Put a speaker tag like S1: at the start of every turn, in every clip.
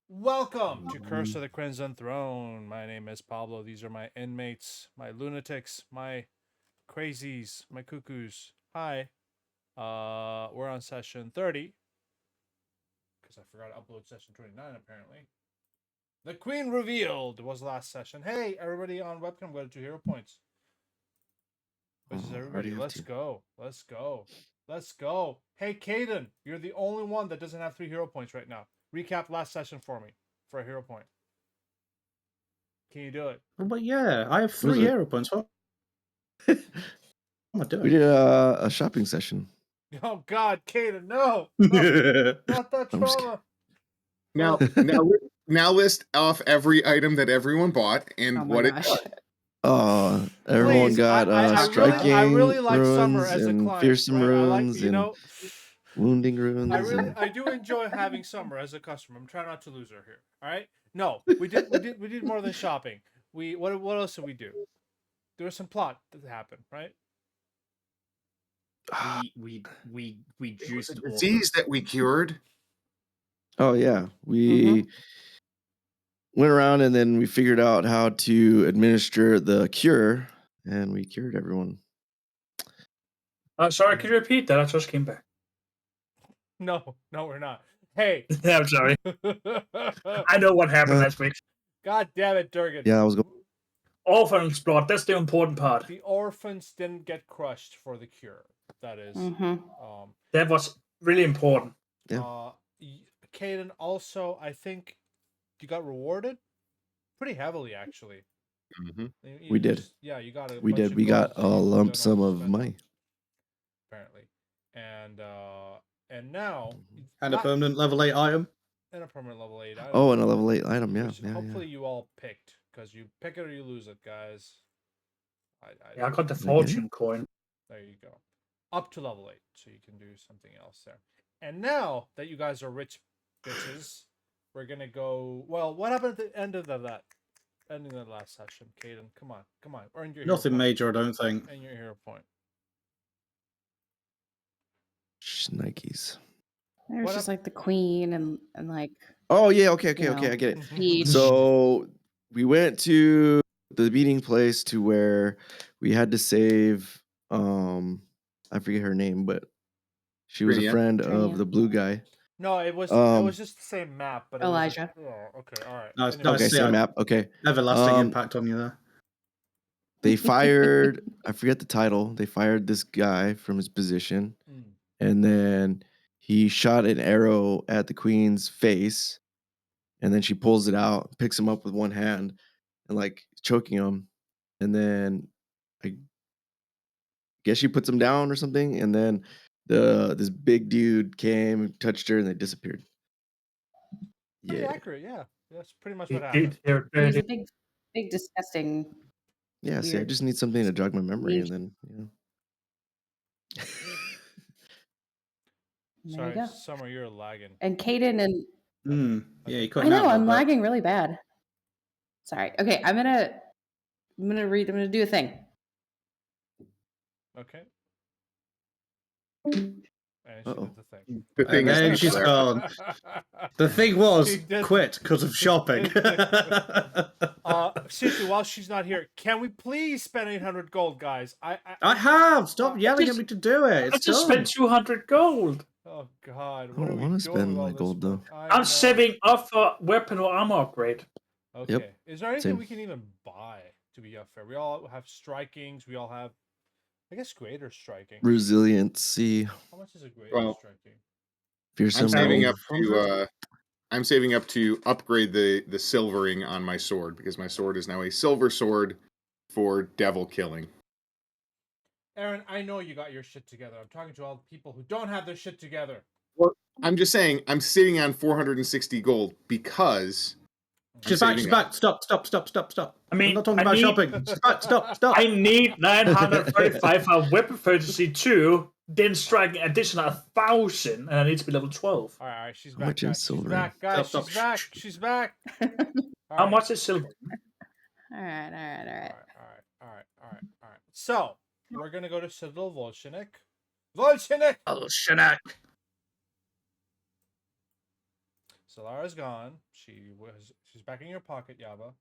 S1: Welcome to Curse of the Crimson Throne. My name is Pablo. These are my inmates, my lunatics, my crazies, my cuckoos. Hi. We're on session 30. Because I forgot to upload session 29 apparently. The Queen Revealed was last session. Hey, everybody on webcam, go to 2 hero points. This is everybody. Let's go. Let's go. Let's go. Hey, Caden, you're the only one that doesn't have 3 hero points right now. Recap last session for me for a hero point. Can you do it?
S2: But yeah, I have 3 hero points. What am I doing?
S3: We did a shopping session.
S1: Oh God, Caden, no, not that trauma.
S4: Now list off every item that everyone bought and what it got.
S3: Oh, everyone
S1: Please,
S3: got striking
S1: I really like
S3: runes
S1: Summer as a
S3: and
S1: client,
S3: fearsome
S1: right?
S3: runes and wounding runes.
S1: I do enjoy having Summer as a customer. I'm trying not to lose her here. All right? No, we did more than shopping. What else did we do? There was some plot that happened, right?
S2: we
S4: It was a
S2: juiced
S4: disease that we cured.
S3: Oh yeah, we went around and then we figured out how to administer the cure, and we cured everyone.
S5: Sorry, could you repeat that? I just came back.
S1: No, we're not. Hey,
S5: I'm sorry. I know what happened last week.
S1: God damn it, Durgan.
S3: Yeah, I was going.
S5: Orphans blood. That's the important part.
S1: The orphans didn't get crushed for the cure. That is.
S5: That was really important.
S3: Yeah.
S1: Caden, also, I think you got rewarded pretty heavily, actually.
S4: Mm-hmm.
S3: We did.
S1: Yeah, you got.
S3: We did. We got a lump sum of money.
S1: Apparently, and now.
S2: And a permanent level 8 item.
S1: And a permanent level 8 item.
S3: Oh, and a level 8 item. Yeah.
S1: Hopefully you all picked, because you pick it or you lose it, guys.
S5: I got the fortune coin.
S1: There you go. Up to level 8, so you can do something else there. And now that you guys are rich bitches, we're gonna go. Well, what happened at the end of that? Ending the last session, Caden. Come on. Earn your
S2: Nothing major, I don't think.
S1: And your hero point.
S3: Nikes.
S6: There's just like the queen and like.
S3: Oh yeah, okay, I get it. So we went to the meeting place to where we had to save. I forget her name, but she was a friend of the blue guy.
S1: No, it was just the same map, but
S6: Elijah.
S1: Okay, all right.
S2: No,
S3: okay, same map. Okay,
S2: everlasting impact on you there.
S3: They fired. I forget the title. They fired this guy from his position, and then he shot an arrow at the queen's face, and then she pulls it out, picks him up with one hand, and like choking him, and then I guess she puts him down or something, and then this big dude came, touched her, and they disappeared.
S1: Pretty accurate, yeah. That's pretty much what happened.
S6: He was a big, disgusting.
S3: Yeah, see, I just need something to jog my memory, and then
S1: Sorry, Summer, you're lagging.
S6: And Caden and
S2: yeah, you
S6: I know I'm lagging really bad. Sorry. Okay, I'm gonna do a thing.
S1: Okay. And she did the thing.
S4: The thing
S2: and
S4: is,
S2: she's gone. The thing was quit because of shopping.
S1: Seriously, while she's not here, can we please spend 800 gold, guys?
S2: I have. Stop yelling at me to do it.
S5: I just spent 200 gold.
S1: Oh God!
S3: I don't want to spend my gold though.
S5: I'm saving up for weapon or armor upgrade.
S1: Okay. Yep. Is there anything we can even buy? To be fair, we all have strikings. We all have, I guess, greater striking.
S3: Resiliency.
S1: How much is a greater striking?
S3: Fearsome.
S4: I'm saving up to upgrade the silvering on my sword, because my sword is now a silver sword for devil killing.
S1: Aaron, I know you got your shit together. I'm talking to all the people who don't have their shit together.
S4: Well, I'm just saying, I'm sitting on 460 gold because...
S2: She's back. Stop. I mean, I'm not talking about shopping. Stop.
S5: I need 935 for weapon efficiency 2, then striking additional 1,000, and I need to be level 12.
S1: All right, she's back. She's back, guys. She's back.
S5: How much is silver?
S6: All right.
S1: So we're gonna go to Citadel Volshinik. Solara's gone. She's back in your pocket, Yaba.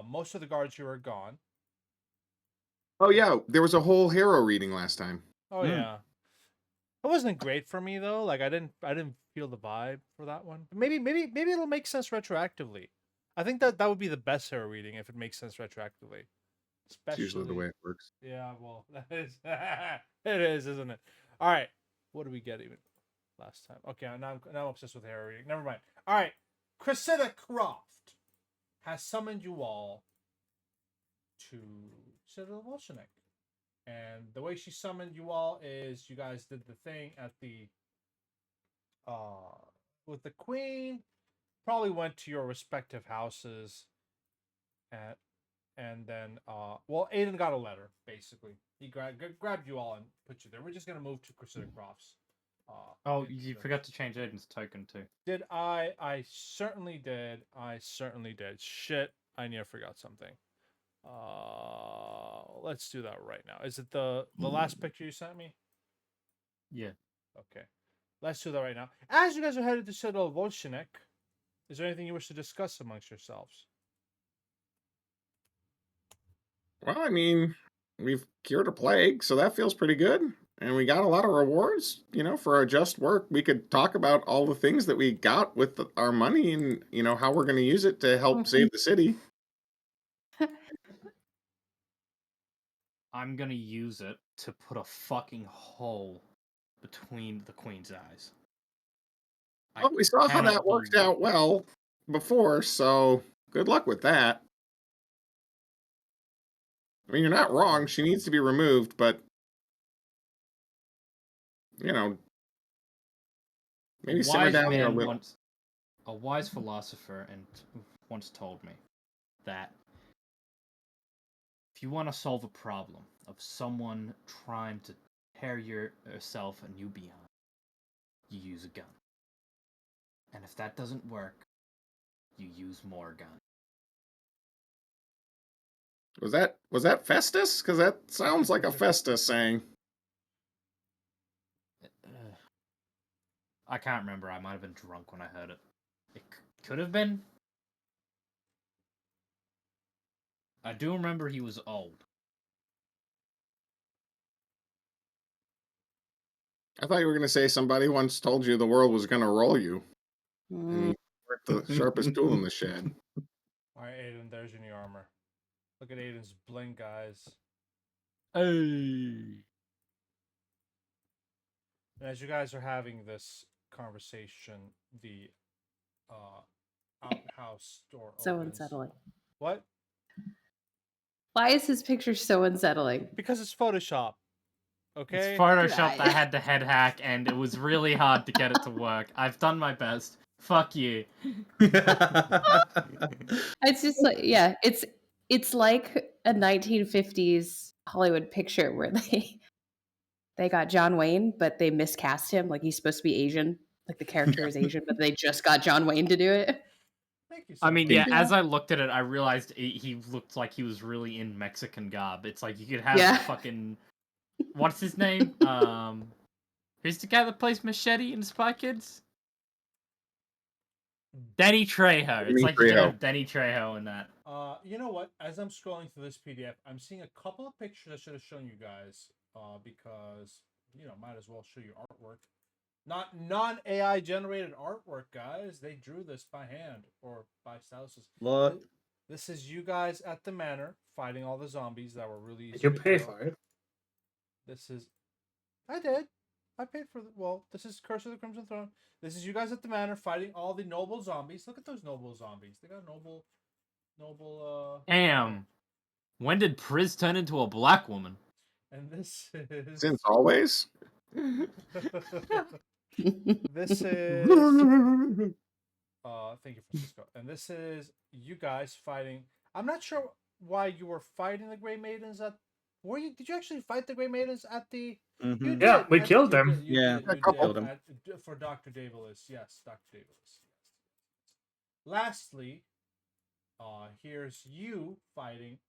S1: Most of the guards here are gone.
S4: Oh yeah, there was a whole hero reading last time.
S1: Oh yeah. It wasn't great for me though. Like I didn't feel the vibe for that one. Maybe it'll make sense retroactively. I think that would be the best hero reading if it makes sense retroactively.
S4: It's usually the way it works.
S1: Yeah, well, that is it is, isn't it? All right. What did we get even last time? Okay, now I'm obsessed with hero reading. Never mind. All right. Cressida Croft has summoned you all to Citadel Volshinek. And the way she summoned you all is you guys did the thing at the with the queen, probably went to your respective houses and then well, Aiden got a letter basically. He grabbed you all and put you there. We're just gonna move to Cressida Crofts.
S7: Oh, you forgot to change Aiden's token too.
S1: Did I? I certainly did. I certainly did. Shit, I near forgot something. Let's do that right now. Is it the last picture you sent me?
S7: Yeah.
S1: Okay. Let's do that right now. As you guys are headed to Citadel Volshinek, is there anything you wish to discuss amongst yourselves?
S4: Well, I mean, we've cured a plague, so that feels pretty good. And we got a lot of rewards, for our just work. We could talk about all the things that we got with our money and, how we're going to use it to help save the city.
S7: I'm gonna use it to put a fucking hole between the queen's eyes.
S4: Well, we saw how that worked out well before, so good luck with that. I mean, you're not wrong. She needs to be removed, but, maybe simmer down here a little.
S7: A wise philosopher once told me that if you want to solve a problem of someone trying to tear yourself and you behind, you use a gun. And if that doesn't work, you use more gun.
S4: Was that Festus? Because that sounds like a Festus saying.
S7: I can't remember. I might have been drunk when I heard it. It could have been. I do remember he was old.
S4: I thought you were going to say somebody once told you the world was going to roll you. And you weren't the sharpest tool in the shed.
S1: All right, Aiden, there's your new armor. Look at Aiden's bling, guys.
S7: Hey.
S1: And as you guys are having this conversation, the outhouse door
S6: So
S1: opens.
S6: unsettling.
S1: What?
S6: Why is his picture so unsettling?
S1: Because it's Photoshop. Okay?
S7: It's Photoshopped. I had the head hack, and it was really hard to get it to work. I've done my best. Fuck you.
S6: It's just like, yeah, it's like a 1950s Hollywood picture where they got John Wayne, but they miscast him. Like he's supposed to be Asian, like the character is Asian, but they just got John Wayne to do it.
S1: Thank you so
S7: I mean,
S1: much.
S7: yeah, as I looked at it, I realized he looked like he was really in Mexican garb. It's like you could have fucking... What's his name? Who's the guy that plays Machete in Spy Kids? Denny Trejo. It's like you could have Denny Trejo in that.
S1: You know what? As I'm scrolling through this PDF, I'm seeing a couple of pictures I should have shown you guys. Because might as well show you artwork. Not non-AI generated artwork, guys. They drew this by hand or by stylists.
S2: What?
S1: This is you guys at the manor fighting all the zombies that were really easy.
S5: Did you pay for it?
S1: This is... I did. I paid for the... Well, this is Curse of the Crimson Throne. This is you guys at the manor fighting all the noble zombies. Look at those noble zombies. They got noble...
S7: Damn. When did Priz turn into a black woman?
S1: And this is...
S4: Since always?
S1: This is... Thank you, Francisco. And this is you guys fighting... I'm not sure why you were fighting the Grey Maidens at... Did you actually fight the Grey Maidens at the...
S2: Mm-hmm.
S5: Yeah, we killed them.
S4: Killed them.
S1: For Dr. Davilis. Yes, Dr. Davilis. Yes. Lastly, here's you fighting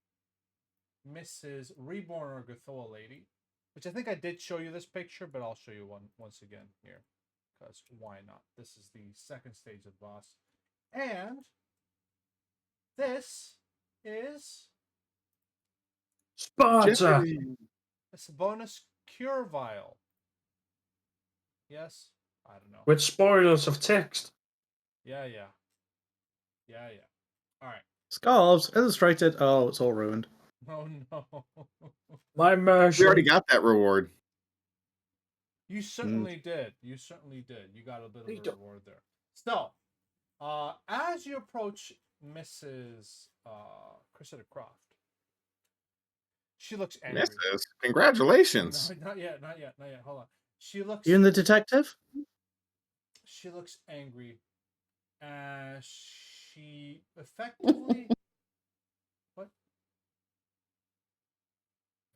S1: Mrs. Reborn or Gothoa Lady, which I think I did show you this picture, but I'll show you one once again here. because why not? This is the second stage of the boss. And this is
S5: Sparta!
S1: it's a bonus cure vial. Yes? I don't know.
S5: With spoilers of text.
S1: Yeah. Alright.
S2: Scarves, illustrated. Oh, it's all ruined.
S1: Oh no.
S5: My
S4: We already
S5: immersion.
S4: got that reward.
S1: You certainly did. You certainly did. You got a bit of a reward there. So, as you approach Mrs. Cressida Croft, she looks angry.
S4: Mrs. Congratulations.
S1: No, not yet. Hold on. She looks.
S2: You and the detective?
S1: She looks angry. She effectively. What?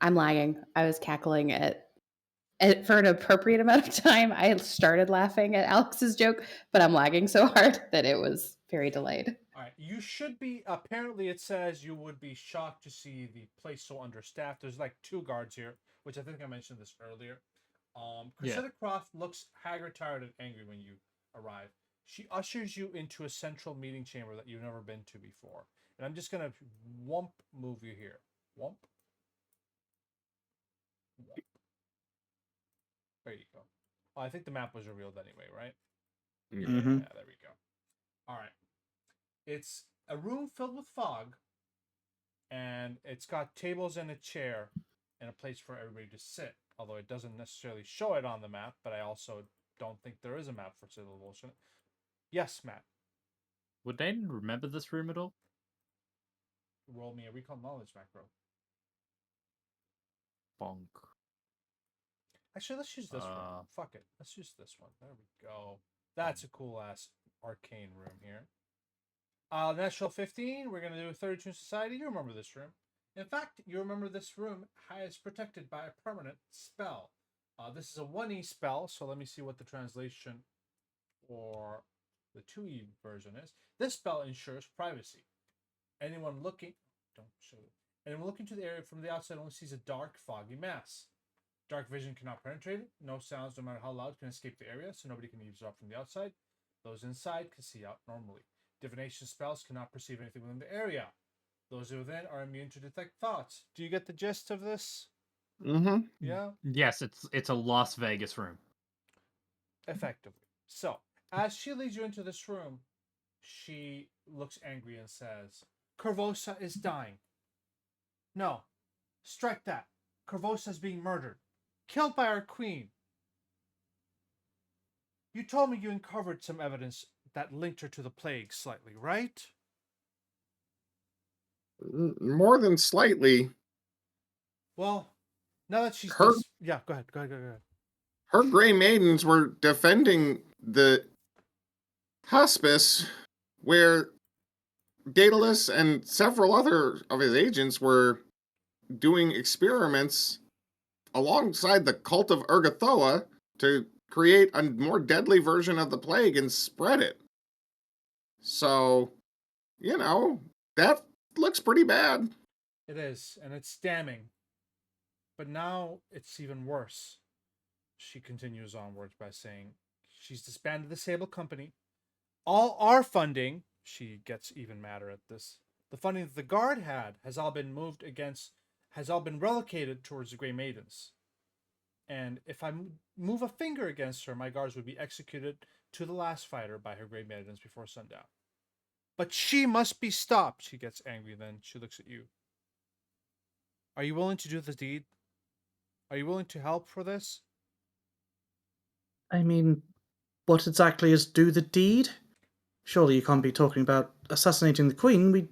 S6: I'm lagging. I was cackling for an appropriate amount of time. I started laughing at Alex's joke, but I'm lagging so hard that it was very delayed.
S1: All right, you should be. Apparently, it says you would be shocked to see the place so understaffed. There's like 2 guards here, which I think I mentioned this earlier. Cressida Croft looks haggard, tired, and angry when you arrive. She ushers you into a central meeting chamber that you've never been to before. And I'm just gonna move you here. Wump. There you go. Oh, I think the map was revealed anyway, right?
S2: Mm-hmm.
S1: Yeah, there we go. All right. It's a room filled with fog, and it's got tables and a chair and a place for everybody to sit. Although it doesn't necessarily show it on the map, but I also don't think there is a map for Civilization. Yes, Matt.
S7: Would Aiden remember this room at all?
S1: Roll me a recall knowledge macro.
S7: Bonk.
S1: Actually, let's use this one. Fuck it. Let's use this one. There we go. That's a cool ass arcane room here. Natural 15. We're gonna do a 32 society. You remember this room. In fact, you remember this room is protected by a permanent spell. This is a 1E spell, so let me see what the translation for the 2E version is. This spell ensures privacy. Anyone looking to the area from the outside only sees a dark, foggy mass. Dark vision cannot penetrate it. No sounds, no matter how loud, can escape the area, so nobody can eavesdrop from the outside. Those inside can see out normally. Divination spells cannot perceive anything within the area. Those within are immune to detect thoughts. Do you get the gist of this?
S4: Mm-hmm.
S1: Yeah?
S7: Yes, it's a Las Vegas room.
S1: Effectively. So, as she leads you into this room, she looks angry and says, Korvosa is dying. No. Strike that. Korvosa is being murdered. Killed by our queen. You told me you uncovered some evidence that linked her to the plague slightly, right?
S4: More than slightly.
S1: Well, now that she's... Yeah, go ahead.
S4: Her Grey Maidens were defending the hospice where Daedalus and several other of his agents were doing experiments alongside the cult of Ergothoa to create a more deadly version of the plague and spread it. So, that looks pretty bad.
S1: It is, and it's damning. But now it's even worse. She continues onwards by saying she's disbanded the Sable Company. All our funding, she gets even madder at this, the funding that the Guard had has all been relocated towards the Grey Maidens. And if I move a finger against her, my guards would be executed to the last fighter by her Grey Maidens before sundown. But she must be stopped. She gets angry, then she looks at you. Are you willing to do the deed? Are you willing to help for this?
S2: I mean, what exactly is do the deed? Surely you can't be talking about assassinating the Queen. We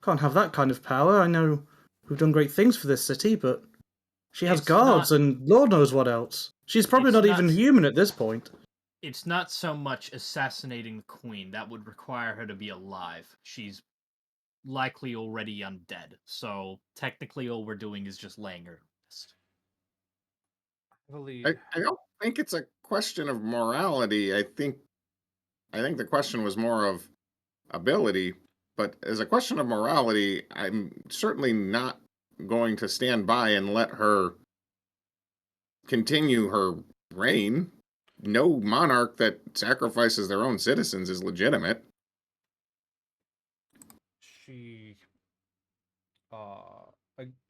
S2: can't have that kind of power. I know we've done great things for this city, but she has guards and Lord knows what else. She's probably not even human at this point.
S7: It's not so much assassinating the Queen. That would require her to be alive. She's likely already undead. So technically all we're doing is just laying her.
S4: I don't think it's a question of morality. I think the question was more of ability. But as a question of morality, I'm certainly not going to stand by and let her continue her reign. no monarch that sacrifices their own citizens is legitimate.
S1: She, uh,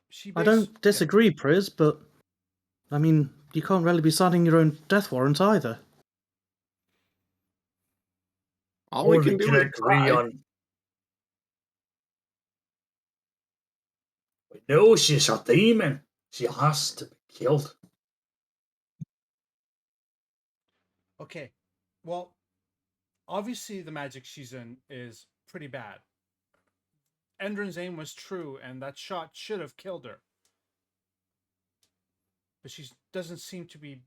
S1: she.
S2: I don't
S1: Yeah.
S2: disagree, Priz, but I mean, you can't really be signing your own death warrant either.
S4: All we
S5: All
S4: can do
S5: can
S4: is
S5: agree
S4: try.
S5: on. We know she's a demon. She has to be killed.
S1: Okay. Well, obviously the magic she's in is pretty bad. Endrin's aim was true, and that shot should have killed her. But she doesn't seem to be.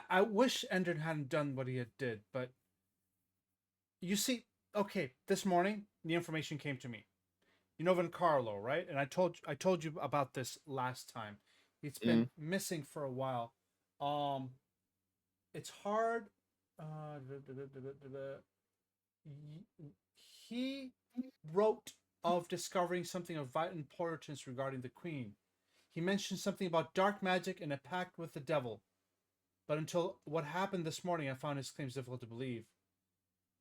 S1: I wish Endrin hadn't done what he had did, but you see, okay, this morning the information came to me. You know Carlo, right? And I told you about this last time. It's been missing for a while. It's hard. He wrote of discovering something of vital importance regarding the Queen. He mentioned something about dark magic and a pact with the devil. But until what happened this morning, I found his claims difficult to believe.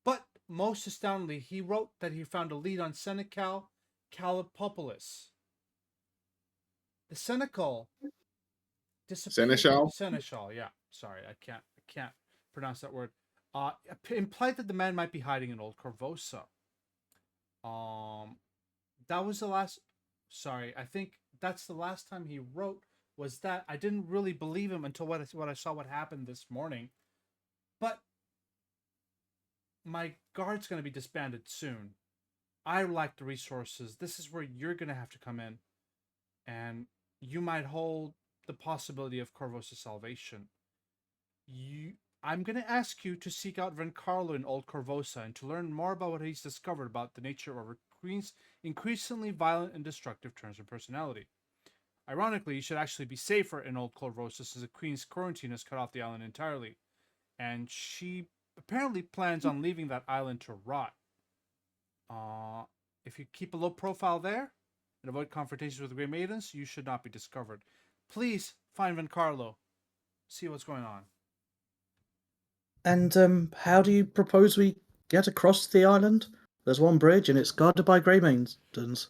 S1: But most astoundingly, he wrote that he found a lead on Senecal Calipopoulos. The Senecal disappeared. Seneschal, yeah. Sorry, I can't pronounce that word. Implied that the man might be hiding in old Korvosa. That was the last. Sorry, I think that's the last time he wrote. Was that I didn't really believe him until what I saw what happened this morning. But my guard's going to be disbanded soon. I lack the resources. This is where you're going to have to come in, and you might hold the possibility of Korvosa's salvation. I'm going to ask you to seek out Vencarlo in Old Korvosa and to learn more about what he's discovered about the nature of our Queen's increasingly violent and destructive turns of personality. Ironically, you should actually be safer in Old Korvosa since the Queen's quarantine has cut off the island entirely, and she apparently plans on leaving that island to rot. If you keep a low profile there and avoid confrontations with the Grey Maidens, you should not be discovered. Please find Vencarlo. See what's going on.
S2: And how do you propose we get across the island? There's one bridge and it's guarded by Grey Maidens.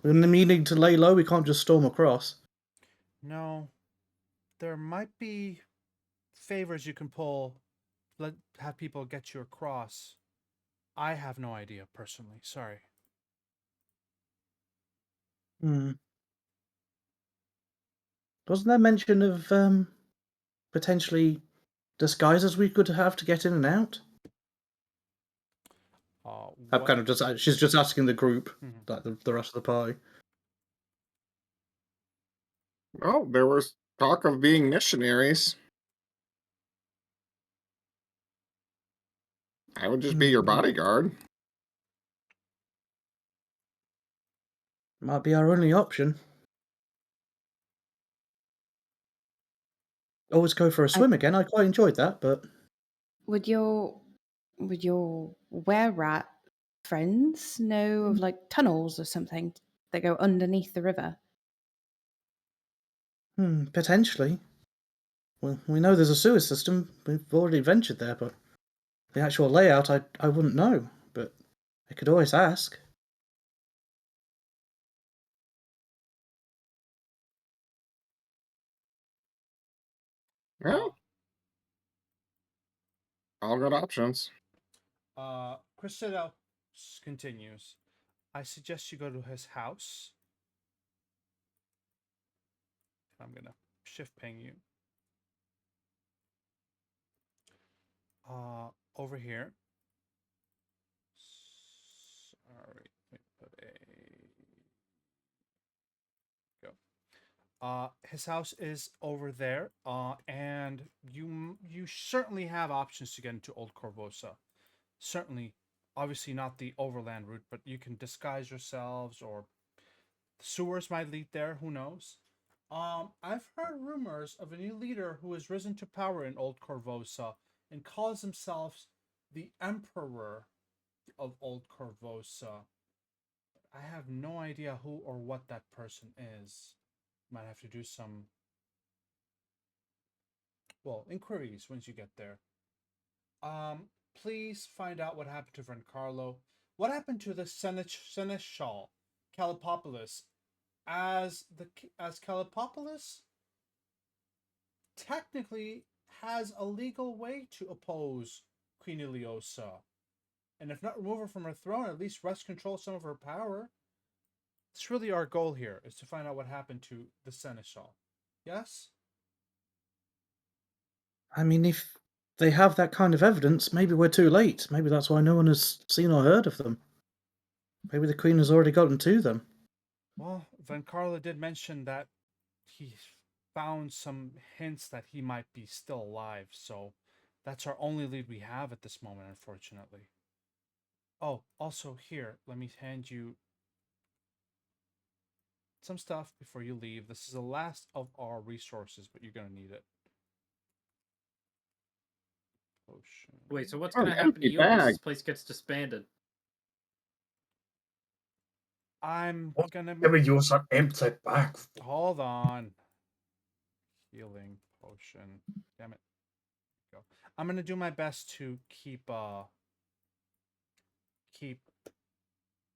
S2: In the meaning to lay low, we can't just storm across.
S1: No, there might be favors you can pull. Have people get you across. I have no idea personally. Sorry.
S2: Wasn't there mention of potentially disguises we could have to get in and out? I'm kind of just. She's just asking the group, like the rest of the party.
S4: Well, there was talk of being missionaries. I would just be your bodyguard.
S2: Might be our only option. Always go for a swim again. I quite enjoyed that, but
S6: Would your were-rat friends know of like tunnels or something that go underneath the river?
S2: potentially. Well, we know there's a sewer system. We've already ventured there, but the actual layout, I wouldn't know. But I could always ask.
S4: Well, all good options.
S1: Crisito continues. I suggest you go to his house. I'm gonna shift ping you. Over here. Sorry, let me put a go. His house is over there. And you certainly have options to get into Old Korvosa. Certainly, obviously not the overland route, but you can disguise yourselves, or the sewers might lead there. Who knows? I've heard rumors of a new leader who has risen to power in Old Korvosa and calls himself the Emperor of Old Korvosa. I have no idea who or what that person is. Might have to do some well, inquiries once you get there. Please find out what happened to Carlo. What happened to the seneschal Calipopoulos? As Calipopoulos technically has a legal way to oppose Queen Iliosa, and if not remove her from her throne, at least wrest control some of her power. It's really our goal here, is to find out what happened to the seneschal. Yes?
S2: I mean, if they have that kind of evidence, maybe we're too late. Maybe that's why no one has seen or heard of them. Maybe the Queen has already gotten to them.
S1: Well, Carlo did mention that he found some hints that he might be still alive, so that's our only lead we have at this moment, unfortunately. Oh, also here, let me hand you some stuff before you leave. This is the last of our resources, but you're going to need it. Potion.
S7: Wait, so what's
S4: Oh,
S7: gonna
S4: an
S7: happen to
S4: empty
S7: you if
S4: bag.
S7: this place gets disbanded?
S1: I'm
S5: What
S1: going
S5: Ever
S1: to...
S5: use an empty bag?
S1: Hold on. Healing potion. Damn it. Go. I'm going to do my best to keep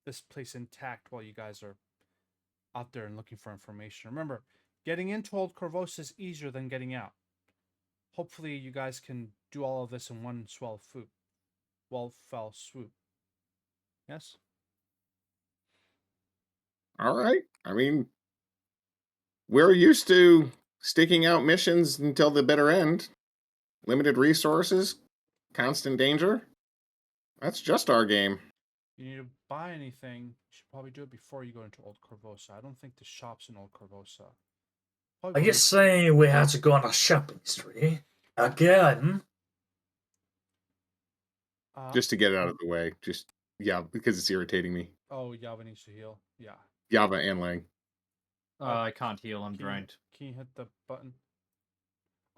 S1: this place intact while you guys are out there and looking for information. Remember, getting into Old Korvosa is easier than getting out. Hopefully, you guys can do all of this in one fell swoop. Yes?
S4: All right. I mean, we're used to sticking out missions until the bitter end. Limited resources, constant danger. That's just our game.
S1: You need to buy anything, you should probably do it before you go into Old Korvosa. I don't think the shop's in Old Korvosa.
S5: Are you saying we have to go on a shopping spree again?
S4: Just to get it out of the way. Just, yeah, because it's irritating me.
S1: Oh, Yava needs to heal. Yeah.
S4: Java and Lang.
S7: I can't heal. I'm
S1: Can
S7: drained.
S1: Can you hit the button?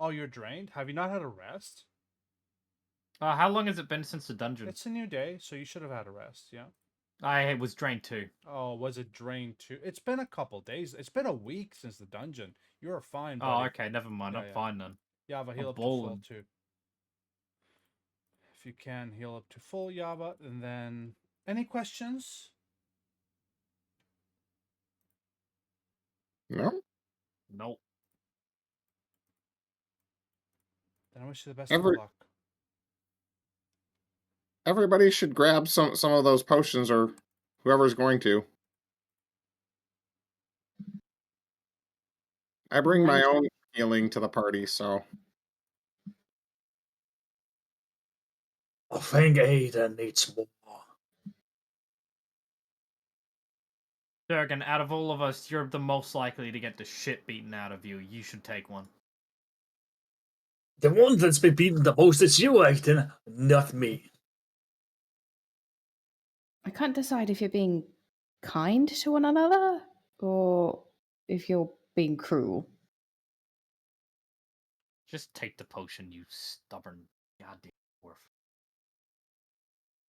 S1: Oh, you're drained? Have you not had a rest?
S7: How long has it been since the dungeon?
S1: It's a new day, so you should have had a rest, yeah.
S7: I was drained too.
S1: Oh, was it drained too? It's been a couple days. It's been a week since the dungeon. You're fine, buddy.
S7: Oh, okay. Never mind.
S1: Yeah,
S7: I'm
S1: yeah.
S7: fine then.
S1: Yava, heal
S7: I'm
S1: up to full
S7: balling.
S1: too. If you can, heal up to full, Yava, and then any questions?
S4: No?
S7: Nope.
S1: Then I wish you the best of luck.
S4: Everybody should grab some of those potions, or whoever's going to. I bring my own healing to the party, so
S5: I think Aiden needs more.
S7: Durgan, out of all of us, you're the most likely to get the shit beaten out of you. You should take one.
S5: The one that's been beaten the most is you, Aiden, not me.
S6: I can't decide if you're being kind to one another or if you're being cruel.
S7: Just take the potion, you stubborn goddamn dwarf.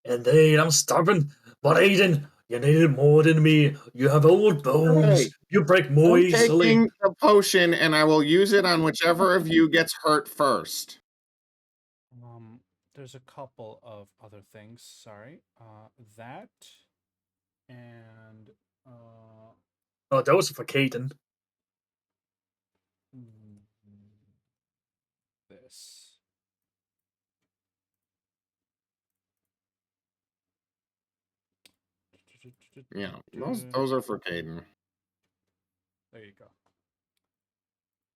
S5: Indeed, I'm stubborn, but Aiden, you need it more than me. You have old bones.
S4: Hey,
S5: You break more
S4: I'm
S5: easily.
S4: taking the potion, and I will use it on whichever of you gets hurt first.
S1: There's a couple of other things. Sorry. That and
S5: Oh, those are for Caden.
S1: this.
S4: Yeah, those are for Caden.
S1: There you go.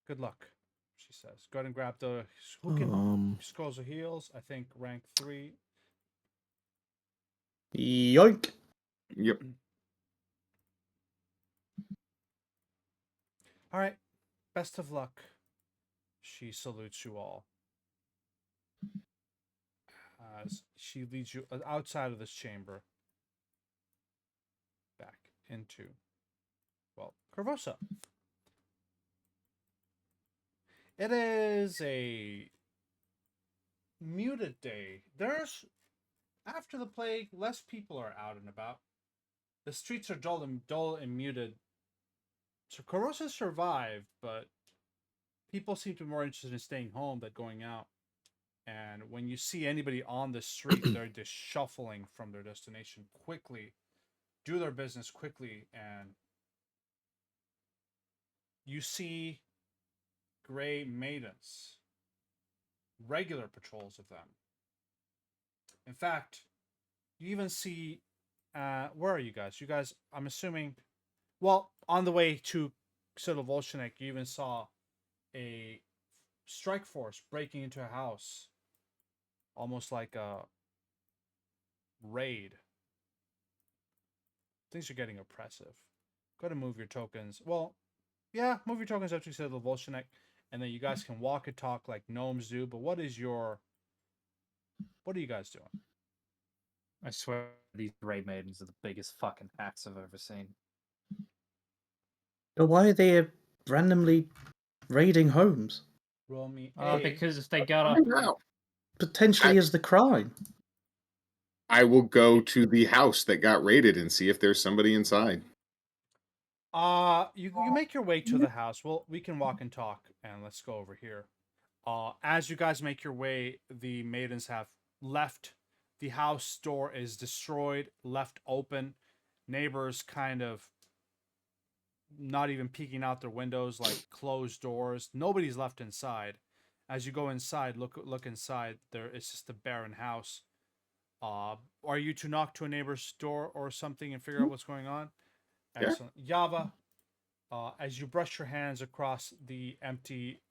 S1: Good luck, she says. Go ahead and grab the who can scrolls of heals. I think rank 3.
S2: Yoink.
S4: Yep.
S1: All right. Best of luck. She salutes you all as she leads you outside of this chamber back into, well, Korvosa. It is a muted day. There's, after the plague, less people are out and about. The streets are dull and muted. So Korvosa survived, but people seem to be more interested in staying home than going out. And when you see anybody on the street, they're just shuffling from their destination quickly, do their business quickly, and you see gray maidens, regular patrols of them. In fact, you even see, where are you guys? You guys, I'm assuming, well, on the way to Volshenik, you even saw a strike force breaking into a house, almost like a raid. Things are getting oppressive. Go ahead and move your tokens. Well, yeah, move your tokens up to Volshenik, and then you guys can walk and talk like gnomes do. But what are you guys doing?
S7: I swear these raid maidens are the biggest fucking hacks I've ever seen.
S2: But why are they randomly raiding homes?
S1: Roll me
S7: Because if they got up,
S4: Now,
S2: Potentially is the crime.
S4: I will go to the house that got raided and see if there's somebody inside.
S1: You make your way to the house. Well, we can walk and talk, and let's go over here. As you guys make your way, the maidens have left. The house door is destroyed, left open. Neighbors kind of not even peeking out their windows, like closed doors. Nobody's left inside. As you go inside, look inside. There, it's just a barren house. Are you to knock to a neighbor's door or something and figure out what's going on?
S4: Yeah.
S1: Excellent. Yava, as you brush your hands across the empty,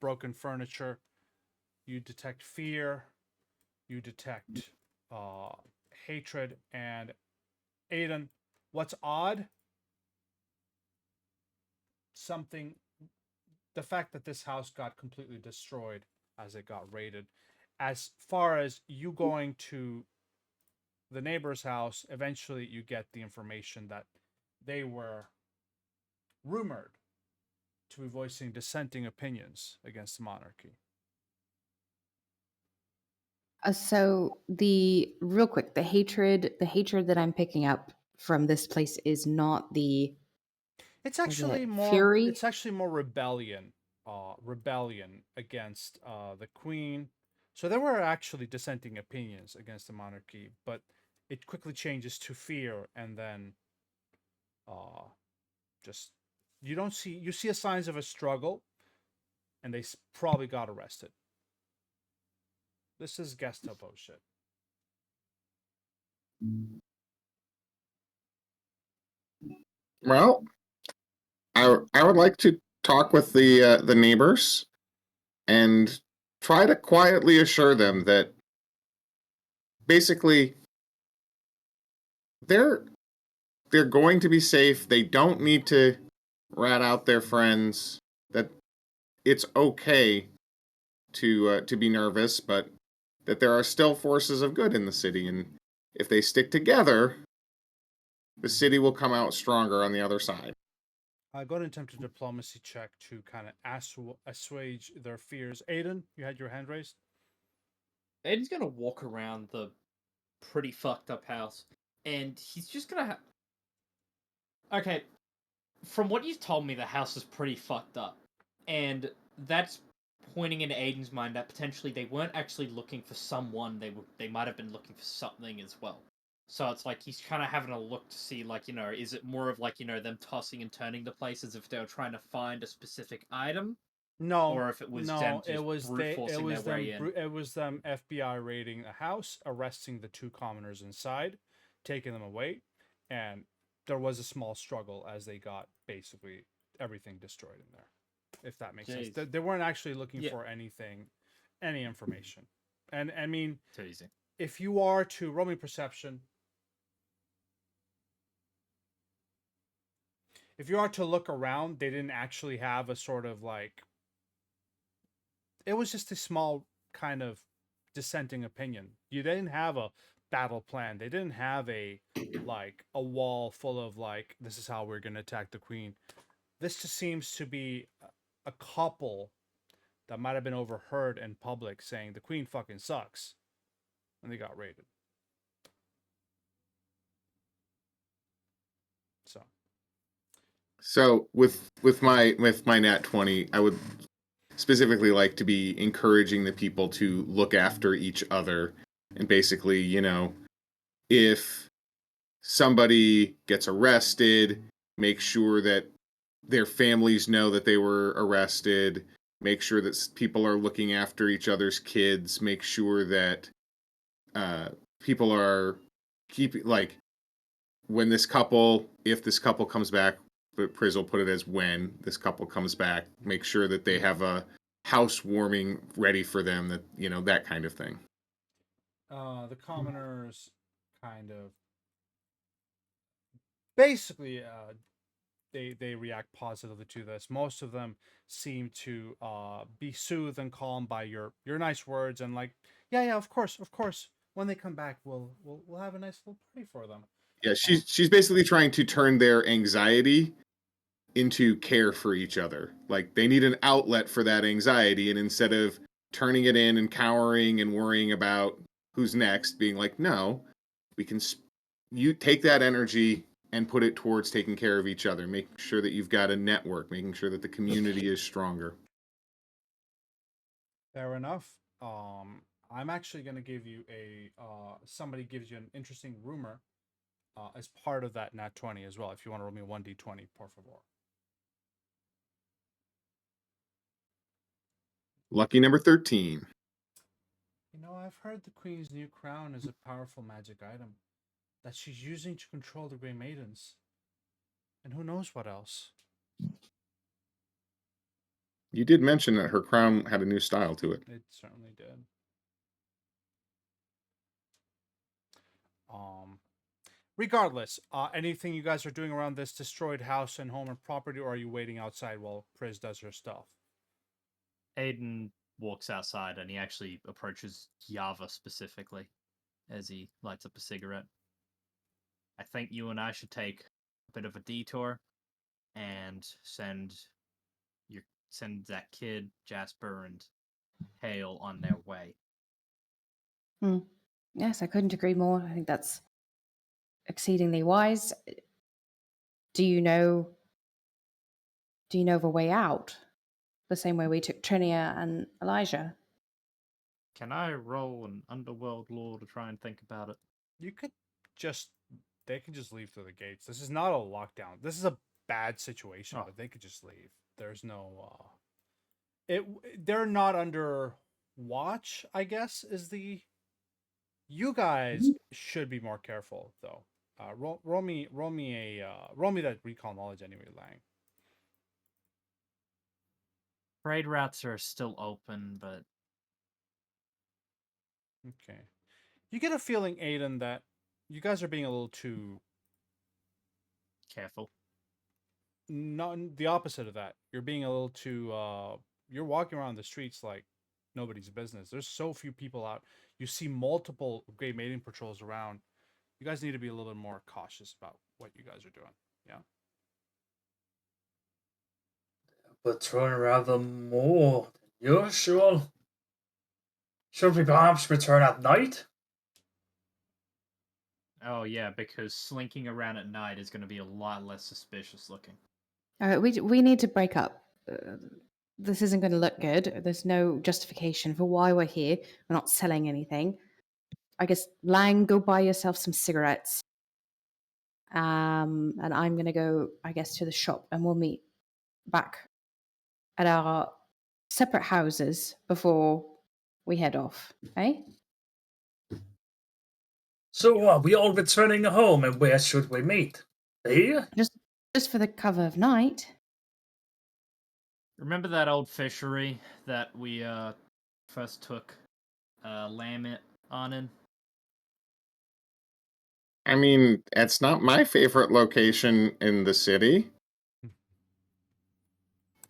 S1: broken furniture, you detect fear, you detect hatred, and Aiden, what's odd? The fact that this house got completely destroyed as it got raided. As far as you going to the neighbor's house, eventually you get the information that they were rumored to be voicing dissenting opinions against the monarchy.
S6: So the real quick, the hatred that I'm picking up from this place is not the
S1: It's actually more
S6: fury.
S1: It's actually more rebellion against the queen. So there were actually dissenting opinions against the monarchy, but it quickly changes to fear, and then just you see a signs of a struggle, and they probably got arrested. This is Gestapo shit.
S4: Well, I would like to talk with the neighbors and try to quietly assure them that basically they're going to be safe. They don't need to rat out their friends. That it's okay to be nervous, but that there are still forces of good in the city, and if they stick together, the city will come out stronger on the other side.
S1: I got an attempt a diplomacy check to kind of assuage their fears. Aiden, you had your hand raised.
S5: Aiden's gonna walk around the pretty fucked up house, and he's just gonna. Okay, from what you've told me, the house is pretty fucked up, and that's pointing into Aiden's mind that potentially they weren't actually looking for someone. They might have been looking for something as well. So it's like he's kind of having a look to see, like, is it more of like, them tossing and turning the place as if they were trying to find a specific item,
S1: No,
S5: or if it was them just brute forcing their way in.
S1: It was them FBI raiding a house, arresting the two commoners inside, taking them away, and there was a small struggle as they got basically everything destroyed in there. If that makes sense, they weren't actually looking for anything, any information. And I mean,
S5: Too easy.
S1: if you are to roll me perception, if you are to look around, they didn't actually have a sort of like. It was just a small kind of dissenting opinion. You didn't have a battle plan. They didn't have a wall full of like, this is how we're going to attack the queen. This just seems to be a couple that might have been overheard in public saying the queen fucking sucks, and they got raided.
S4: So with my nat 20, I would specifically like to be encouraging the people to look after each other. And basically, if somebody gets arrested, make sure that their families know that they were arrested, make sure that people are looking after each other's kids, make sure that people are keeping, like, when this couple, if this couple comes back, but Priz will put it as when this couple comes back, make sure that they have a housewarming ready for them, that, that kind of thing.
S1: The commoners kind of basically they react positively to this. Most of them seem to be soothed and calmed by your nice words, and like, yeah, of course. When they come back, we'll have a nice little party for them.
S4: Yeah, she's basically trying to turn their anxiety into care for each other. Like, they need an outlet for that anxiety, and instead of turning it in and cowering and worrying about who's next, being like, no, we can you take that energy and put it towards taking care of each other, making sure that you've got a network, making sure that the community is stronger.
S1: Fair enough. I'm actually going to give you somebody gives you an interesting rumor as part of that nat 20 as well. If you want to roll me a 1d20, por favor.
S4: Lucky number 13.
S1: I've heard the queen's new crown is a powerful magic item that she's using to control the Grey Maidens. And who knows what else.
S4: You did mention that her crown had a new style to it.
S1: It certainly did. Regardless, anything you guys are doing around this destroyed house and home and property, or are you waiting outside while Priz does her stuff?
S7: Aiden walks outside and he actually approaches Yava specifically as he lights up a cigarette. I think you and I should take a bit of a detour and send that kid, Jasper, and Hale on their way.
S6: Yes, I couldn't agree more. I think that's exceedingly wise. Do you know of a way out? The same way we took Trinia and Elijah?
S7: Can I roll an underworld lore to try and think about it?
S1: They can just leave through the gates. This is not a lockdown. This is a bad situation, but they could just leave. There's no they're not under watch, I guess, you guys should be more careful though. Roll me that recall knowledge anyway, Lang.
S7: Trade routes are still open, but
S1: Okay. You get a feeling, Aiden, that you guys are being a little too
S7: careful.
S1: Not the opposite of that. You're being a little too you're walking around the streets like nobody's business. There's so few people out. You see multiple Grey Maiden patrols around. You guys need to be a little bit more cautious about what you guys are doing. Yeah.
S8: Return rather more than usual. Should we perhaps return at night?
S7: Oh yeah, because slinking around at night is going to be a lot less suspicious looking.
S6: All right, we need to break up. This isn't going to look good. There's no justification for why we're here. We're not selling anything. I guess, Lang, go buy yourself some cigarettes. And I'm going to go, I guess, to the shop, and we'll meet back at our separate houses before we head off. Eh?
S8: So are we all returning home, and where should we meet? Here?
S6: Just for the cover of night.
S7: Remember that old fishery that we first took lamb on in?
S4: I mean, it's not my favorite location in the city.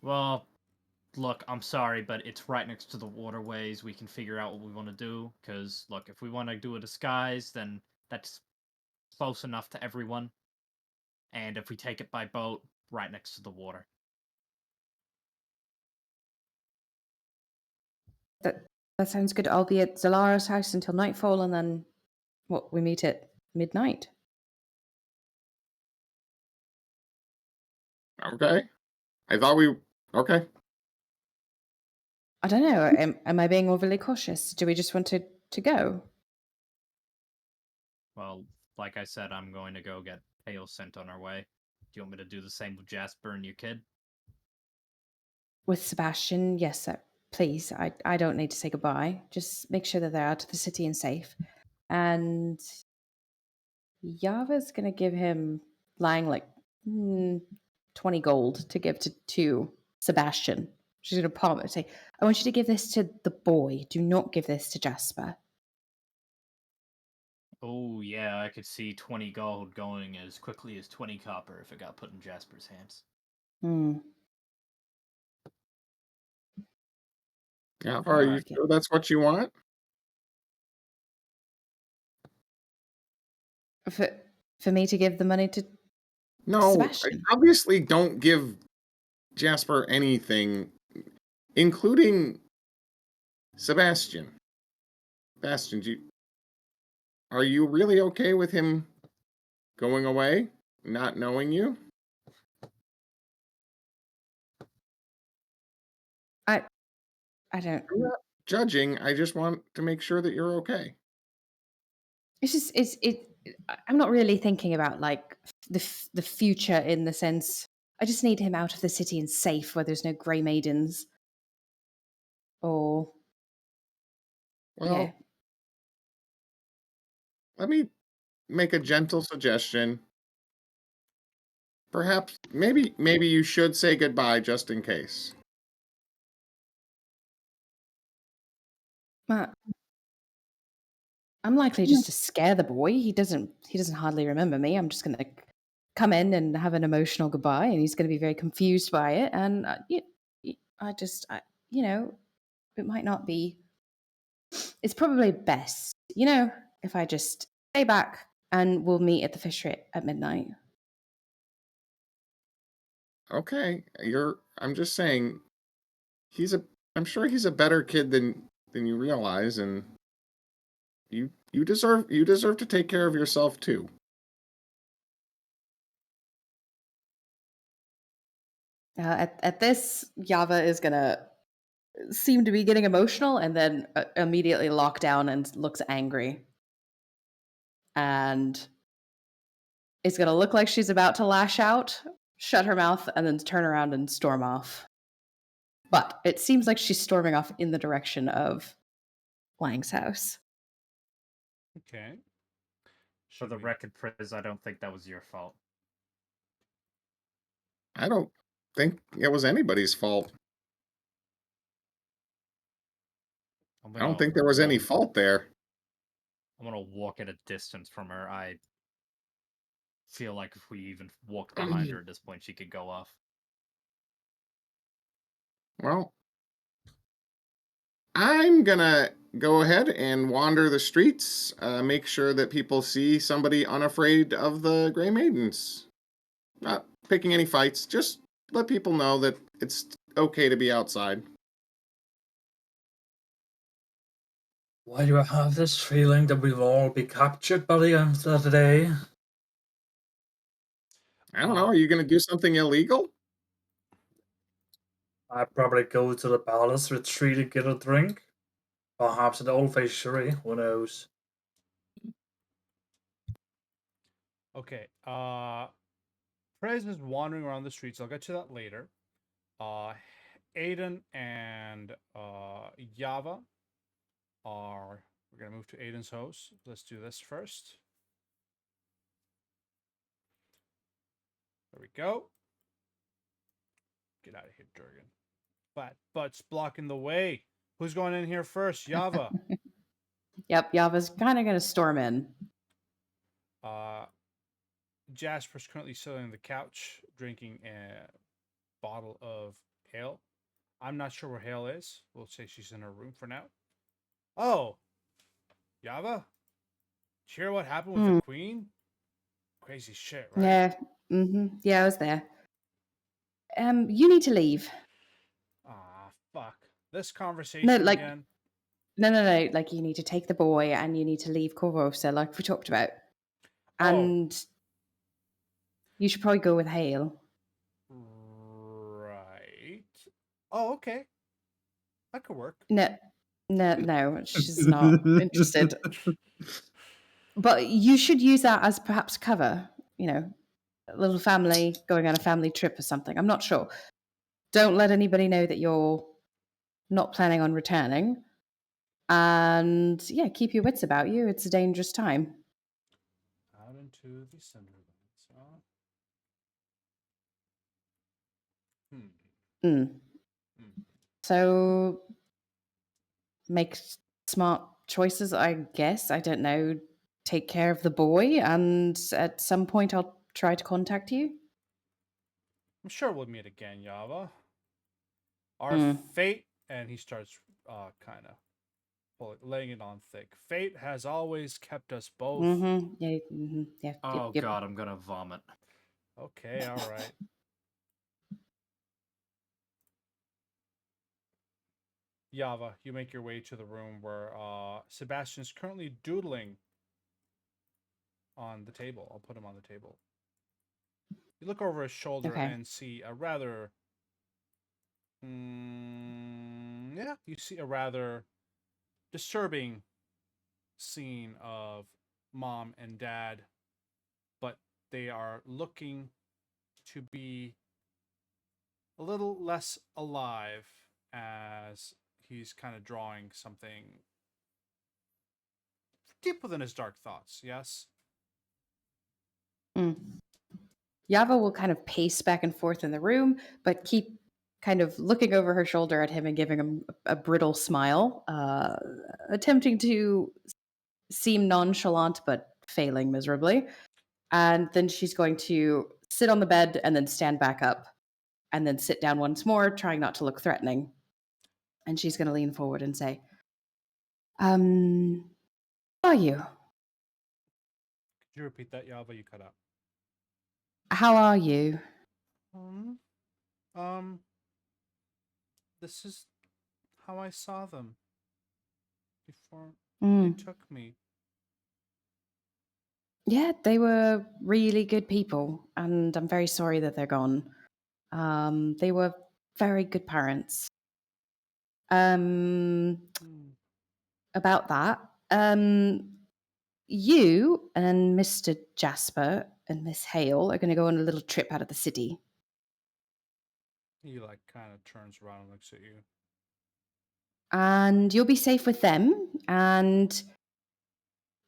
S7: Well, look, I'm sorry, but it's right next to the waterways. We can figure out what we want to do. Because, look, if we want to do a disguise, then that's close enough to everyone. And if we take it by boat, right next to the water.
S6: That sounds good. I'll be at Zalara's house until nightfall, and then we meet at midnight.
S4: Okay. I thought we... Okay.
S6: I don't know. Am I being overly cautious? Do we just want to go?
S7: Well, like I said, I'm going to go get Hale sent on our way. Do you want me to do the same with Jasper and your kid?
S6: With Sebastian, yes, sir. Please, I don't need to say goodbye. Just make sure that they're out of the city and safe. And Yava's gonna give him lying like 20 gold to give to Sebastian. She's gonna palm it and say, I want you to give this to the boy. Do not give this to Jasper.
S7: Oh, yeah, I could see 20 gold going as quickly as 20 copper if it got put in Jasper's hands.
S6: Hmm.
S4: Yeah, are you
S6: like it.
S4: sure that's what you want?
S6: For me to give the money to
S4: No,
S6: Sebastian.
S4: obviously don't give Jasper anything, including Sebastian. Sebastian, are you really okay with him going away, not knowing you?
S6: I don't.
S4: I'm not judging. I just want to make sure that you're okay.
S6: It's just I'm not really thinking about like the future in the sense. I just need him out of the city and safe where there's no grey maidens. Or
S4: Well,
S6: yeah.
S4: let me make a gentle suggestion. Perhaps, maybe you should say goodbye just in case.
S6: Matt, I'm likely just to scare the boy. He doesn't hardly remember me. I'm just gonna come in and have an emotional goodbye, and he's gonna be very confused by it. And you know, it might not be. It's probably best, if I just stay back and we'll meet at the fishery at midnight.
S4: Okay, I'm just saying I'm sure he's a better kid than you realize, and you deserve to take care of yourself too.
S6: At this, Yava is gonna seem to be getting emotional and then immediately lock down and looks angry. And is gonna look like she's about to lash out, shut her mouth, and then turn around and storm off. But it seems like she's storming off in the direction of Lang's house.
S1: Okay.
S7: For the record, Priz, I don't think that was your fault.
S4: I don't think it was anybody's fault. I don't think there was any fault there.
S7: I'm gonna walk at a distance from her. I feel like if we even walked behind her at this point, she could go off.
S4: Well, I'm gonna go ahead and wander the streets, make sure that people see somebody unafraid of the Grey Maidens. Not picking any fights, just let people know that it's okay to be outside.
S8: Why do I have this feeling that we will all be captured by the end of the day?
S4: I don't know, are you gonna do something illegal?
S8: I'd probably go to the palace retreat and get a drink. Perhaps at the old fishery, who knows?
S1: Okay. Prez is wandering around the streets. I'll get to that later. Aiden and Yava are. We're gonna move to Aiden's house. Let's do this first. There we go. Get out of here, Durgan. Flat butts blocking the way. Who's going in here first? Yava.
S6: Yep, Yava's kind of going to storm in.
S1: Jasper's currently sitting on the couch drinking a bottle of ale. I'm not sure where Hale is. We'll say she's in her room for now. Oh, Yava? Did you hear what happened with the queen? Crazy shit, right?
S6: Yeah. Yeah, I was there. You need to leave.
S1: Ah, fuck. This conversation again.
S6: No. Like, you need to take the boy and you need to leave Korvosa, like we talked about. And you should probably go with Hale.
S1: Right. Oh, okay. That could work.
S6: No, she's not interested. But you should use that as perhaps cover. You know, a little family going on a family trip or something. I'm not sure. Don't let anybody know that you're not planning on returning. And yeah, keep your wits about you. It's a dangerous time.
S1: Out into the Cinderlands. Huh?
S6: Mm. So make smart choices, I guess. I don't know. Take care of the boy, and at some point I'll try to contact you.
S1: I'm sure we'll meet again, Yava. Our
S6: Mm.
S1: fate, and he starts kind of laying it on thick. Fate has always kept us both.
S6: Mm-hmm. Yeah. Mm-hmm. Yeah.
S7: Oh
S6: Yep.
S7: god, I'm gonna vomit.
S1: Okay, all right. Yava, you make your way to the room where Sebastian's currently doodling on the table. I'll put him on the table. You look over his shoulder
S6: Okay.
S1: and see a rather... yeah, you see a rather disturbing scene of mom and dad, but they are looking to be a little less alive as he's kind of drawing something deep within his dark thoughts. Yes?
S6: Mm. Yava will kind of pace back and forth in the room, but keep kind of looking over her shoulder at him and giving him a brittle smile, attempting to seem nonchalant but failing miserably. And then she's going to sit on the bed and then stand back up and then sit down once more, trying not to look threatening. And she's going to lean forward and say, How are you?
S1: Could you repeat that, Yava? You cut out.
S6: How are you?
S1: Um, this is how I saw them before they took me.
S6: Yeah, they were really good people, and I'm very sorry that they're gone. They were very good parents. About that, you and Mr. Jasper and Miss Hale are going to go on a little trip out of the city.
S1: He like kind of turns around and looks at you.
S6: And you'll be safe with them, and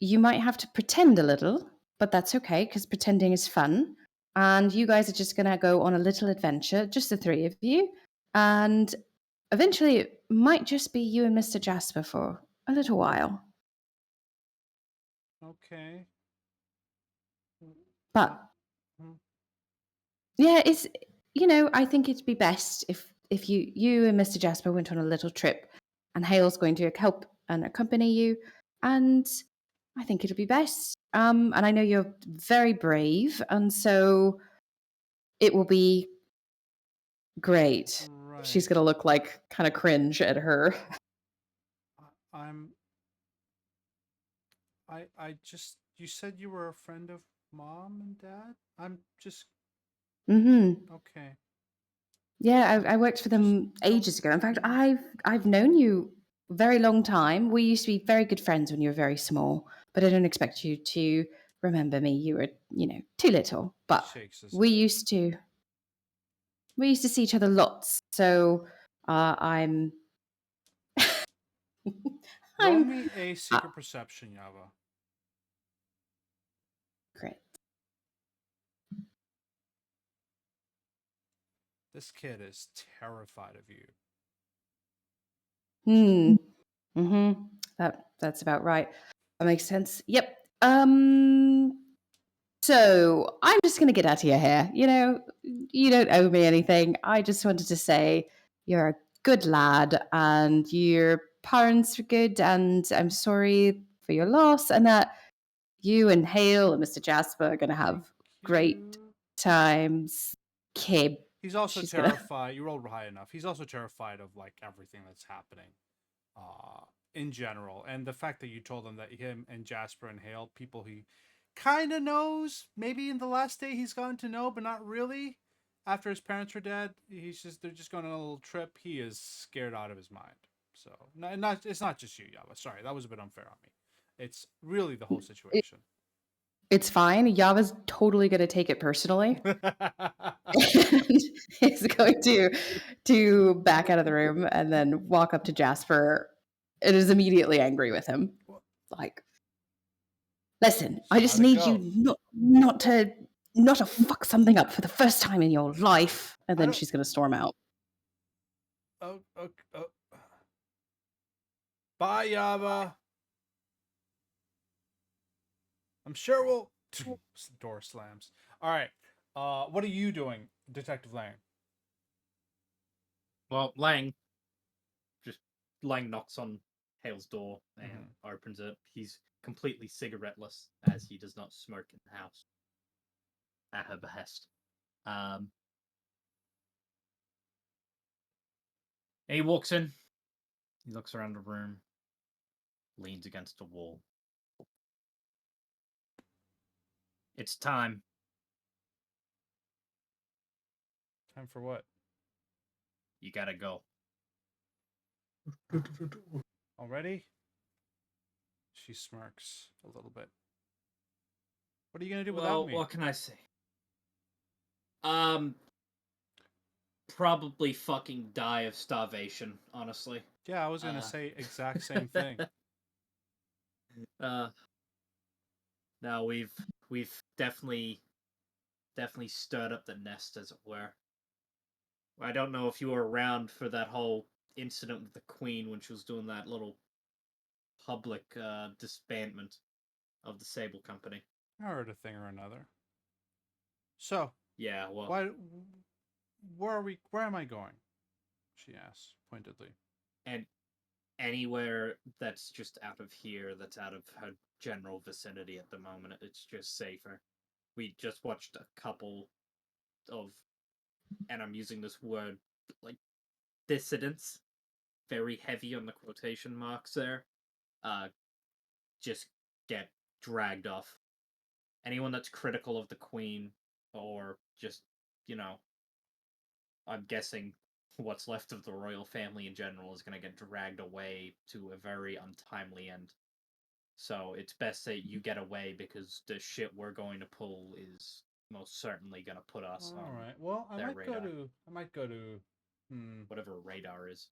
S6: you might have to pretend a little, but that's okay because pretending is fun. And you guys are just going to go on a little adventure, just the three of you. And eventually, it might just be you and Mr. Jasper for a little while.
S1: Okay.
S6: But yeah, it's I think it'd be best if you and Mr. Jasper went on a little trip, and Hale's going to help and accompany you, and I think it'll be best. And I know you're very brave, and so it will be great.
S1: Right.
S6: She's gonna look like kind of cringe at her.
S1: I just, you said you were a friend of mom and dad? I'm just... Okay.
S6: Yeah, I worked for them ages ago. In fact, I've known you a very long time. We used to be very good friends when you were very small, but I don't expect you to remember me. You were, too little. But
S1: Shakes his
S6: we
S1: head.
S6: used to see each other lots. So I'm
S1: Roll me a secret perception, Yava.
S6: great.
S1: This kid is terrified of you.
S6: That's about right. That makes sense. Yep. So I'm just gonna get out of your hair. You don't owe me anything. I just wanted to say you're a good lad and your parents were good, and I'm sorry for your loss, and that you and Hale and Mr. Jasper are gonna have great times. Kib.
S1: He's also
S6: She's gonna-
S1: terrified. You rolled high enough. He's also terrified of like everything that's happening, in general, and the fact that you told him that him and Jasper and Hale, people he kind of knows, maybe in the last day he's gotten to know, but not really. After his parents were dead, they're just going on a little trip. He is scared out of his mind. So it's not just you, Yava. Sorry, that was a bit unfair on me. It's really the whole situation.
S6: It's fine. Yava's totally going to take it personally. And is going to back out of the room and then walk up to Jasper and is immediately angry with him. Like, listen, I just
S1: How'd it
S6: need
S1: go?
S6: you not to fuck something up for the first time in your life. And then
S1: don't-
S6: she's going to storm out.
S1: Oh. Bye, Yava. I'm sure we'll. Door slams. All right. What are you doing, Detective Lang?
S5: Well, Lang knocks on Hale's door and opens it. He's completely cigaretteless, as he does not smoke in the house at her behest. And he walks in. He looks around the room, leans against a wall. It's time.
S1: Time for what?
S5: You gotta go.
S1: Already? She smirks a little bit. What are you gonna do without me?
S5: What can I say? Probably fucking die of starvation, honestly.
S1: Yeah, I was gonna say exact same thing.
S5: No, we've definitely stirred up the nest, as it were. I don't know if you were around for that whole incident with the Queen when she was doing that little public disbandment of the Sable Company.
S1: I heard a thing or another. So,
S5: Yeah, well,
S1: where am I going? She asks pointedly.
S5: and anywhere that's just out of here, that's out of her general vicinity at the moment, it's just safer. We just watched a couple of, and I'm using this word, like, dissidents, very heavy on the quotation marks there, just get dragged off. Anyone that's critical of the Queen, or just, I'm guessing what's left of the royal family in general, is going to get dragged away to a very untimely end. So it's best that you get away, because the shit we're going to pull is most certainly going to put us
S1: All
S5: on
S1: right. Well, I
S5: their
S1: might go to.
S5: whatever radar is.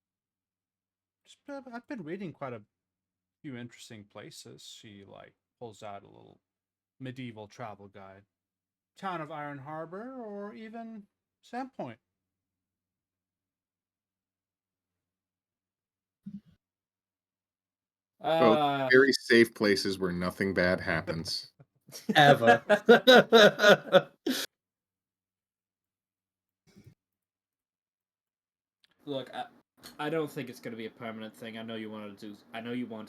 S1: I've been reading quite a few interesting places. She pulls out a little medieval travel guide. Town of Iron Harbor, or even Sandpoint.
S4: Very safe places where nothing bad happens.
S2: Ever.
S5: Look, I don't think it's going to be a permanent thing. I know you wanted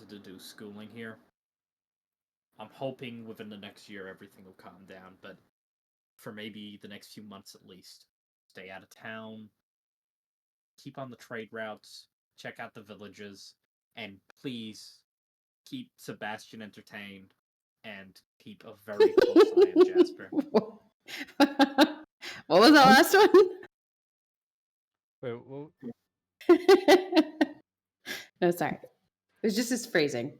S5: to do schooling here. I'm hoping within the next year everything will calm down, but for maybe the next few months at least, stay out of town, keep on the trade routes, check out the villages, and please keep Sebastian entertained and keep a very close eye on Jasper.
S6: What was that last one?
S1: Wait, well,
S6: No, sorry. It was just his phrasing.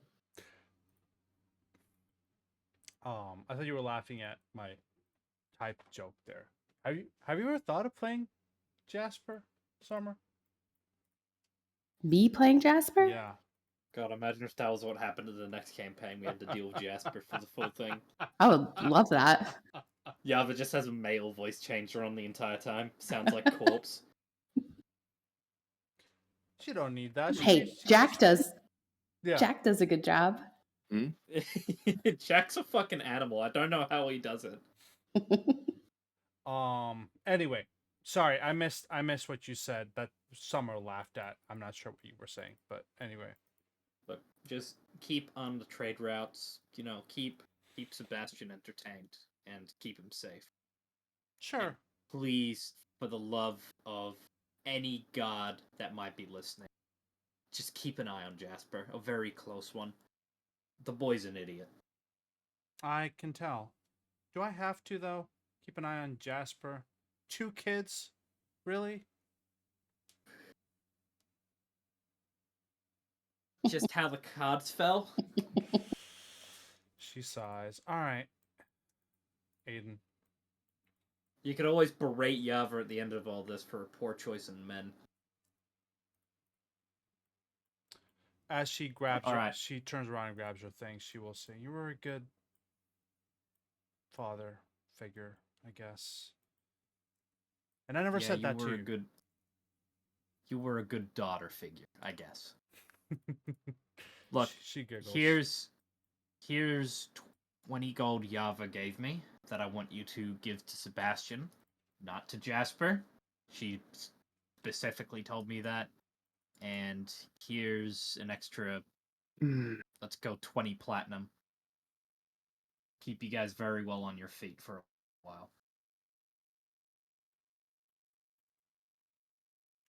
S1: I thought you were laughing at my type joke there. Have you ever thought of playing Jasper, Summer?
S6: Me playing Jasper?
S1: Yeah.
S5: God, imagine if that was what happened in the next campaign. We had to deal with Jasper for the full thing.
S6: I would love that.
S5: Yava just has a male voice changer on the entire time. Sounds like corpse.
S1: She don't need that.
S6: Hey, Jack does.
S1: Yeah.
S6: Jack does a good job.
S5: Jack's a fucking animal. I don't know how he does it.
S1: Anyway, sorry, I missed what you said. That Summer laughed at. I'm not sure what you were saying, but anyway.
S5: Look, just keep on the trade routes. Keep Sebastian entertained and keep him safe.
S1: Sure.
S5: And please, for the love of any god that might be listening, just keep an eye on Jasper. A very close one. The boy's an idiot.
S1: I can tell. Do I have to, though? Keep an eye on Jasper? 2 kids? Really?
S5: just how the cards fell.
S1: She sighs. All right, Aiden.
S5: You could always berate Yava at the end of all this for a poor choice in men.
S1: As she grabs
S5: All
S1: her,
S5: right.
S1: she turns around and grabs her thing. She will say, "You were a good father figure, I guess." And I never said that to you.
S5: You were a good daughter figure, I guess. Look,
S1: she giggles.
S5: Here's 20 gold Yava gave me that I want you to give to Sebastian, not to Jasper. She specifically told me that. And here's an extra, let's go 20 platinum. Keep you guys very well on your feet for a while.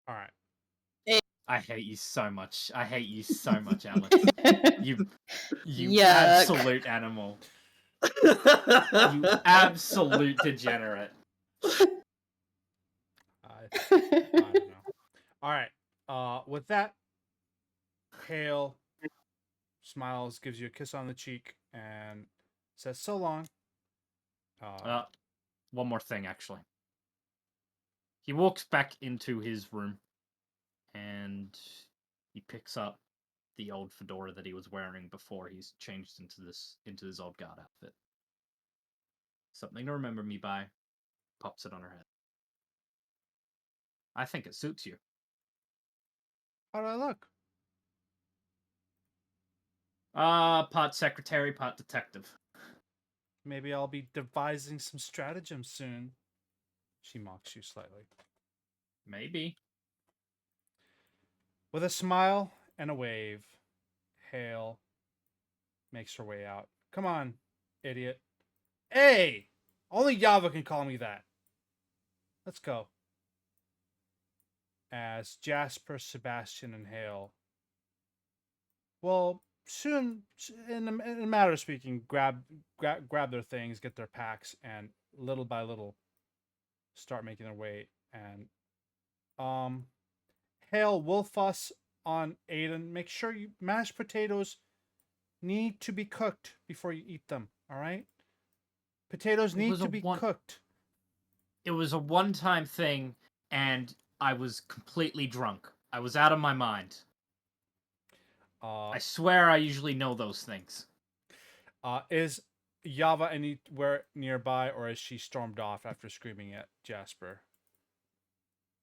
S1: All right.
S5: I hate you so much. I hate you so much, Alex. You
S6: Yuck.
S5: absolute animal. You absolute degenerate.
S1: I don't know. All right. With that, Hale smiles, gives you a kiss on the cheek, and says, "So long."
S5: One more thing, actually. He walks back into his room, and he picks up the old fedora that he was wearing before he's changed into his old guard outfit. Something to remember me by. Pops it on her head. I think it suits you.
S1: How do I look?
S5: Part secretary, part detective.
S1: Maybe I'll be devising some stratagems soon. She mocks you slightly.
S5: Maybe.
S1: With a smile and a wave, Hale makes her way out. Come on, idiot. Hey! Only Yava can call me that. Let's go. As Jasper, Sebastian, and Hale, well, soon, in a matter of speaking, grab their things, get their packs, and little by little start making their way. And Hale will fuss on Aiden. Make sure you mashed potatoes need to be cooked before you eat them. All right, potatoes need to be cooked.
S5: It was a one-time thing, and I was completely drunk. I was out of my mind. I swear I usually know those things.
S1: Is Yava anywhere nearby, or is she stormed off after screaming at Jasper?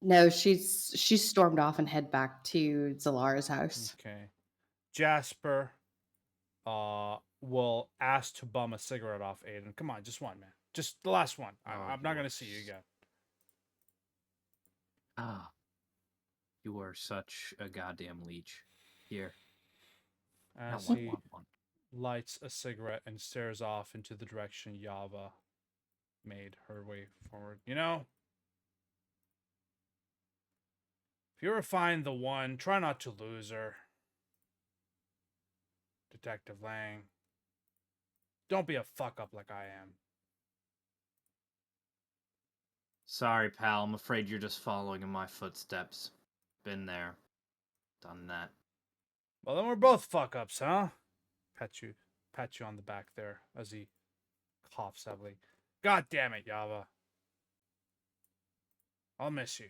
S6: No, she's stormed off and head back to Zalara's house.
S1: Okay. Jasper will ask to bum a cigarette off Aiden. Come on, just one, man. Just the last one. I'm not going to see you again.
S5: You are such a goddamn leech. Here.
S1: As he lights a cigarette and stares off into the direction Yava made her way forward. You know, if you ever find the one, try not to lose her. Detective Lang. Don't be a fuck up like I am.
S5: Sorry, pal. I'm afraid you're just following in my footsteps. Been there. Done that.
S1: Well, then we're both fuck ups, huh? Pat you on the back there as he coughs heavily. God damn it, Yava. I'll miss you.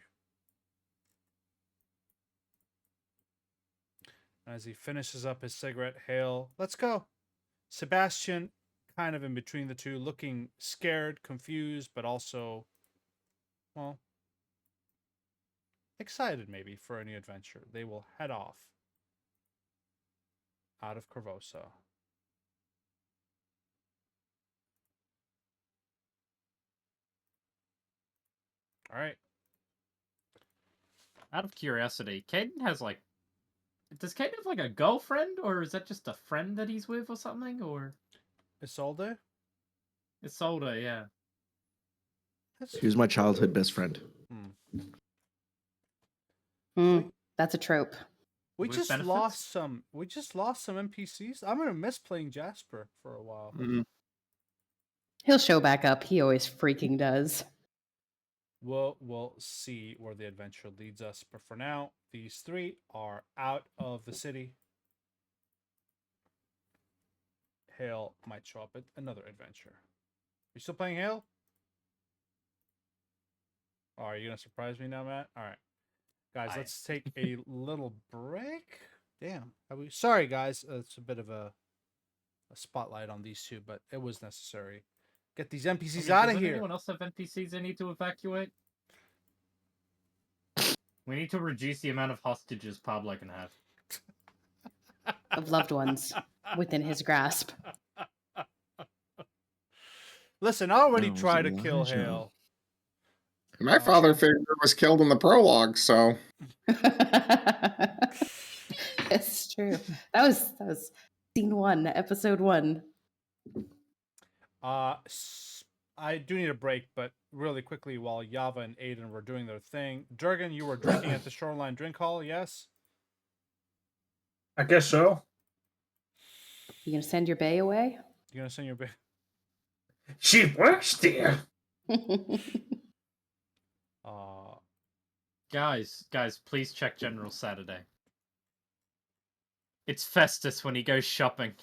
S1: As he finishes up his cigarette, Hale, let's go. Sebastian, kind of in between the two, looking scared, confused, but also, well, excited maybe for a new adventure. They will head off out of Korvosa. All right.
S5: Out of curiosity, Caden has does Caden have a girlfriend, or is that just a friend that he's with or something, or?
S1: Isolde?
S5: Isolde, yeah.
S3: He was my childhood best friend.
S6: That's a trope.
S1: We just lost some NPCs. I'm gonna miss playing Jasper for a while.
S6: He'll show back up. He always freaking does.
S1: We'll see where the adventure leads us. But for now, these three are out of the city. Hale might show up at another adventure. You still playing Hale? Oh, are you gonna surprise me now, Matt? All right, guys, let's take a little break. Damn, sorry, guys. It's a bit of a spotlight on these two, but it was necessary. Get these NPCs out of
S7: Does
S1: here.
S7: anyone else have NPCs they need to evacuate? We need to reduce the amount of hostages Pablo can have.
S6: Of loved ones within his grasp.
S1: Listen, I already
S3: That was
S1: tried to kill
S3: Elijah.
S1: Hale.
S4: My father figure was killed in the prologue, so
S6: It's true. That was scene 1, episode 1.
S1: I do need a break, but really quickly, while Yava and Aiden were doing their thing, Durgan, you were drinking at the Shoreline Drink Hall, yes?
S8: I guess so.
S6: You gonna send your bae away?
S1: You gonna send your
S8: She works there.
S7: Guys, please check General Saturday. It's Festus when he goes shopping.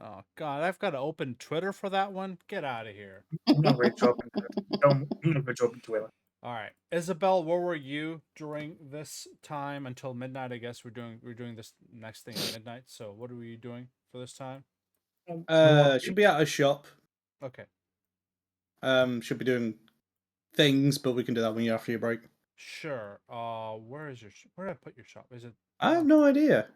S1: Oh God, I've got to open Twitter for that one. Get out of here.
S8: I'm not very dropping Twitter. I'm not very dropping Twitter.
S1: All right, Isabel, where were you during this time until midnight? I guess we're doing this next thing at midnight. So what are we doing for this time?
S2: Should be at a shop.
S1: Okay.
S2: Should be doing things, but we can do that when you're after your break.
S1: Sure. Where did I put your shop? Is it?
S2: I have no idea.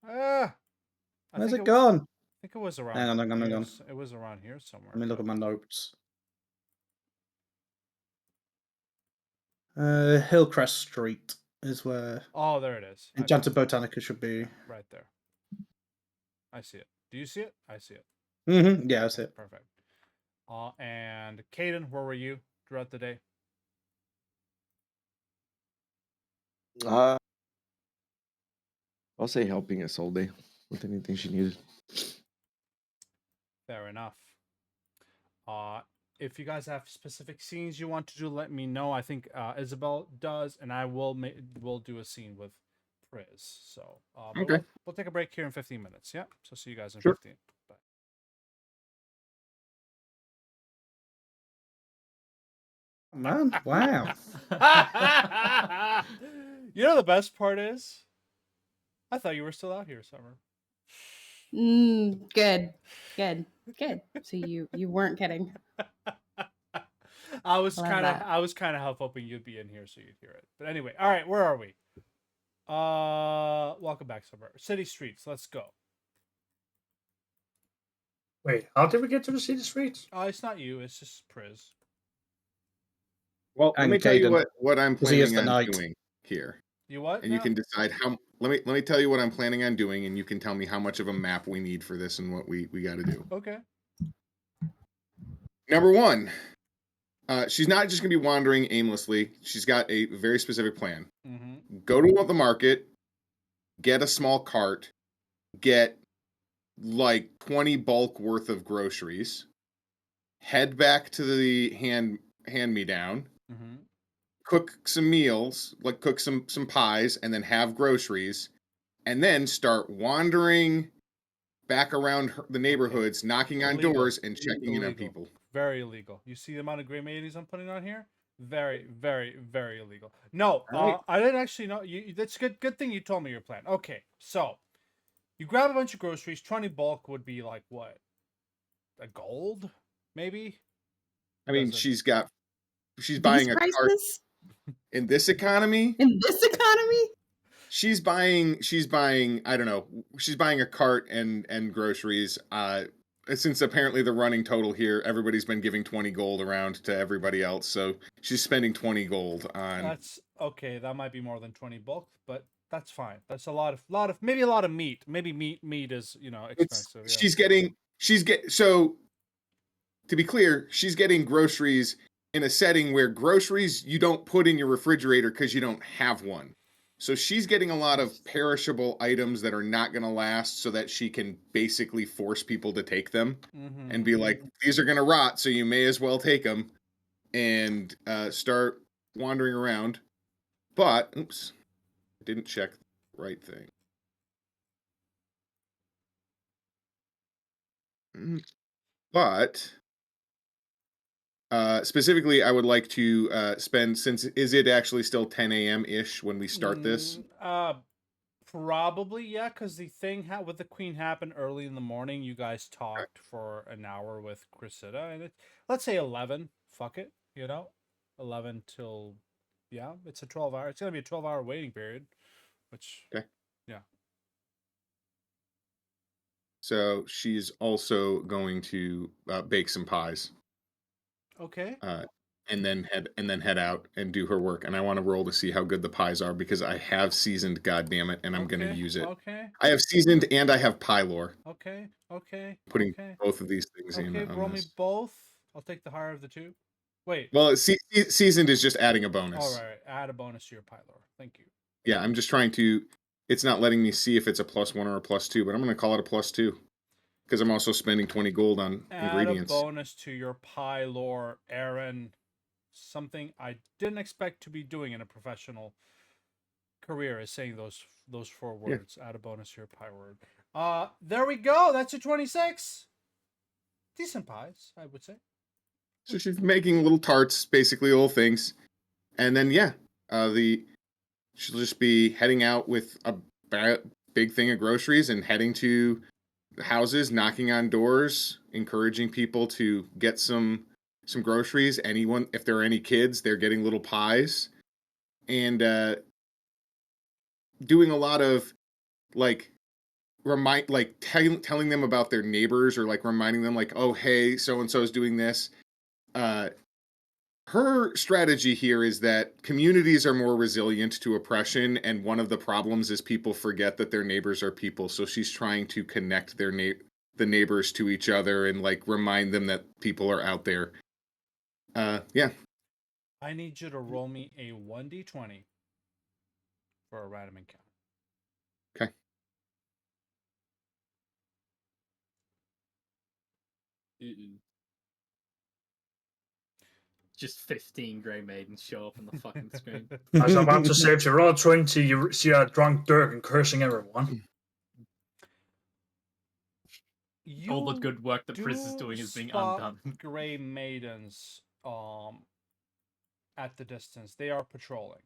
S2: Where's it gone?
S1: I think it was around.
S2: Hang on.
S1: It was around here somewhere.
S2: Let me look at my notes. Hillcrest Street is where.
S1: Oh, there it is.
S2: Enchanted Botanica should be.
S1: Right there. I see it. Do you see it? I see it.
S2: Mm-hmm. Yeah, that's it.
S1: Perfect. And Caden, where were you throughout the day?
S3: I'll say helping Isolde with anything she needed.
S1: Fair enough. If you guys have specific scenes you want to do, let me know. I think Isabel does, and I will do a scene with Priz. So
S4: okay.
S1: We'll take a break here in 15 minutes. Yeah. So see you guys in
S4: Sure.
S1: 15. Bye.
S2: Man, wow.
S1: You know the best part is, I thought you were still out here, Summer.
S6: Good. So you weren't kidding.
S1: I was
S6: Love
S1: kind of
S6: that.
S1: half hoping you'd be in here so you'd hear it. But anyway, all right, where are we? Welcome back, Summer. City streets. Let's go.
S8: Wait, how did we get to the city streets?
S1: It's not you. It's just Priz.
S4: Well, let
S2: And
S4: me tell you
S2: Caden,
S4: what I'm
S2: 'cause he is
S4: planning
S2: the
S4: on
S2: knight.
S4: doing here,
S1: You what?
S4: and you can decide how. Let me tell you what I'm planning on doing, and you can tell me how much of a map we need for this and what we got to do.
S1: Okay.
S4: Number one, she's not just going to be wandering aimlessly. She's got a very specific plan.
S1: Mm-hmm.
S4: Go to the market, get a small cart, get like 20 bulk worth of groceries, head back to the hand-me-down,
S1: Mm-hmm.
S4: cook some meals, like cook some pies, and then have groceries, and then start wandering back around the neighborhoods, knocking on
S1: Illegal.
S4: doors and checking in on
S1: Illegal.
S4: people.
S1: Very illegal. You see the amount of gray mayonnaise I'm putting on here? Very, very, very illegal. No,
S4: Right.
S1: I didn't actually know. That's good. Good thing you told me your plan. Okay, so you grab a bunch of groceries. 20 bulk would be like what? A gold, maybe.
S4: I mean,
S1: Doesn't-
S4: she's buying
S6: These
S4: a cart
S6: prices
S4: in this economy.
S6: in this economy?
S4: She's buying I don't know, she's buying a cart and groceries. Since apparently the running total here, everybody's been giving 20 gold around to everybody else, so she's spending 20 gold on.
S1: That's okay. That might be more than 20 bulk, but that's fine. That's a lot of maybe a lot of meat. Maybe meat is expensive. Yeah.
S4: So to be clear, she's getting groceries in a setting where groceries you don't put in your refrigerator because you don't have one. So she's getting a lot of perishable items that are not going to last so that she can basically force people to take them
S1: Mm-hmm.
S4: and be like, these are going to rot, so you may as well take them, and start wandering around. But, oops, I didn't check the right thing. But specifically, I would like to spend, since is it actually still 10 a.m. ish when we start this?
S1: Probably, yeah, because the thing with the queen happened early in the morning. You guys talked for an hour with Cressida, and let's say 11. Fuck it, 11 till, yeah, it's a 12-hour. It's gonna be a 12-hour waiting period, which,
S4: Okay.
S1: yeah.
S4: So she's also going to bake some pies.
S1: Okay.
S4: And then head out and do her work. And I want to roll to see how good the pies are because I have seasoned, goddammit, and I'm gonna use it.
S1: Okay.
S4: I have seasoned and I have pie lore.
S1: Okay.
S4: Putting both of these things in
S1: Okay.
S4: on
S1: Roll me
S4: this.
S1: both. I'll take the higher of the two. Wait.
S4: Well, seasoned is just adding a bonus.
S1: All right. Add a bonus to your pie lore. Thank you.
S4: Yeah, I'm just trying to. It's not letting me see if it's a +1 or a +2, but I'm going to call it a +2 because I'm also spending 20 gold on ingredients.
S1: Add a bonus to your pie lore, Aaron. Something I didn't expect to be doing in a professional career is saying those 4 words. Yeah. Add a bonus to your pie word. There we go. That's a 26. Decent pies, I would say.
S4: So she's making little tarts, basically little things, and then she'll just be heading out with a big thing of groceries and heading to houses, knocking on doors, encouraging people to get some groceries. Anyone, if there are any kids, they're getting little pies, and doing a lot of like telling them about their neighbors, or like reminding them like, oh hey, so and so is doing this. Her strategy here is that communities are more resilient to oppression, and one of the problems is people forget that their neighbors are people. So she's trying to connect the neighbors to each other and like remind them that people are out there. Yeah.
S1: I need you to roll me a 1d20 for a random encounter.
S4: Okay.
S5: Just 15 Grey Maidens show up on the fucking screen.
S8: As I'm about to say, if you roll 20, you see a drunk Dirk and cursing everyone.
S5: All the good work that Priz is doing is being undone.
S1: Grey Maidens at the distance. They are patrolling.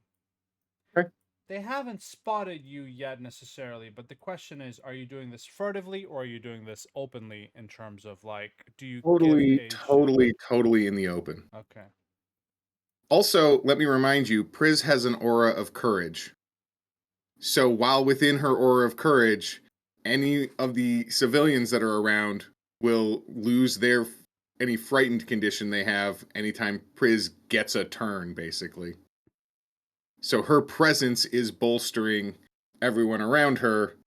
S4: Okay.
S1: They haven't spotted you yet necessarily, but the question is, are you doing this furtively or are you doing this openly in terms of like, do you
S4: totally in the open?
S1: Okay.
S4: Also, let me remind you, Priz has an aura of courage. So while within her aura of courage, any of the civilians that are around will lose any frightened condition they have anytime Priz gets a turn, basically. So her presence is bolstering everyone around her,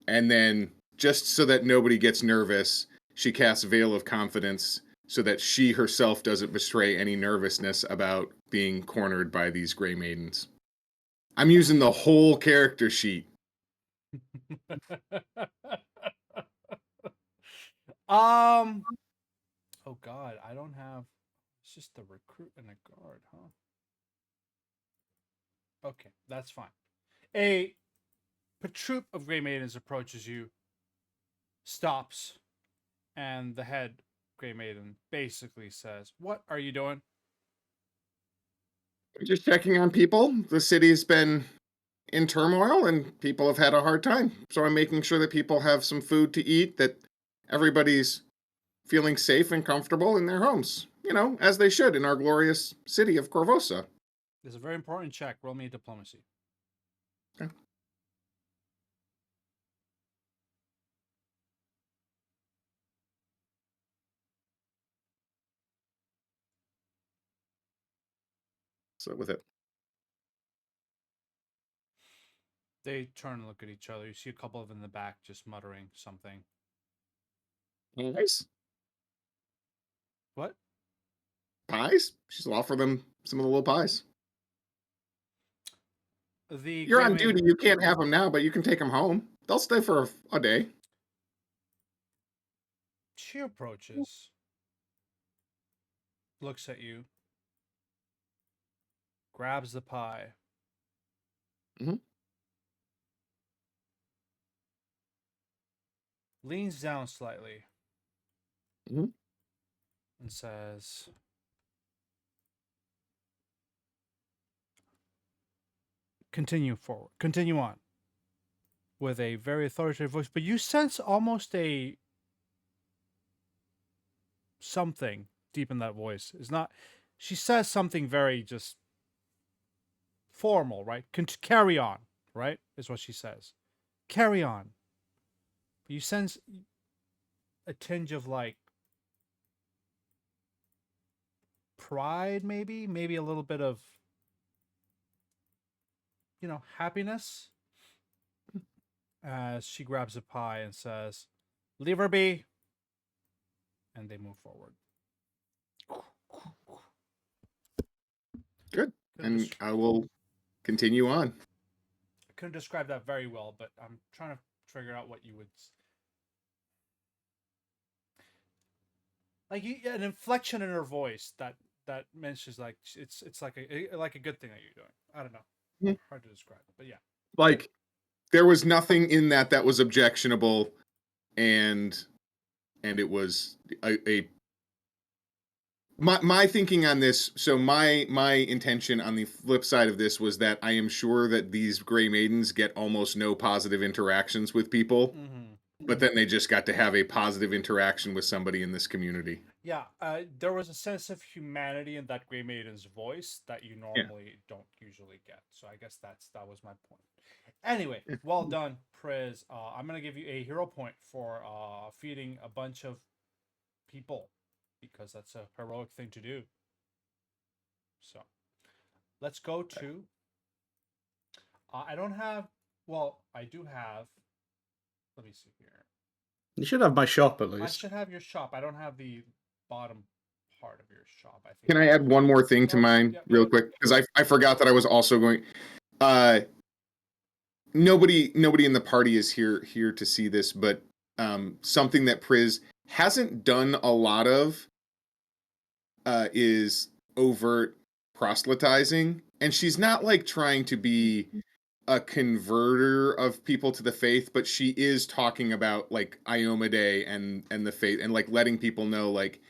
S4: and then just so that nobody gets nervous, she casts Veil of Confidence so that she herself doesn't betray any nervousness about being cornered by these Grey Maidens. I'm using the whole character sheet.
S1: Oh god, I don't have. It's just the recruit and a guard, huh? Okay, that's fine. A troop of Grey Maidens approaches you, stops, and the head Grey Maiden basically says, "What are you doing?"
S4: Just checking on people. The city's been in turmoil and people have had a hard time. So I'm making sure that people have some food to eat, that everybody's feeling safe and comfortable in their homes, as they should in our glorious city of Korvosa.
S1: This is a very important check. Roll me a diplomacy.
S4: Okay. So with it.
S1: They turn and look at each other. You see a couple of them in the back just muttering something.
S4: Nice.
S1: What?
S4: Pies? She'll offer them some of the little pies.
S1: You're
S4: on duty. You can't have them now, but you can take them home. They'll stay for a day.
S1: She approaches, looks at you, grabs the pie.
S4: Mm-hmm.
S1: Leans down slightly,
S4: Mhm.
S1: and says, continue forward, continue on, with a very authoritative voice, but you sense almost a something deep in that voice. Is not, she says something very just formal, right? Carry on, right? Is what she says. Carry on. You sense a tinge of like pride, maybe a little bit of, happiness, as she grabs a pie and says, leave her be. And they move forward.
S4: Good.
S1: Couldn't
S4: And I will continue on.
S1: I couldn't describe that very well, but I'm trying to figure out what you would like. An inflection in her voice that mentions like it's like a good thing that you're doing. I don't know.
S4: Mhm.
S1: Hard to describe, but yeah.
S4: Like, there was nothing in that was objectionable, and it was a my thinking on this. So my intention on the flip side of this was that I am sure that these gray maidens get almost no positive interactions with people, but then they just got to have a positive interaction with somebody in this community.
S1: Yeah, there was a sense of humanity in that Grey Maiden's voice that you normally don't usually get. So I guess that was my point. Anyway, well done, Priz. I'm gonna give you a hero point for feeding a bunch of people, because that's a heroic thing to do. So let's go to. I don't have. Well, I do have. Let me see here.
S2: You should have my shop at
S1: I
S2: least.
S1: should have your shop. I don't have the bottom part of your shop. I think.
S4: Can I add one more thing to mine real quick? Because I forgot that I was also going. Nobody in the party is here to see this, but something that Priz hasn't done a lot of is overt proselytizing, and she's not like trying to be a converter of people to the faith, but she is talking about like Ioma Day and the faith, and like letting people know, like,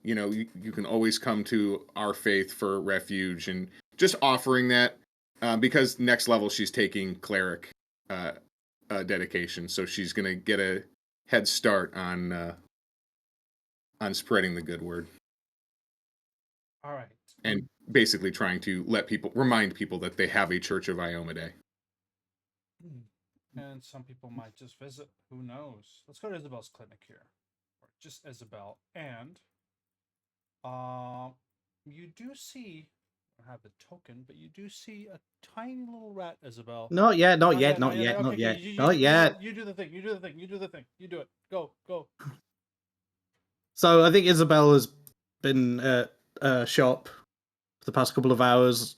S4: you can always come to our faith for refuge, and just offering that, because next level she's taking cleric dedication, so she's gonna get a head start on spreading the good word.
S1: All right.
S4: And basically trying to remind people that they have a Church of Ioma Day.
S1: And some people might just visit. Who knows? Let's go to Isabel's clinic here, or just Isabel. And you do see. I don't have the token, but you do see a tiny little rat, Isabel.
S2: Not yet.
S1: Okay,
S2: You
S1: not
S2: do
S1: the thing. You do it. Go.
S2: So I think Isabel has been at shop for the past couple of hours.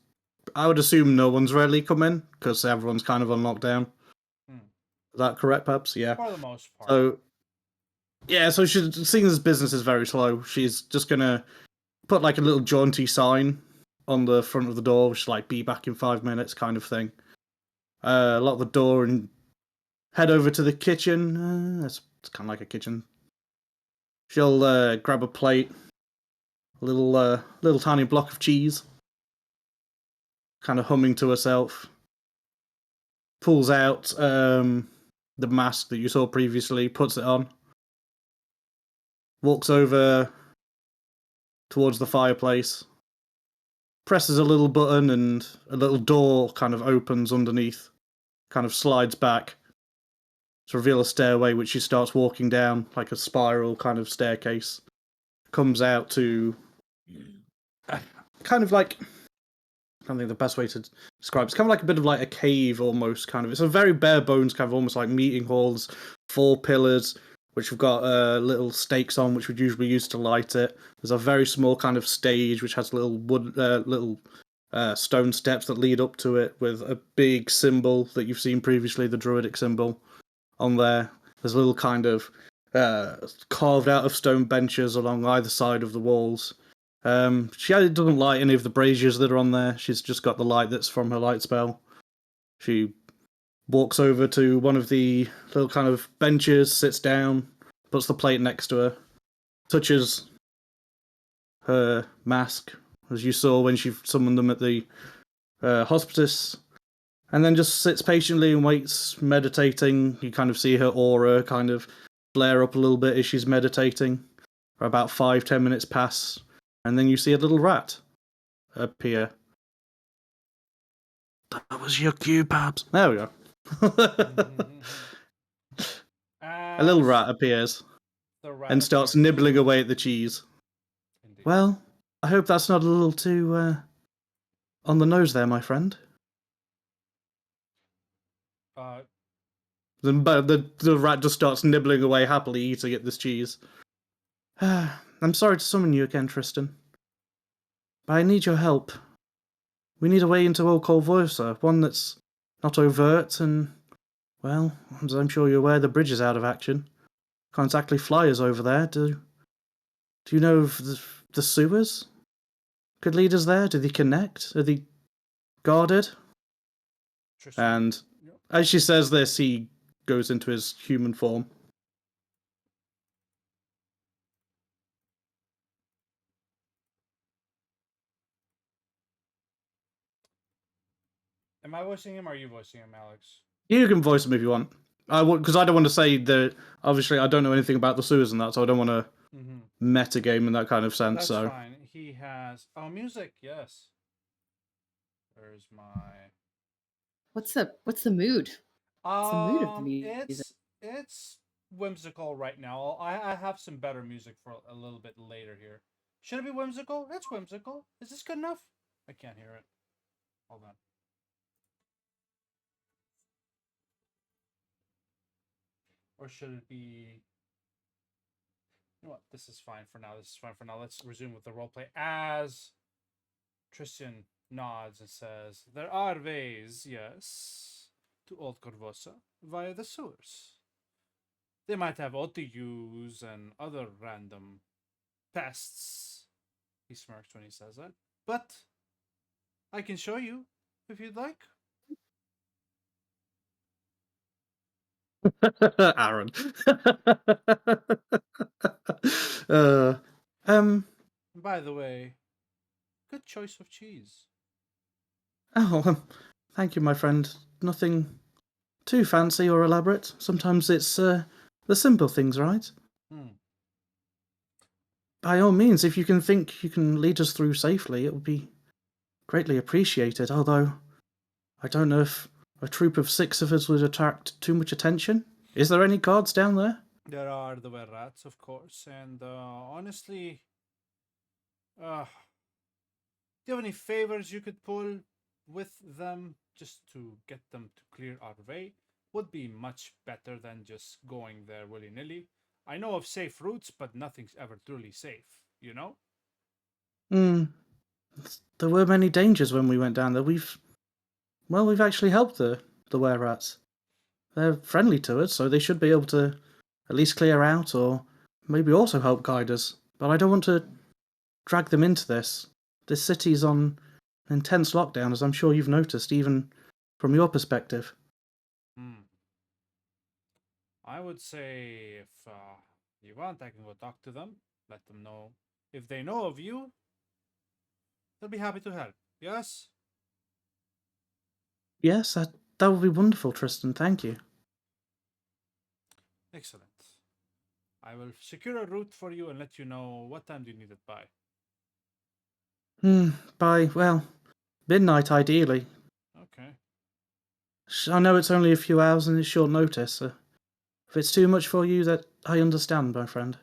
S2: I would assume no one's really come in because everyone's kind of on lockdown. Is that correct, perhaps? Yeah.
S1: For the most part.
S2: So, yeah, so she's seeing this business is very slow. She's just gonna put like a little jaunty sign on the front of the door, which is like "Be back in 5 minutes" kind of thing. Lock the door and head over to the kitchen. It's kind of like a kitchen. She'll grab a plate, a little tiny block of cheese, kind of humming to herself. Pulls out the mask that you saw previously, puts it on, walks over towards the fireplace, presses a little button, and a little door kind of opens underneath, kind of slides back to reveal a stairway which she starts walking down, like a spiral kind of staircase. Comes out to kind of like, I don't think the best way to describe it's kind of like a bit of like a cave almost, kind of. It's a very bare bones kind of almost like meeting halls, 4 pillars, which have got little stakes on, which would usually use to light it. There's a very small kind of stage which has little stone steps that lead up to it, with a big symbol that you've seen previously, the druidic symbol, on there. There's little kind of carved out of stone benches along either side of the walls. She doesn't light any of the braziers that are on there. She's just got the light that's from her light spell. She walks over to one of the little kind of benches, sits down, puts the plate next to her, touches her mask, as you saw when she summoned them at the hospice, and then just sits patiently and waits, meditating. You kind of see her aura kind of flare up a little bit as she's meditating. For about 5-10 minutes pass, and then you see a little rat appear. That was your cue, Babs. There we go. A little
S1: As
S2: rat appears
S1: the rat
S2: and starts
S1: appears.
S2: nibbling away at the cheese.
S1: Indeed.
S2: Well, I hope that's not a little too on the nose there, my friend. The rat just starts nibbling away happily, eating at this cheese. I'm sorry to summon you again, Tristan. But I need your help. We need a way into old Korvosa, one that's not overt and, well, as I'm sure you're aware, the bridge is out of action. Can't exactly fly us over there. Do you know of the sewers? Could lead us there? Do they connect? Are they guarded?
S1: Tristan,
S2: And as she says this, he goes into his human form.
S1: am I voicing him or are you voicing him, Alex?
S2: You can voice him if you want. Because I don't want to say that. Obviously, I don't know anything about the sewers and that, so I don't want to metagame in that kind of sense.
S1: That's
S2: so
S1: fine. He has music. Yes. There's my.
S6: What's the mood? What's the mood of the music?
S1: It's whimsical right now. I have some better music for a little bit later here. Should it be whimsical? It's whimsical. Is this good enough? I can't hear it. Hold on. Or should it be? You know what? This is fine for now. Let's resume with the roleplay as Tristan nods and says, "There are ways, yes, to Old Korvosa via the sewers. They might have OTUs and other random pests." He smirks when he says that. "But I can show you if you'd like."
S2: Aaron. uh,
S1: By the way, good choice of cheese.
S2: Thank you, my friend. Nothing too fancy or elaborate. Sometimes it's the simple things, right? By all means, if you can think you can lead us through safely, it would be greatly appreciated. Although, I don't know if a troop of 6 of us would attract too much attention. Is there any guards down there?
S1: There are the were rats, of course, and honestly, do you have any favors you could pull with them just to get them to clear our way? Would be much better than just going there willy-nilly. I know of safe routes, but nothing's ever truly safe, you know?
S2: There were many dangers when we went down there. We've actually helped the were rats. They're friendly to us, so they should be able to at least clear out or maybe also help guide us. But I don't want to drag them into this. This city's on intense lockdown, as I'm sure you've noticed, even from your perspective.
S1: I would say if you want, I can go talk to them, let them know. If they know of you, they'll be happy to help. Yes?
S2: Yes, that would be wonderful, Tristan. Thank you.
S1: Excellent. I will secure a route for you and let you know what time do you need it by.
S2: By, well, midnight ideally.
S1: Okay.
S2: I know it's only a few hours and it's short notice. If it's too much for you, that I understand, my friend.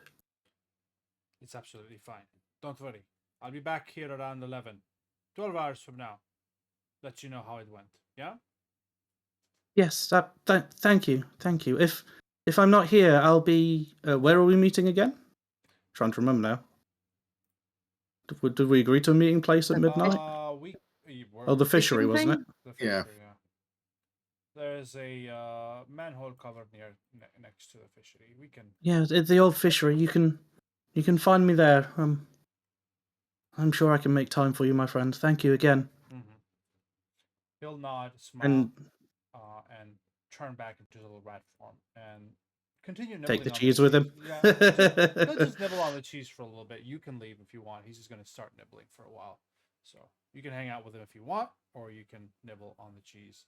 S1: It's absolutely fine. Don't worry. I'll be back here around 11. 12 hours from now. Let you know how it went. Yeah?
S2: Yes, thank you. Thank you. If I'm not here, I'll be... where are we meeting again? Trying to remember now. Did we agree to a meeting place at midnight? The fishery, wasn't it?
S1: The fishery, yeah. There's a manhole cover next to the fishery. We can.
S2: Yeah, it's the old fishery. You can find me there. I'm sure I can make time for you, my friend. Thank you again.
S1: He'll nod, smile, and turn back into his little rat form and continue nibbling
S2: Take the
S1: on
S2: cheese with him.
S1: Yeah, he'll just nibble on the cheese for a little bit. You can leave if you want. He's just going to start nibbling for a while. So you can hang out with him if you want, or you can nibble on the cheese.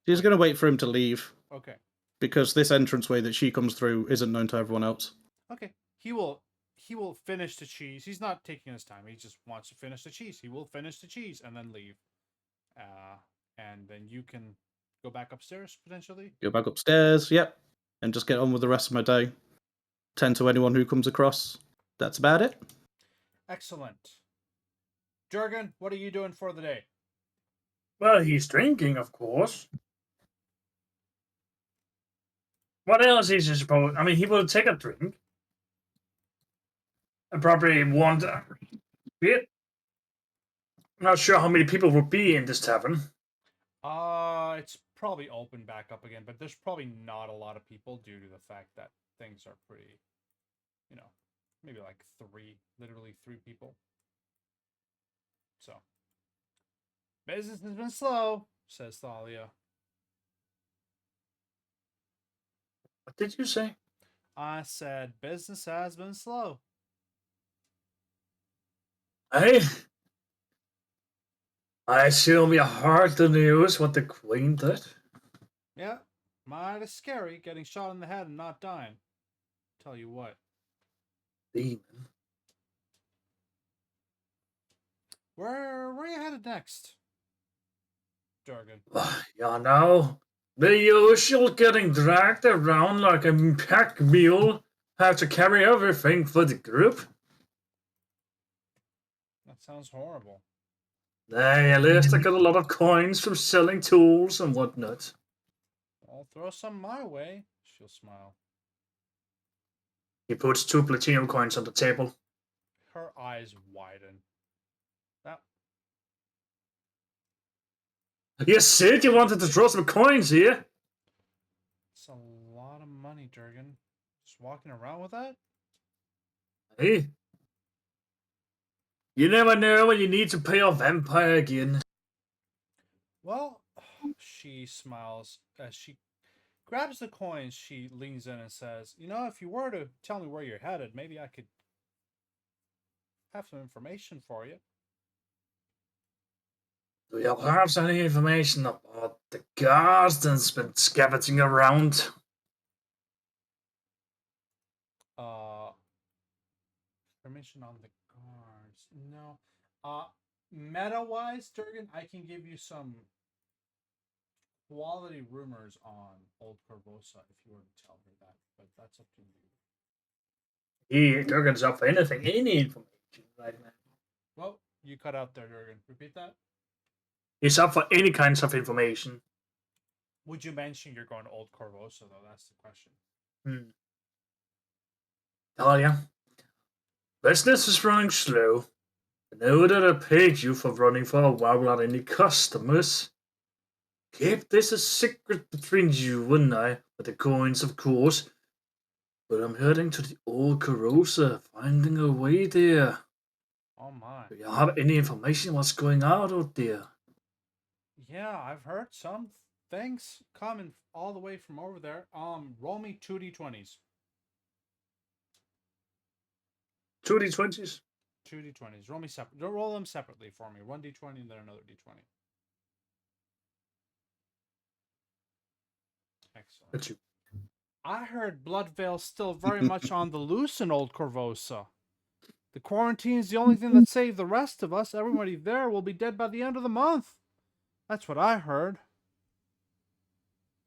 S2: She's going to wait for him to leave.
S1: Okay.
S2: Because this entranceway that she comes through isn't known to everyone else.
S1: Okay. He will finish the cheese. He's not taking his time. He just wants to finish the cheese. He will finish the cheese and then leave. And then you can go back upstairs, potentially.
S2: Go back upstairs, yep. And just get on with the rest of my day. Tend to anyone who comes across. That's about it.
S1: Excellent. Jurgen, what are you doing for the day?
S8: Well, he's drinking, of course. What else is he supposed? I mean, he will take a drink. And probably want a bit. I'm not sure how many people will be in this tavern.
S1: It's probably open back up again, but there's probably not a lot of people due to the fact that things are pretty, maybe like literally three people. So, business has been slow, says Thalia.
S8: What did you say?
S1: I said business has been slow.
S8: Hey, I assume you heard the news what the Queen did.
S1: Yeah, mighty scary getting shot in the head and not dying. Tell you what.
S8: Demon.
S1: Where are you headed next, Jurgen?
S8: You know, the usual getting dragged around like a pack mule. Have to carry everything for the group.
S1: That sounds horrible.
S8: Hey, at least I got a lot of coins from selling tools and whatnot.
S1: I'll throw some my way. She'll smile.
S8: He puts 2 platinum coins on the table.
S1: Her eyes widen.
S8: You said you wanted to throw some coins here.
S1: It's a lot of money, Jurgen. Just walking around with that?
S8: Hey. You never know when you need to pay off Vampire again.
S1: Well, she smiles as she grabs the coins. She leans in and says, if you were to tell me where you're headed, maybe I could have some information for you.
S8: Do you have any information about the guards that's been scavenging around?
S1: Information on the guards. No. Meta-wise, Durgan, I can give you some quality rumors on Old Korvosa if you were to tell her that, but that's up to you.
S8: Durgan's up for anything, any information right now.
S1: Well, you cut out there, Durgan. Repeat that.
S8: He's up for any kinds of information.
S1: Would you mention you're going to Old Korvosa, though? That's the question.
S8: Oh, yeah. Business is running slow. I know that I paid you for running for a while without any customers. Keep this a secret between you and I, with the coins, of course. But I'm heading to the Old Korvosa, finding a way there.
S1: Oh, my.
S8: Do you have any information what's going on out there?
S1: Yeah, I've heard some things coming all the way from over there. Roll me 2d20s.
S8: 2d20s?
S1: 2d20s. Roll me separate. Don't roll them separately for me. One d20 and then another d20. Excellent.
S8: That's you.
S1: I heard Bloodvale's still very much on the loose in Old Korvosa. The quarantine's the only thing that saved the rest of us. Everybody there will be dead by the end of the month. That's what I heard.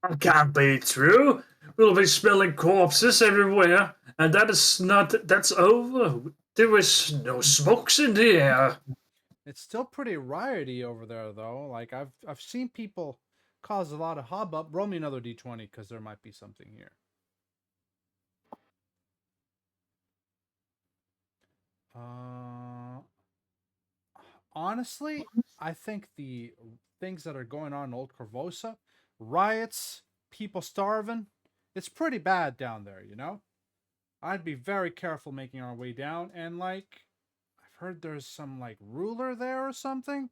S8: That can't be true. We'll be smelling corpses everywhere, and that's over. There is no smokes in the air.
S1: It's still pretty rioty over there, though. Like, I've seen people cause a lot of hubbub. Roll me another d20, because there might be something here. Honestly, I think the things that are going on in Old Korvosa, riots, people starving, it's pretty bad down there, I'd be very careful making our way down, and I've heard there's some ruler there or something,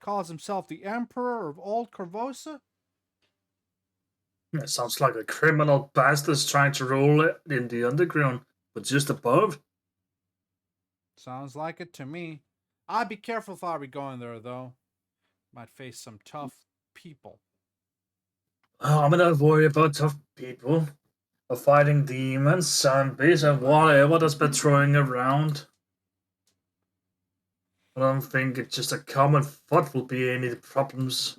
S1: calls himself the Emperor of Old Korvosa.
S8: It sounds like a criminal bastard's trying to roll it in the underground, but just above.
S1: Sounds like it to me. I'd be careful if I were going there, though. Might face some tough people.
S8: Oh, I'm not worried about tough people. Or fighting demons, zombies, and whatever that's patrolling around. I don't think it's just a common foot will be any problems.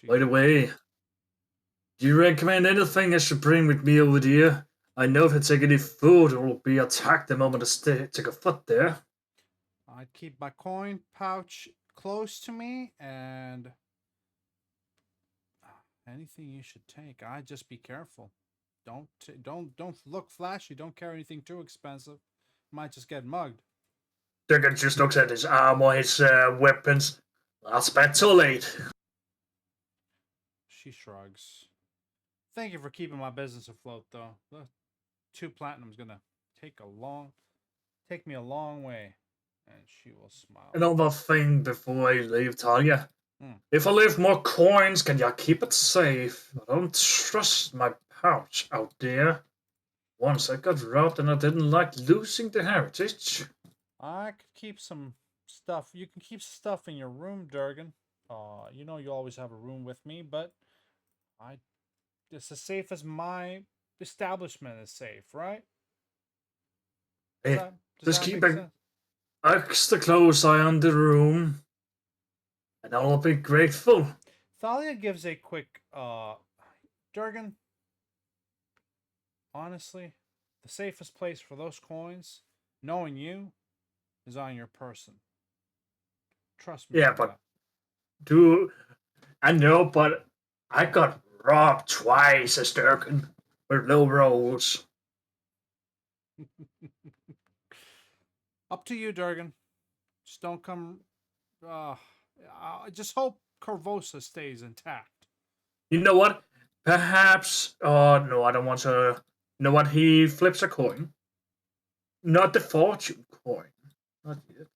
S8: By the way, do you recommend anything I should bring with me over there? I know if I take any food, I will be attacked the moment I take a foot there.
S1: I'd keep my coin pouch close to me, and anything you should take, I'd just be careful. Don't look flashy. Don't carry anything too expensive. Might just get mugged.
S8: Dickon just looks at his armor, his weapons. That's been too late.
S1: She shrugs. Thank you for keeping my business afloat, though. The 2 platinum's gonna take me a long way. And she will smile.
S8: Another thing before I leave, Talia.
S1: Hmm.
S8: If I leave more coins, can you keep it safe? I don't trust my pouch out there. Once I got robbed and I didn't like losing the heritage.
S1: I could keep some stuff. You can keep stuff in your room, Durgan. You know you always have a room with me, but it's as safe as my establishment is safe, right? Does
S8: Hey,
S1: that
S8: just
S1: make
S8: keep an
S1: sense?
S8: extra close eye on the room, and I'll be grateful.
S1: Thalia gives a quick, Durgan, honestly, the safest place for those coins, knowing you, is on your person. Trust me
S8: Yeah,
S1: on
S8: but
S1: that.
S8: I know, but I got robbed twice as Durkin with low rolls.
S1: Up to you, Durgan. Just don't come. I just hope Korvosa stays intact.
S8: You know what? Perhaps. Oh no, I don't want to. You know what? He flips a coin. Not the fortune coin. Not yet.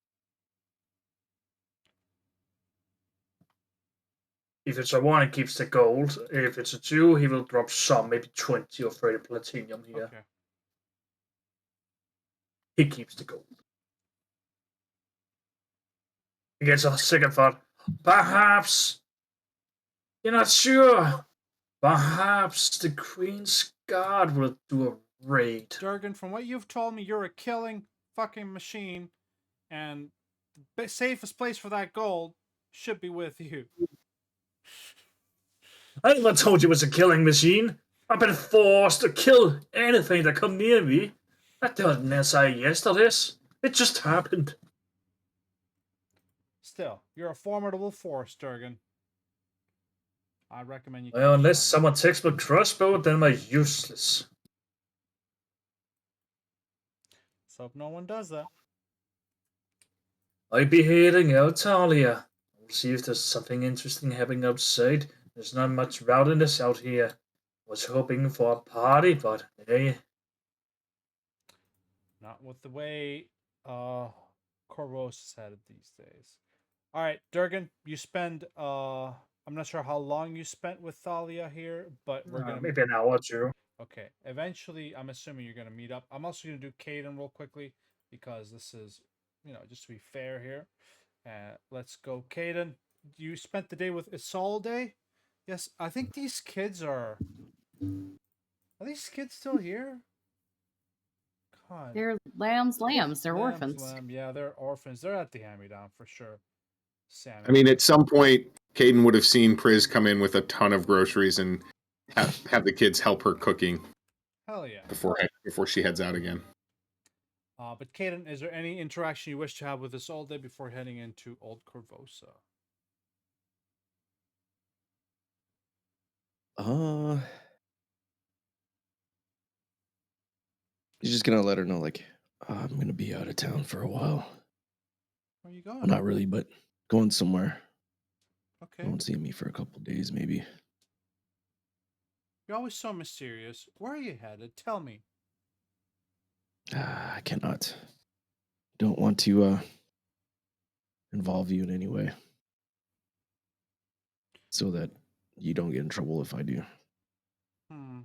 S8: If it's a 1, he keeps the gold. If it's a 2, he will drop some, maybe 20 or 30 platinum here.
S1: Okay.
S8: He keeps the gold. He gets a second thought. Perhaps. You're not sure. Perhaps the Queen's Guard will do a raid.
S1: Durgan, from what you've told me, you're a killing fucking machine, and the safest place for that gold should be with you.
S8: I never told you it was a killing machine. I've been forced to kill anything that come near me. I didn't say yes to this. It just happened.
S1: Still, you're a formidable force, Durgan. I recommend you.
S8: Well, unless someone takes my crossbow, then I'm useless.
S1: So hope no one does that.
S8: I'll be heading out, Talia. We'll see if there's something interesting happening outside. There's not much rowdiness out here. Was hoping for a party, but hey.
S1: Not with the way Korvosa is headed these days. All right, Durgan, you spend I'm not sure how long you spent with Thalia here, but we're gonna
S8: Maybe an hour or 2.
S1: Okay. Eventually, I'm assuming you're gonna meet up. I'm also gonna do Caden real quickly because this is, just to be fair here. Let's go, Caden. You spent the day with Isolde? Yes, I think these kids are. Are these kids still here? God.
S6: They're lambs. They're
S1: Lambs,
S6: orphans.
S1: yeah, they're orphans. They're at the hand-me-down for sure. Sam.
S4: I mean, at some point, Caden would have seen Priz come in with a ton of groceries and have the kids help her cooking.
S1: Hell yeah.
S4: Before she heads out again.
S1: But Caden, is there any interaction you wish to have with Isolde before heading into Old Korvosa?
S3: He's just gonna let her know, like, I'm gonna be out of town for a while.
S1: Where are you going?
S3: Well, not really, but going somewhere.
S1: Okay.
S3: You won't see me for a couple days, maybe.
S1: You're always so mysterious. Where are you headed? Tell me.
S3: I cannot. Don't want to involve you in any way. So that you don't get in trouble if I do.
S1: There's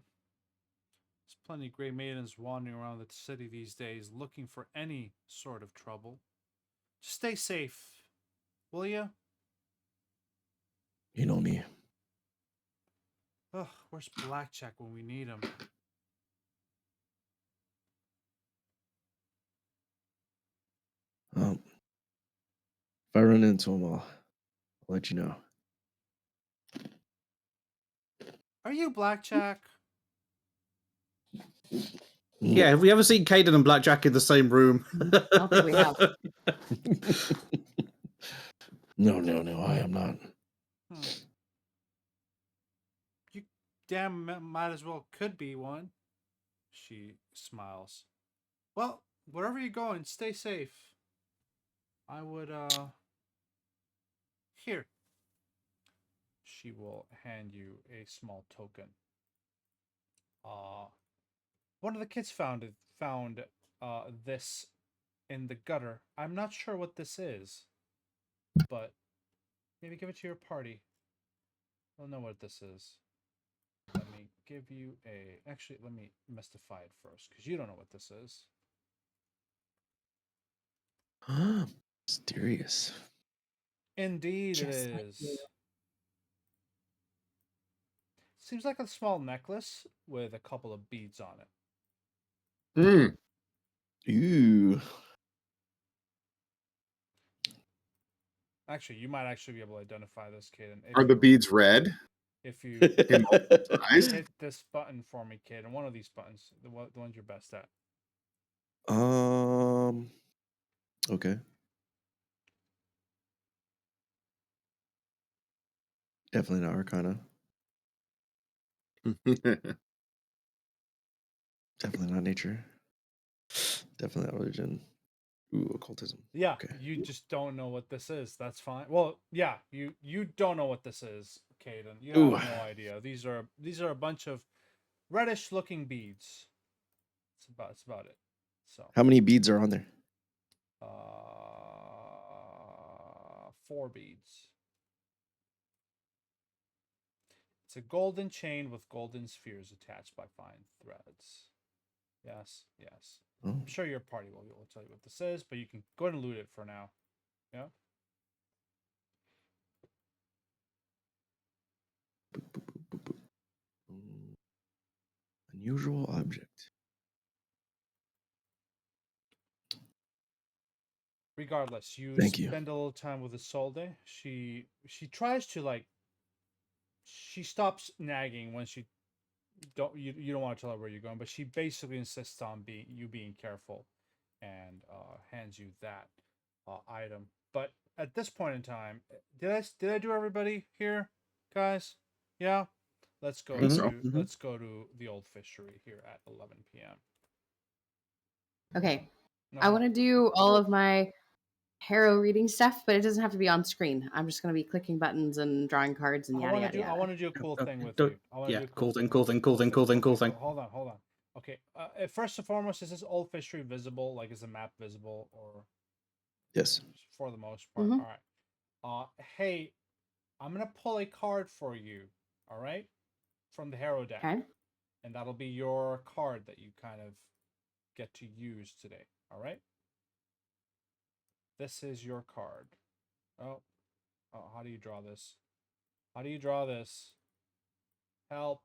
S1: plenty of gray maidens wandering around the city these days looking for any sort of trouble. Just stay safe, will you?
S3: You know me.
S1: Ugh, where's Blackjack when we need him?
S3: Well, if I run into him, I'll let you know.
S1: Are you Blackjack?
S2: Yeah, have we ever seen Caden and Blackjack in the same room?
S6: I don't think we have.
S3: No, I am not.
S1: You might as well could be one. She smiles. Well, wherever you're going, stay safe. I would, Here. She will hand you a small token. One of the kids found this in the gutter. I'm not sure what this is, but maybe give it to your party. They'll know what this is. Let me give you a... Actually, let me mystify it first, because you don't know what this is.
S3: Mysterious.
S1: Indeed
S6: Just
S1: it
S6: like
S1: is.
S6: you.
S1: Seems like a small necklace with a couple of beads on it.
S3: Ooh.
S1: Actually, you might actually be able to identify this, kid.
S4: Are the beads red?
S1: If you
S4: In size?
S1: hit this button for me, kid, and one of these buttons, the ones you're best at.
S3: Okay. Definitely not Arcana. Definitely not nature. Definitely not religion. Ooh, occultism.
S1: Yeah,
S3: Okay.
S1: you just don't know what this is. That's fine. Well, yeah, you don't know what this is, Caden. You have
S3: Ooh.
S1: no idea. These are a bunch of reddish looking beads. It's about it. So
S3: How many beads are on there?
S1: 4 beads. It's a golden chain with golden spheres attached by fine threads. Yes.
S3: Oh.
S1: I'm sure your party will tell you what this is, but you can go ahead and loot it for now. Yeah.
S3: Unusual object.
S1: Regardless, you
S3: Thank you.
S1: spend a little time with Isolde. She tries to she stops nagging when you don't want to tell her where you're going, but she basically insists on being careful, and hands you that item. But at this point in time, did I do everybody here, guys? Yeah. Let's go
S4: think so.
S2: Mhm.
S1: let's go to the old fishery here at 11 p.m.
S6: Okay.
S1: No,
S6: I want to do all of my tarot reading stuff, but it doesn't have to be on screen. I'm just going to be clicking buttons and drawing cards and
S1: I
S6: yada
S1: want to
S6: yada
S1: do. I
S6: yada.
S1: want to do a cool thing with
S2: Don't-
S1: you. I want to
S2: yeah,
S1: do a
S2: cool thing,
S1: with
S2: cool
S1: you.
S2: thing, cool thing, cool thing, cool thing.
S1: Hold on. Okay. First and foremost, is this old fishery visible? Like, is the map visible, or
S3: Yes.
S1: for the most part?
S6: Mhm.
S1: All right. Hey, I'm gonna pull a card for you. All right, from the Harrow deck,
S6: Okay.
S1: and that'll be your card that you kind of get to use today. All right. This is your card. Oh, how do you draw this? Help!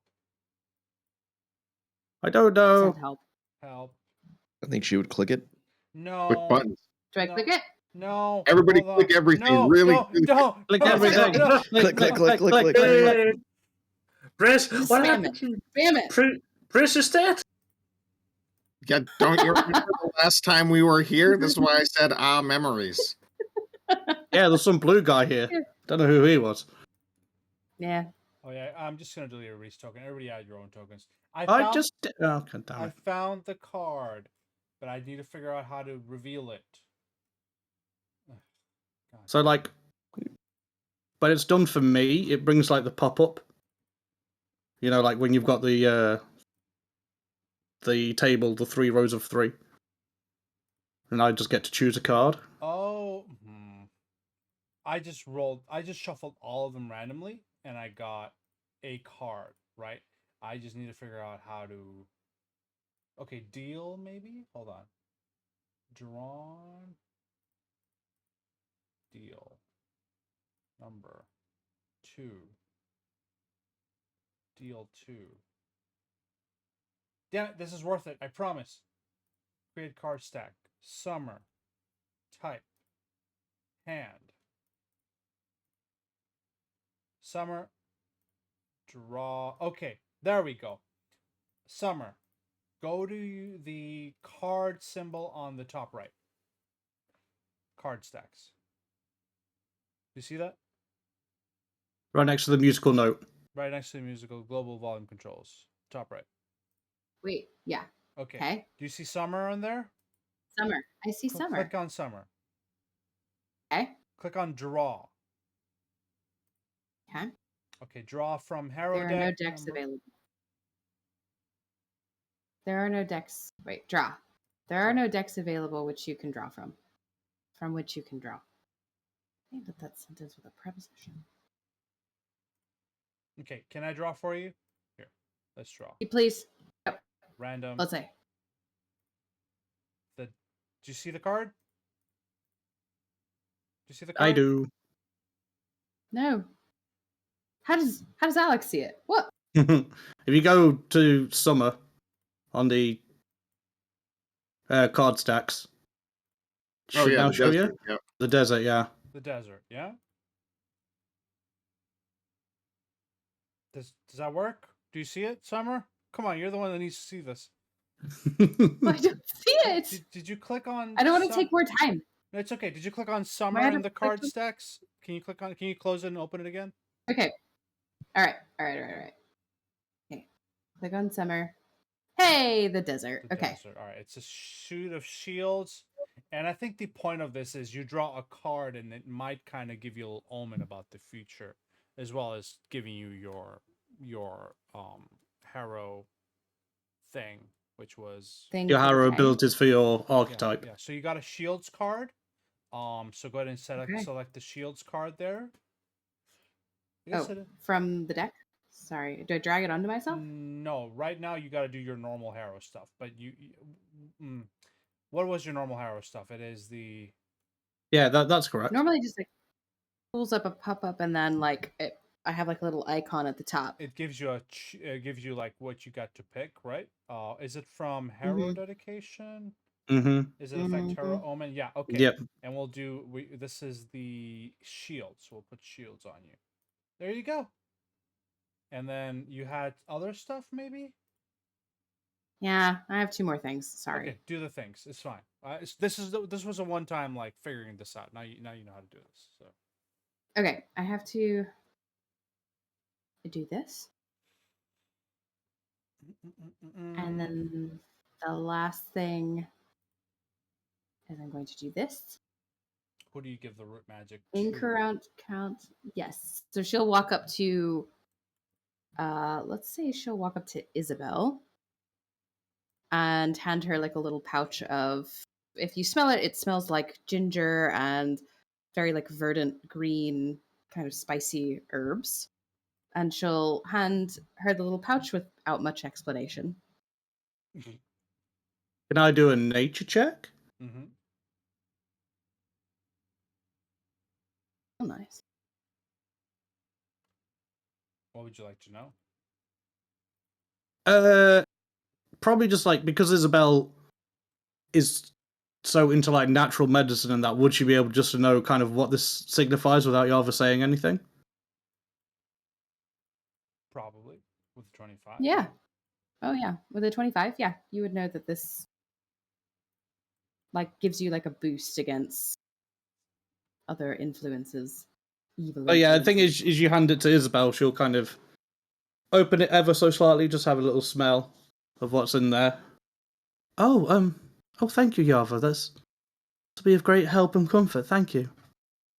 S2: I don't
S6: Said
S2: know.
S6: help.
S1: Help!
S3: I think she would click it.
S1: No.
S4: Click buttons.
S6: Do I
S1: No.
S6: click it?
S1: No.
S4: Everybody
S1: hold
S4: click
S1: on.
S4: everything
S1: No,
S4: really,
S1: no,
S4: really
S1: don't.
S2: Click
S1: No,
S2: everything.
S1: no.
S3: Click, click, click, click.
S8: Hey, Chris,
S6: Just
S8: what
S6: spam
S8: happened
S6: it.
S8: to
S6: Spam it.
S8: Chris is dead?
S4: Yeah, don't you remember the last time we were here? This is why I said memories.
S2: Yeah, there's some blue guy here. Don't know who he was.
S6: Yeah.
S1: Oh yeah, I'm just gonna delete a Reese token. Everybody add your own tokens.
S2: Oh, okay, damn
S1: I
S2: it.
S1: found the card, but I need to figure out how to reveal it. Ugh, God.
S2: So like, but it's done for me. It brings like the pop up. You know, like when you've got the table, the 3 rows of 3, and I just get to choose a card.
S1: Oh, I just shuffled all of them randomly, and I got a card, right? I just need to figure out how to. Okay, deal maybe. Hold on. Drawn. Deal. Number 2. Deal 2. Damn it, this is worth it. I promise. Create card stack. Summer. Type. Hand. Summer. Draw. Okay, there we go. Summer. Go to the card symbol on the top right. Card stacks. You see that?
S2: Right next to the musical note.
S1: Right next to the musical global volume controls. Top right.
S6: Wait, yeah.
S1: Okay.
S6: Okay.
S1: Do you see summer on there?
S6: Summer. I see summer.
S1: Click on summer.
S6: Okay.
S1: Click on draw.
S6: Okay.
S1: Okay, draw from Harrow
S6: There are
S1: deck.
S6: no decks available. There are no decks. Wait, draw. There are no decks available which you can draw from. From which you can draw. I think that sentence with a preposition.
S1: Okay, can I draw for you? Here, let's draw.
S6: Please. Yep.
S1: Random.
S6: Let's say.
S1: Do you see the card? Do you see the card?
S2: I do.
S6: No. How does Alex see it? What?
S2: If you go to summer on the card stacks,
S4: Oh
S2: should
S4: yeah,
S2: now
S4: the
S2: show you
S4: desert. Yep.
S2: the desert. Yeah.
S1: The desert, yeah? Does that work? Do you see it, Summer? Come on, you're the one that needs to see this.
S6: I don't see it.
S1: Did you click on?
S6: I don't want to take more time.
S1: No, it's okay. Did you click on summer
S6: Might have
S1: in the
S6: clicked
S1: card
S6: on-
S1: stacks? Can you click on? Can you close it and open it again?
S6: Okay. All right. Okay. Click on summer. Hey, the desert.
S1: The
S6: Okay.
S1: desert. All right. It's a suit of shields, and I think the point of this is you draw a card, and it might kind of give you a little omen about the future, as well as giving you your Harrow thing, which was
S2: Your Harrow
S6: okay.
S2: abilities for your archetype.
S1: Yeah. So you got a shields card. So go ahead and
S6: Okay.
S1: select the shields card there.
S6: Oh, from the deck? Sorry. Do I drag it onto myself?
S1: No, right now you got to do your normal Harrow stuff. But what was your normal Harrow stuff? It is the.
S2: Yeah, that's correct.
S6: Normally just like pulls up a pop-up and then like I have like a little icon at the top.
S1: It gives you like what you got to pick, right? Is it from Harrow Dedication?
S2: Mm-hmm.
S1: Is it affect Harrow Omen? Yeah. Okay.
S2: Yep.
S1: And we'll do. This is the shield, so we'll put shields on you. There you go. And then you had other stuff, maybe.
S6: Yeah, I have 2 more things. Sorry.
S1: Okay, do the things. It's fine. This was a one time like figuring this out. Now you know how to do this. So.
S6: Okay, I have to do this. And then the last thing is I'm going to do this.
S1: Who do you give the root magic
S6: Incurrent count. Yes. So she'll walk up to let's say she'll walk up to Isabel and hand her like a little pouch of, if you smell it, it smells like ginger and very like verdant green kind of spicy herbs. And she'll hand her the little pouch without much explanation.
S2: Can I do a nature check?
S1: Mm-hmm.
S6: Oh, nice.
S1: What would you like to know?
S2: Probably just like because Isabel is so into like natural medicine and that, would she be able just to know kind of what this signifies without Yava saying anything?
S1: Probably with 25.
S6: Yeah. Oh yeah. With a 25, yeah, you would know that this like gives you like a boost against other influences. Evil.
S2: Oh yeah, the thing
S6: influences.
S2: is you hand it to Isabel, she'll kind of open it ever so slightly, just have a little smell of what's in there. Oh, thank you, Yava. That's to be of great help and comfort. Thank you.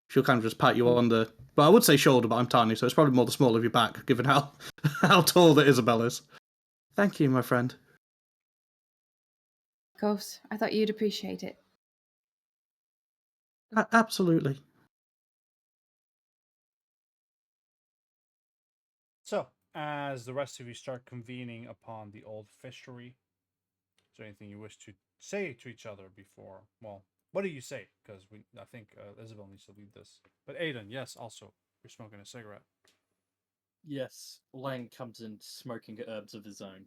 S2: She'll kind of just pat you on the, well, I would say shoulder, but I'm tiny, so it's probably more the small of your back, given how how tall that Isabel is. Thank you, my friend.
S6: Of course, I thought you'd appreciate it.
S2: Absolutely.
S1: So as the rest of you start convening upon the old fishery, is there anything you wish to say to each other before? Well, what do you say? Because I think Isabel needs to lead this. But Aiden, yes, also you're smoking a cigarette.
S5: Yes, Lang comes in smoking herbs of his own.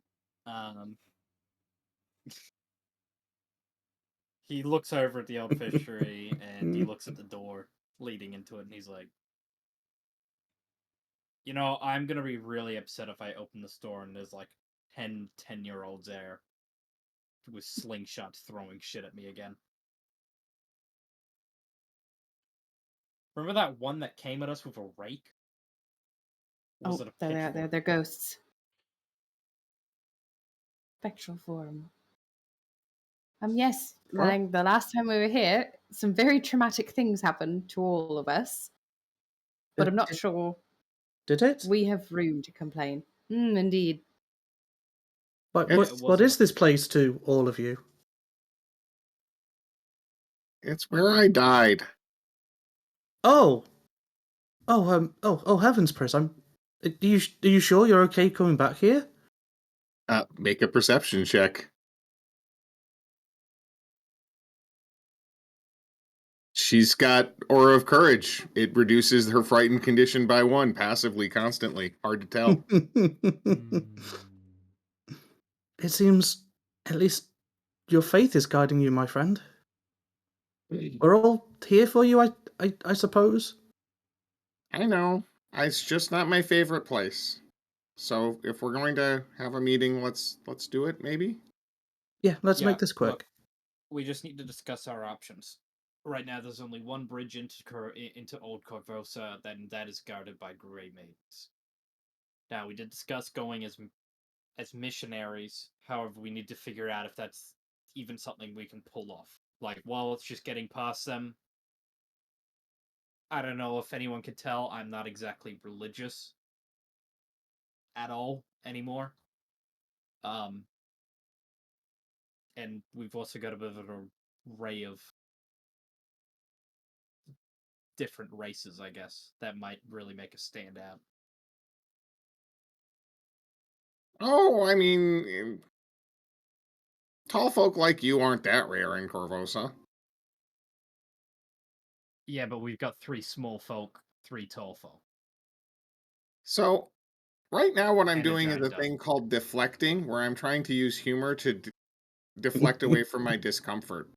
S5: He looks over at the old fishery and he looks at the door leading into it, and he's like, "You know, I'm gonna be really upset if I open the store and there's like 10-year-olds there with slingshots throwing shit at me again." Remember that one that came at us with a rake? Or was
S6: Oh,
S5: it a
S6: there they are.
S5: pitchfork?
S6: They're ghosts. Spectral form. Yes,
S2: Huh?
S6: Lang, the last time we were here, some very traumatic things happened to all of us. But I'm not sure
S2: Did it?
S6: we have room to complain. Indeed.
S2: What,
S4: It's-
S2: what,
S5: It
S2: what
S5: wasn't
S2: is this place to all of you?
S4: It's where I died.
S2: Oh, heavens, Pris! Are you sure you're okay coming back here?
S4: Make a perception check. She's got Aura of Courage. It reduces her frightened condition by 1 passively, constantly. Hard to tell.
S2: It seems, at least, your faith is guiding you, my friend. We're all here for you, I suppose.
S4: I know. It's just not my favorite place. So if we're going to have a meeting, let's do it, maybe?
S2: Yeah, let's
S5: Yeah,
S2: make this quick.
S5: look, we just need to discuss our options. Right now, there's only one bridge into Old Korvosa, then that is guarded by Grey Maidens. Now, we did discuss going as missionaries. However, we need to figure out if that's even something we can pull off. Like, while it's just getting past them, I don't know if anyone can tell, I'm not exactly religious at all anymore. And we've also got a bit of an array of different races, I guess, that might really make us stand out.
S4: Oh, I mean, tall folk like you aren't that rare in Korvosa.
S5: Yeah, but we've got 3 small folk, 3 tall folk.
S4: So, right now what I'm
S5: And a
S4: doing is
S5: giant
S4: a
S5: dog.
S4: thing called deflecting, where I'm trying to use humor to deflect away from my discomfort.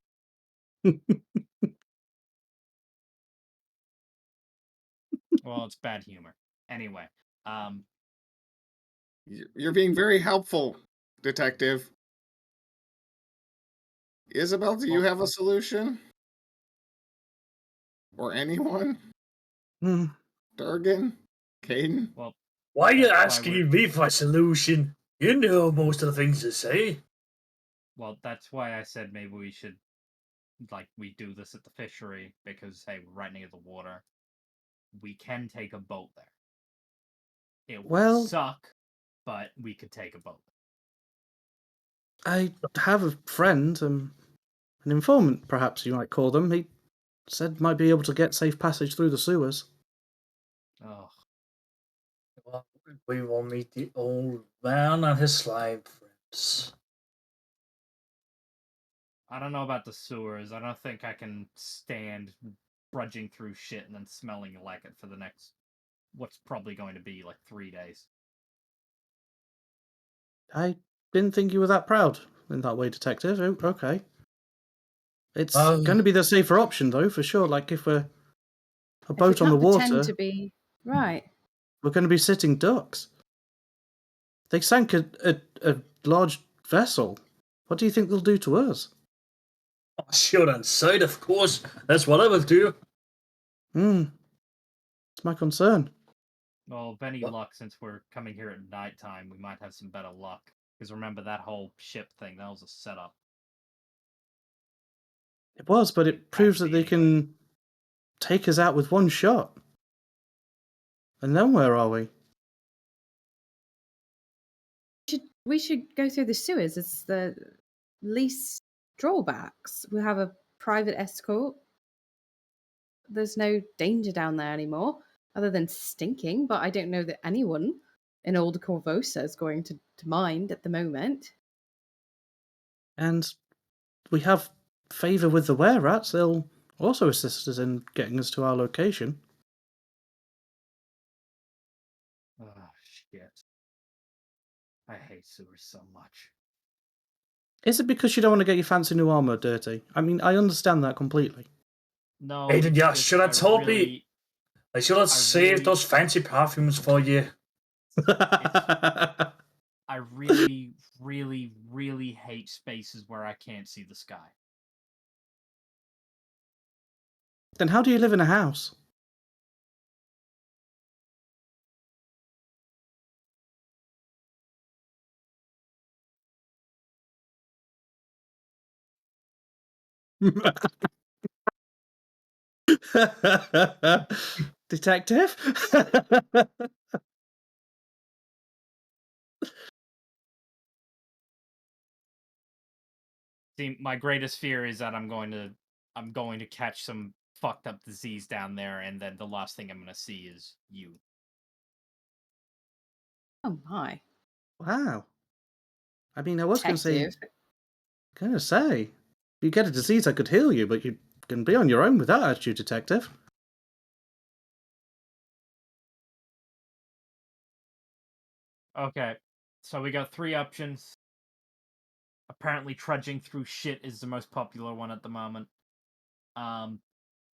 S5: Well, it's bad humor. Anyway,
S4: You're being very helpful, detective. Isabel, do you
S5: Well-
S4: have a solution? Or anyone?
S2: Hmm.
S4: Durgan? Caden?
S5: well,
S8: Why are you
S5: That's why
S8: asking
S5: we're-
S8: me for a solution? You know most of the things to say.
S5: well, that's why I said maybe we should, like, we do this at the fishery, because, hey, we're right near the water. We can take a boat there. It would
S2: Well-
S5: suck, but we could take a boat.
S2: I have a friend, an informant, perhaps you might call them. He said might be able to get safe passage through the sewers.
S5: Oh,
S8: Well, we will meet the old man and his slime friends.
S5: I don't know about the sewers. I don't think I can stand trudging through shit and then smelling like it for the next, what's probably going to be like 3 days.
S2: I didn't think you were that proud in that way, detective. Oh, okay. It's
S8: Um,
S2: going to be the safer option, though, for sure. Like, if we're a
S6: If we
S2: boat on the
S6: can't pretend
S2: water,
S6: to be right.
S2: we're going to be sitting ducks. They sank a large vessel. What do you think they'll do to us?
S8: Shoot inside, of course. That's what I would do.
S2: It's my concern.
S5: Well, if any
S8: What?
S5: luck, since we're coming here at nighttime, we might have some better luck. Because remember that whole ship thing, that was a setup.
S2: It was, but it proves
S5: to
S2: that
S5: be
S2: they
S5: anyway.
S2: can take us out with one shot. And then where are we?
S6: We should go through the sewers. It's the least drawbacks. We have a private escort. There's no danger down there anymore, other than stinking. But I don't know that anyone an old Korvosa is going to mind at the moment.
S2: And we have favour with the were-rats. They'll also assist us in getting us to our location.
S7: Oh, shit. I hate sewers so much.
S2: Is it because you don't want to get your fancy new armour dirty? I mean, I understand that completely.
S7: No,
S8: Aiden,
S7: it's
S8: you
S7: just
S8: should have told me.
S7: really,
S8: I should have saved
S7: really-
S8: those fancy perfumes for you.
S7: I really, really, really hate spaces where I can't see the sky.
S2: Then how do you live in a house? Detective?
S7: See, my greatest fear is that I'm going to catch some fucked up disease down there, and then the last thing I'm going to see is you.
S6: Oh my.
S2: Wow. I mean, I was going
S6: Detective.
S2: to say, if you get a disease, I could heal you, but you can be on your own with that attitude, Detective.
S7: Okay, so we got 3 options. Apparently, trudging through shit is the most popular one at the moment.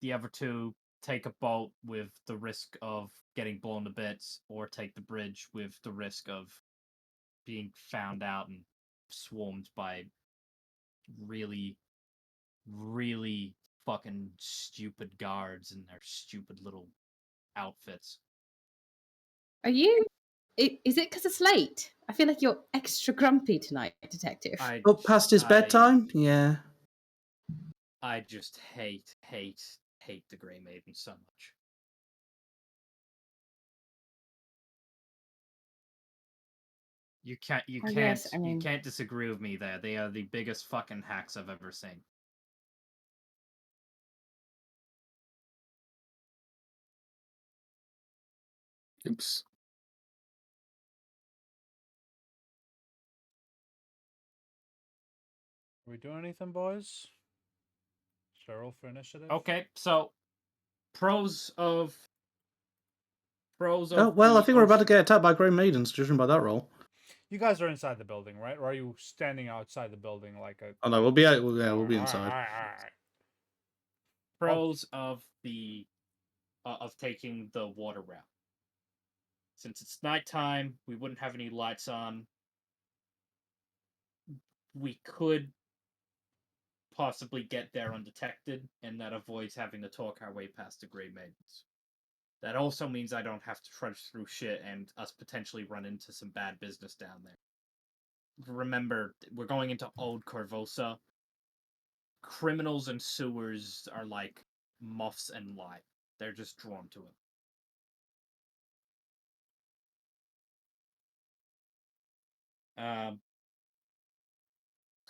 S7: The other 2, take a boat with the risk of getting blown to bits, or take the bridge with the risk of being found out and swarmed by really, really fucking stupid guards in their stupid little outfits.
S6: Are you? Is it because it's late? I feel like you're extra grumpy tonight, Detective.
S2: Up past his bedtime? Yeah.
S7: I just hate the Grey Maiden so much. You can't disagree with me there. They are the biggest fucking hacks I've ever seen.
S4: Oops.
S1: Are we doing anything, boys? Cheryl for initiative?
S7: Okay, so pros of
S2: Oh, well, I think we're about to get attacked by Grey Maidens, judging by that roll.
S1: You guys are inside the building, right? Or are you standing outside the building like a...
S2: Oh, no, we'll be out. We'll be inside.
S1: Alright.
S7: pros of the of taking the water route. Since it's nighttime, we wouldn't have any lights on. We could possibly get there undetected, and that avoids having to talk our way past the Grey Maidens. That also means I don't have to trudge through shit and us potentially run into some bad business down there. Remember, we're going into old Korvosa. Criminals and sewers are like moths and light. They're just drawn to it.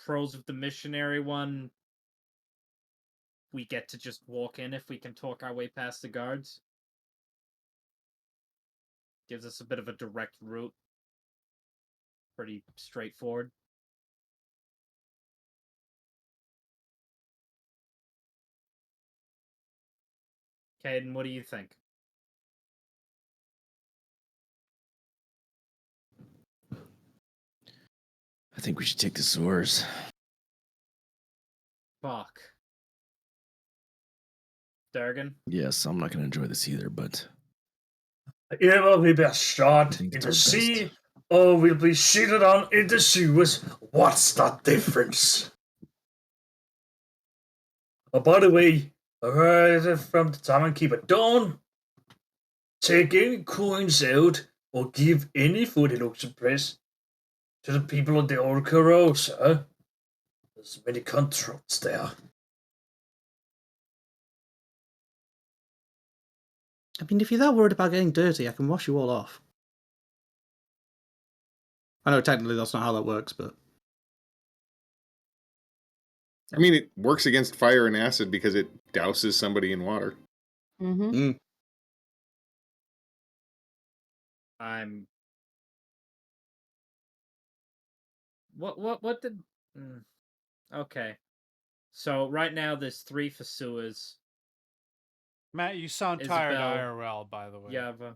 S7: Pros of the missionary one, we get to just walk in if we can talk our way past the guards. Gives us a bit of a direct route. Pretty straightforward. Caden, what do you think?
S3: I think we should take the sewers.
S7: Fuck. Durgan?
S3: Yes, I'm not going to enjoy this either, but
S8: Either we'll be shot
S3: think
S8: in
S3: it's
S8: the
S3: our best.
S8: sea, or we'll be shitted on in the sewers. What's the difference? Oh, by the way, I heard from the Tavern Keeper, don't take any coins out or give any food he looks impressed to the people of the old Korvosa. There's many cutthroats there.
S2: I mean, if you're that worried about getting dirty, I can wash you all off. I know technically that's not how that works, but...
S4: I mean, it works against fire and acid because it douses somebody in water.
S6: Mm-hmm.
S7: I'm
S5: What did? Okay. So right now there's 3 for sewers.
S1: Matt, you sound tired
S5: Isabel,
S1: IRL, by the way.
S5: Yava.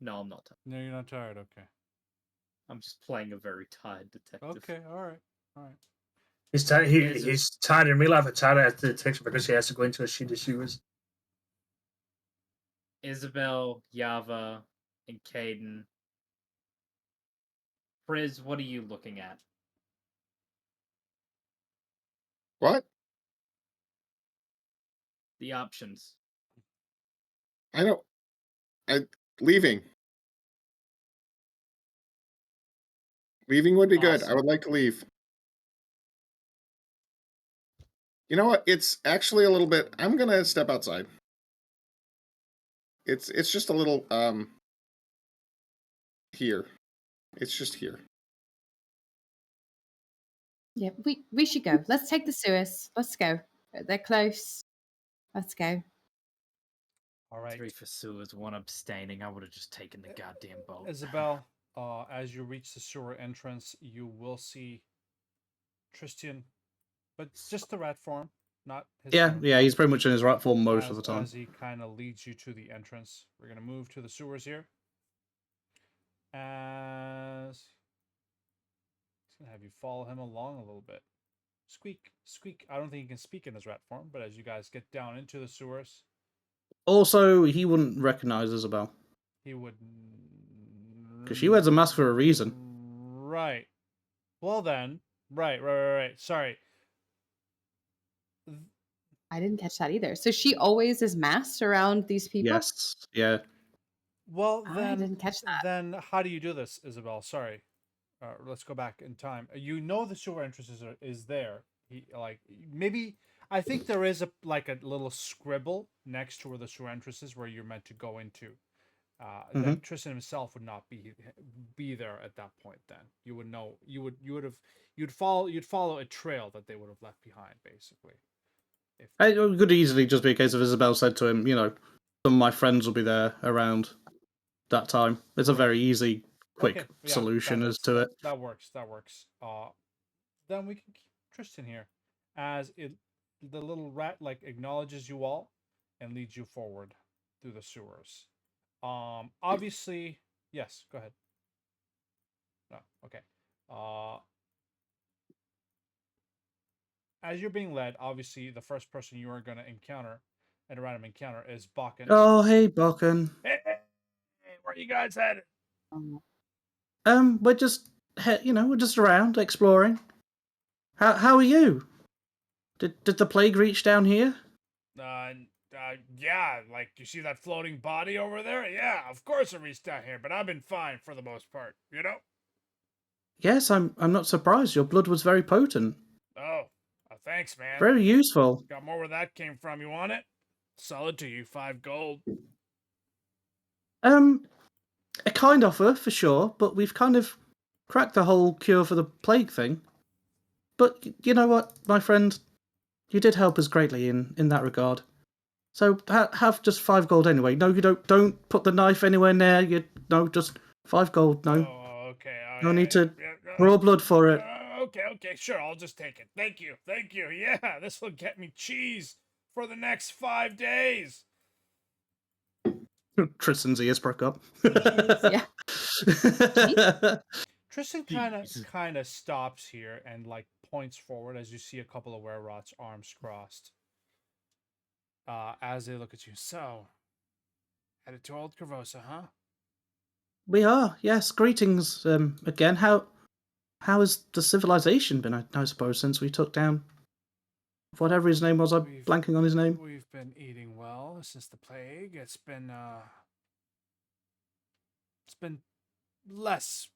S5: No, I'm not.
S1: No, you're not tired. Okay.
S5: I'm just playing a very tired detective.
S1: Okay. All right. All right.
S8: He's tired. He's tired in real life and tired at the detective because he has to go into a shitty sewers.
S5: Isabel, Yava, and Caden. Friz, what are you looking at?
S4: What?
S5: The options.
S4: I don't. Leaving. Leaving would be good. I
S5: Awesome.
S4: would like to leave. You know what? It's actually a little bit. I'm gonna step outside. It's just a little here. It's just here.
S6: Yeah, we should go. Let's take the sewers. Let's go. They're close. Let's go.
S1: All right.
S7: 3 for sewers, 1 abstaining. I would have just taken the goddamn boat.
S1: Isabel, as you reach the sewer entrance, you will see Tristan, but just the rat form, not his
S2: Yeah,
S1: current
S2: yeah,
S1: form,
S2: he's pretty much in his right form most of the time.
S1: as he kind of leads you to the entrance. We're going to move to the sewers here. As he's going to have you follow him along a little bit. Squeak, squeak. I don't think he can speak in his rat form, but as you guys get down into the sewers,
S2: Also, he wouldn't recognize Isabel
S1: he would.
S2: because she wears a mask for a reason.
S1: Right. Well then. Right. Sorry.
S6: I didn't catch that either. So she always is masked around these people?
S2: Yes, yeah.
S1: Well
S6: I
S1: then.
S6: didn't catch that.
S1: Then how do you do this, Isabel? Sorry. Let's go back in time. You know the sewer entrance is there. Maybe I think there is a little scribble next to where the sewer entrance is where you're meant to go into. Then Tristan himself would not be there at that point. Then you would know you'd follow a trail that they would have left behind, basically.
S2: It could easily just be a case of Isabel said to him, some of my friends will be there around that time. It's a very easy, quick solution as to it.
S1: That works. Then we can keep Tristan here, as the little rat acknowledges you all and leads you forward through the sewers. Obviously, yes. Go ahead. No, okay. As you're being led, obviously the first person you are going to encounter at a random encounter is Bakken.
S2: Oh, hey, Bakken.
S1: Hey, where you guys headed?
S2: We're just, we're just around exploring. How are you? Did the plague reach down here?
S1: Yeah, you see that floating body over there? Yeah, of course it reached down here, but I've been fine for the most part,
S2: Yes, I'm not surprised. Your blood was very potent.
S1: Oh, thanks, man.
S2: Very useful.
S1: Got more where that came from. You want it? Solid to you, 5 gold.
S2: A kind offer for sure, but we've kind of cracked the whole cure for the plague thing. But you know what, my friend, you did help us greatly in that regard. So have just 5 gold anyway. No, you don't put the knife anywhere near. Just 5 gold. No.
S1: Oh, okay.
S2: No need to raw blood for it.
S1: Okay, sure. I'll just take it. Thank you. Yeah, this will get me cheese for the next 5 days.
S2: Tristan's ears broke up.
S6: Yeah.
S1: Tristan kind of stops here and points forward as you see a couple of were-rots, arms crossed. As they look at you. So, headed to old Korvosa, huh?
S2: We are, yes. Greetings again. How has the civilization been, I suppose, since we took down whatever his name was? I'm blanking on his name.
S1: We've been eating well since the plague. It's been less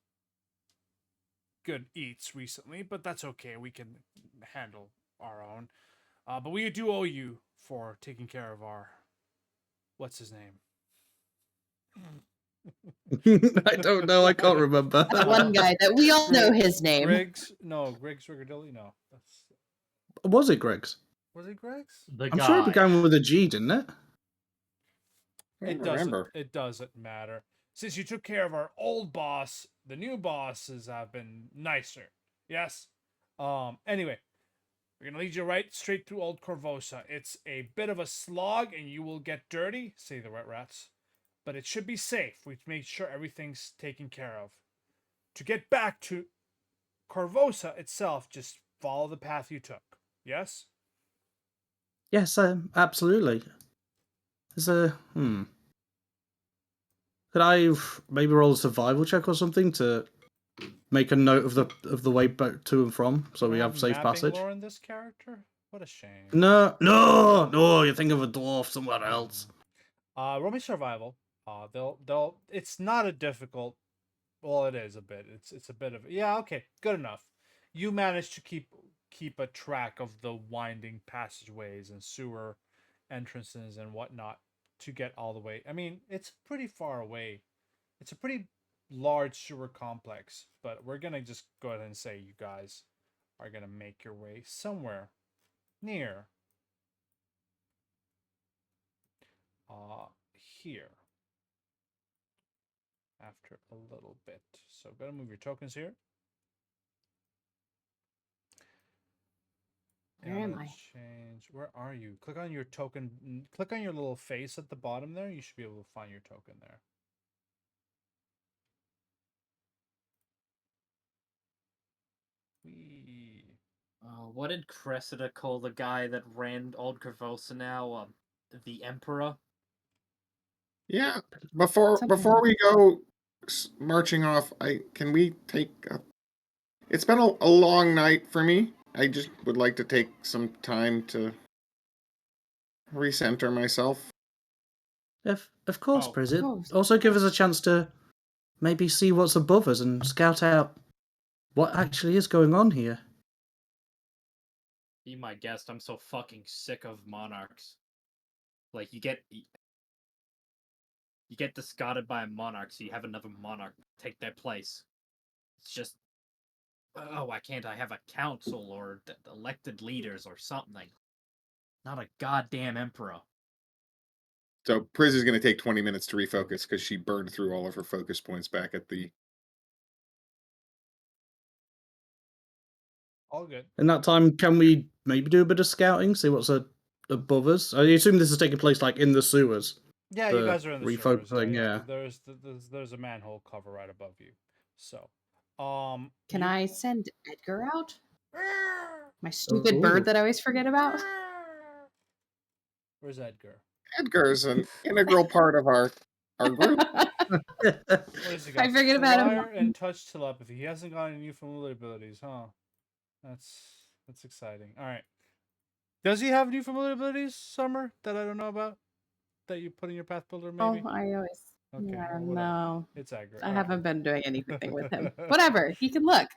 S1: good eats recently, but that's okay. We can handle our own. But we do owe you for taking care of our... What's his name?
S2: I don't know. I can't remember.
S6: That one guy that we all know his name.
S1: Griggs Rigadilli? No.
S2: Was it Greg's?
S1: Was it Greg's?
S2: I'm sure it began with a G, didn't it?
S1: It doesn't matter. Since you took care of our old boss, the new bosses have been nicer. Yes. Anyway, we're gonna lead you right straight through Old Korvosa. It's a bit of a slog, and you will get dirty, say the wet rats. But it should be safe. We've made sure everything's taken care of. To get back to Korvosa itself, just follow the path you took. Yes?
S2: Yes, absolutely. There's a Could I maybe roll a survival check or something to make a note of the way back to and from, so we have safe
S1: mapping
S2: passage?
S1: lore in this character? What a shame.
S2: No! You think of a dwarf somewhere else.
S1: Roll me survival. They'll. It's not a difficult. Well, it is a bit. It's a bit of. Yeah. Okay. Good enough. You managed to keep a track of the winding passageways and sewer entrances and whatnot to get all the way. I mean, it's pretty far away. It's a pretty large sewer complex, but we're gonna just go ahead and say you guys are gonna make your way somewhere near here after a little bit. So gotta move your tokens here.
S6: Where am I?
S1: Change. Where are you? Click on your token. Click on your little face at the bottom there. You should be able to find your token there. Whee.
S5: What did Cressida call the guy that ran Old Korvosa now? The Emperor?
S4: Yeah. Before
S6: Something
S4: we go marching off, can we take it's been a long night for me. I just would like to take some time to recenter myself.
S2: Of course,
S5: Oh,
S2: Prizit.
S6: course.
S2: Also give us a chance to maybe see what's above us and scout out what actually is going on here.
S5: be my guest. I'm so fucking sick of monarchs. Like you get discarded by a monarch, so you have another monarch take their place. It's just, oh, why can't I have a council or elected leaders or something? Not a goddamn emperor.
S4: So Priz is going to take 20 minutes to refocus because she burned through all of her focus points back at the.
S1: All good.
S2: In that time, can we maybe do a bit of scouting, see what's above us? I assume this is taking place like in the sewers.
S1: Yeah, you
S2: The
S1: guys are in the sewers.
S2: refocusing, yeah.
S1: There's a manhole cover right above you. So,
S6: Can I send Edgar out? My
S2: Ooh.
S6: stupid bird that I always forget about.
S1: Where's Edgar?
S4: Edgar is an integral part of our group.
S1: What has he got?
S6: I forget about him.
S1: Flyer and touch telepathy. He hasn't got any new familiar abilities, huh? That's exciting. All right. Does he have new familiar abilities, Summer, that I don't know about? That you put in your path builder, maybe?
S6: Oh, I always.
S1: Okay,
S6: Yeah,
S1: well, whatever.
S6: no.
S1: It's Edgar.
S6: I
S1: All right.
S6: haven't been doing anything with him. Whatever. He can look.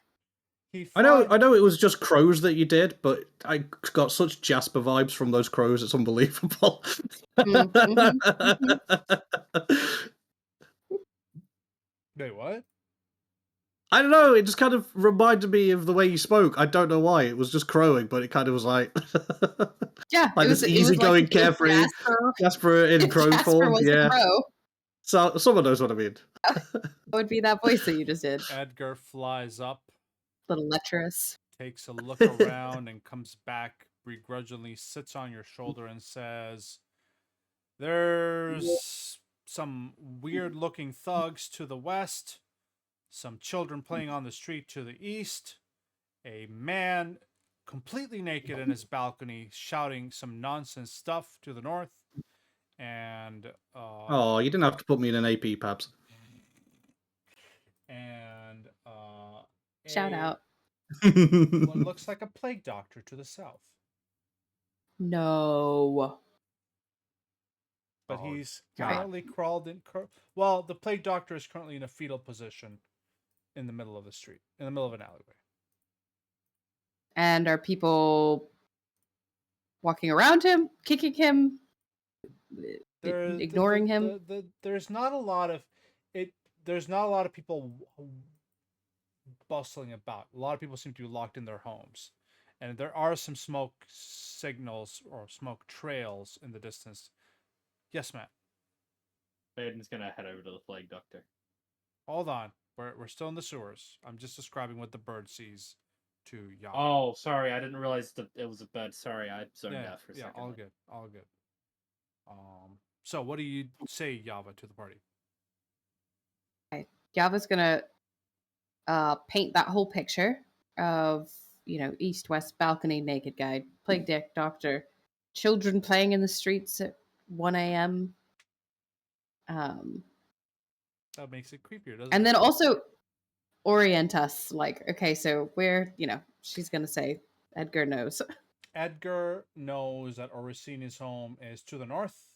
S2: I know it was just crows that you did, but I got such Jasper vibes from those crows, it's unbelievable.
S1: Wait, what?
S2: I don't know, it just kind of reminded me of the way you spoke. I don't know why. It was just crowing, but it kind of was like
S6: Yeah,
S2: like this easygoing,
S6: if
S2: carefree Jasper in
S6: if
S2: crow
S6: Jasper
S2: form.
S6: was
S2: Yeah.
S6: a crow,
S2: So someone knows what I mean.
S6: it would be that voice that you just did.
S1: Edgar flies up,
S6: Little lecherous.
S1: takes a look around, and comes back begrudgingly, sits on your shoulder, and says, "There's some weird-looking thugs to the west, some children playing on the street to the east, a man completely naked in his balcony shouting some nonsense stuff to the north, and
S2: Oh, you didn't have to put me in an AP, Pabs.
S1: and
S6: Shout out.
S1: what looks like a plague doctor to the south.
S6: No.
S1: But
S5: Oh,
S1: he's
S5: God.
S1: currently crawled in. Well, the plague doctor is currently in a fetal position in the middle of the street, in the middle of an alleyway.
S6: And are people walking around him, kicking him, ignoring him?
S1: There's not a lot of it. There's not a lot of people bustling about. A lot of people seem to be locked in their homes, and there are some smoke signals or smoke trails in the distance. Yes, Matt.
S5: Baden's gonna head over to the plague doctor.
S1: Hold on. We're still in the sewers. I'm just describing what the bird sees to Yava.
S5: Oh, sorry, I didn't realize that it was a bird. Sorry, I zoned out for a second.
S1: All good, all good. So what do you say, Yava, to the party?
S6: Yava's gonna paint that whole picture of, east west balcony naked guy, plague doctor, children playing in the streets at 1 a.m.
S1: That makes it creepier, doesn't it?
S6: And then also orient us, like, okay, so where, she's gonna say Edgar knows.
S1: Edgar knows that Orsini's home is to the north,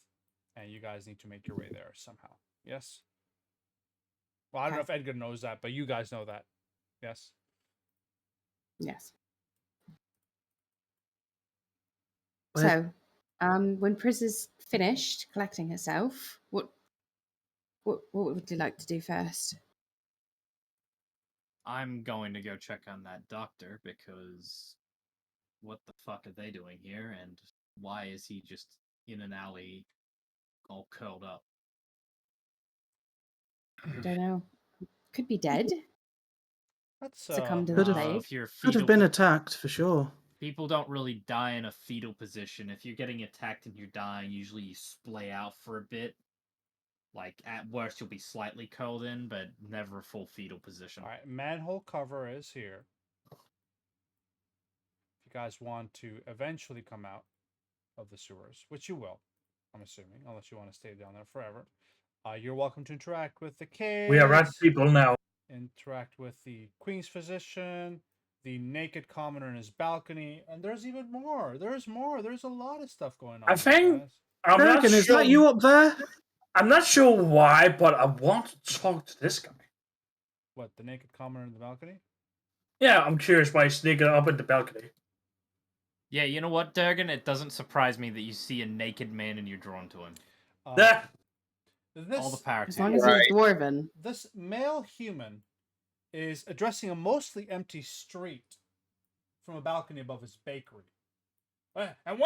S1: and you guys need to make your way there somehow. Yes? Well, I don't know if Edgar knows that, but you guys know that. Yes?
S6: Yes.
S2: Where-
S6: So, when Priz is finished collecting herself, what would you like to do first?
S7: I'm going to go check on that doctor because what the fuck are they doing here? And why is he just in an alley all curled up?
S6: I don't know. Could be dead.
S1: That's
S6: Succumb to
S2: Could
S6: the
S2: have-
S6: plague.
S7: If you're
S2: Could have
S7: fetal
S2: been attacked for sure.
S7: people don't really die in a fetal position. If you're getting attacked and you're dying, usually you splay out for a bit. Like, at worst, you'll be slightly curled in, but never a full fetal position.
S1: all right. Manhole cover is here. If you guys want to eventually come out of the sewers, which you will, I'm assuming, unless you want to stay down there forever, you're welcome to interact with the kids.
S8: We are rat people now.
S1: Interact with the Queen's physician, the naked commoner in his balcony, and there's even more. There's more. There's a lot of stuff going on.
S8: I think-
S1: guys.
S8: I'm not
S2: Bergen, is
S8: sure.
S2: that you up there?
S8: I'm not sure why, but I want to talk to this guy.
S1: What, the naked commoner in the balcony?
S8: Yeah, I'm curious why he's sneaking up at the balcony.
S7: Yeah, you know what, Durgan? It doesn't surprise me that you see a naked man and you're drawn to him.
S8: That
S7: All the power
S6: As
S7: to
S6: long
S7: you.
S6: as he's dwarven.
S1: This male human is addressing a mostly empty street from a balcony above his bakery. And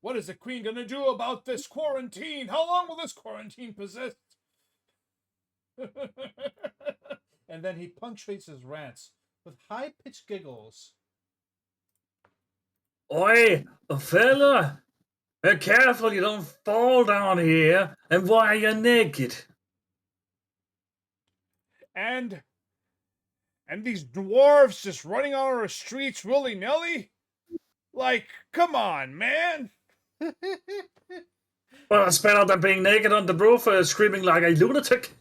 S1: what is the Queen gonna do about this quarantine? How long will this quarantine persist? And then he punctuates his rants with high-pitched giggles.
S8: Oi, fella! Be careful you don't fall down here, and why are you naked?
S1: And these dwarves just running on our streets willy-nilly? Like, come on, man!
S8: Well, it's better than being naked on the roof screaming like a lunatic.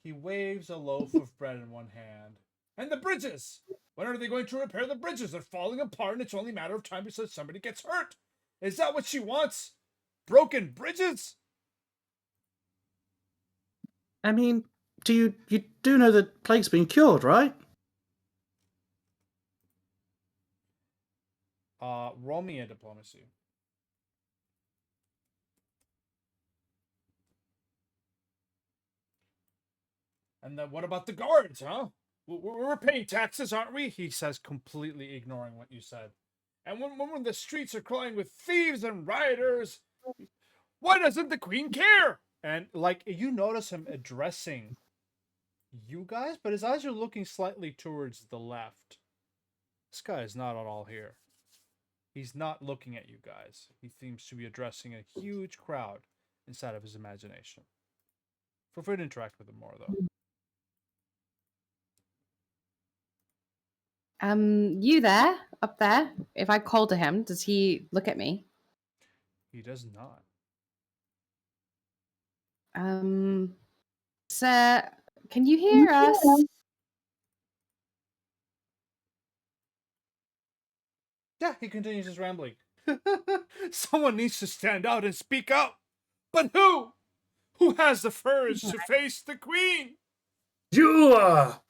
S1: He waves a loaf of bread in one hand. And the bridges! When are they going to repair the bridges? They're falling apart and it's only a matter of time before somebody gets hurt. Is that what she wants? Broken bridges?
S2: I mean, you do know that plague's been cured, right?
S1: Roll me a diplomacy. And then what about the guards, huh? We're paying taxes, aren't we? He says, completely ignoring what you said. And when the streets are crawling with thieves and rioters, why doesn't the Queen care? And, like, you notice him addressing you guys, but his eyes are looking slightly towards the left. This guy is not at all here. He's not looking at you guys. He seems to be addressing a huge crowd inside of his imagination. Feel free to interact with him more, though.
S6: You there, up there? If I call to him, does he look at me?
S1: He does not.
S6: Sir, can you hear us?
S1: Yeah, he continues his rambling. Someone needs to stand out and speak up. But who? Who has the courage to face the Queen?
S8: You gotta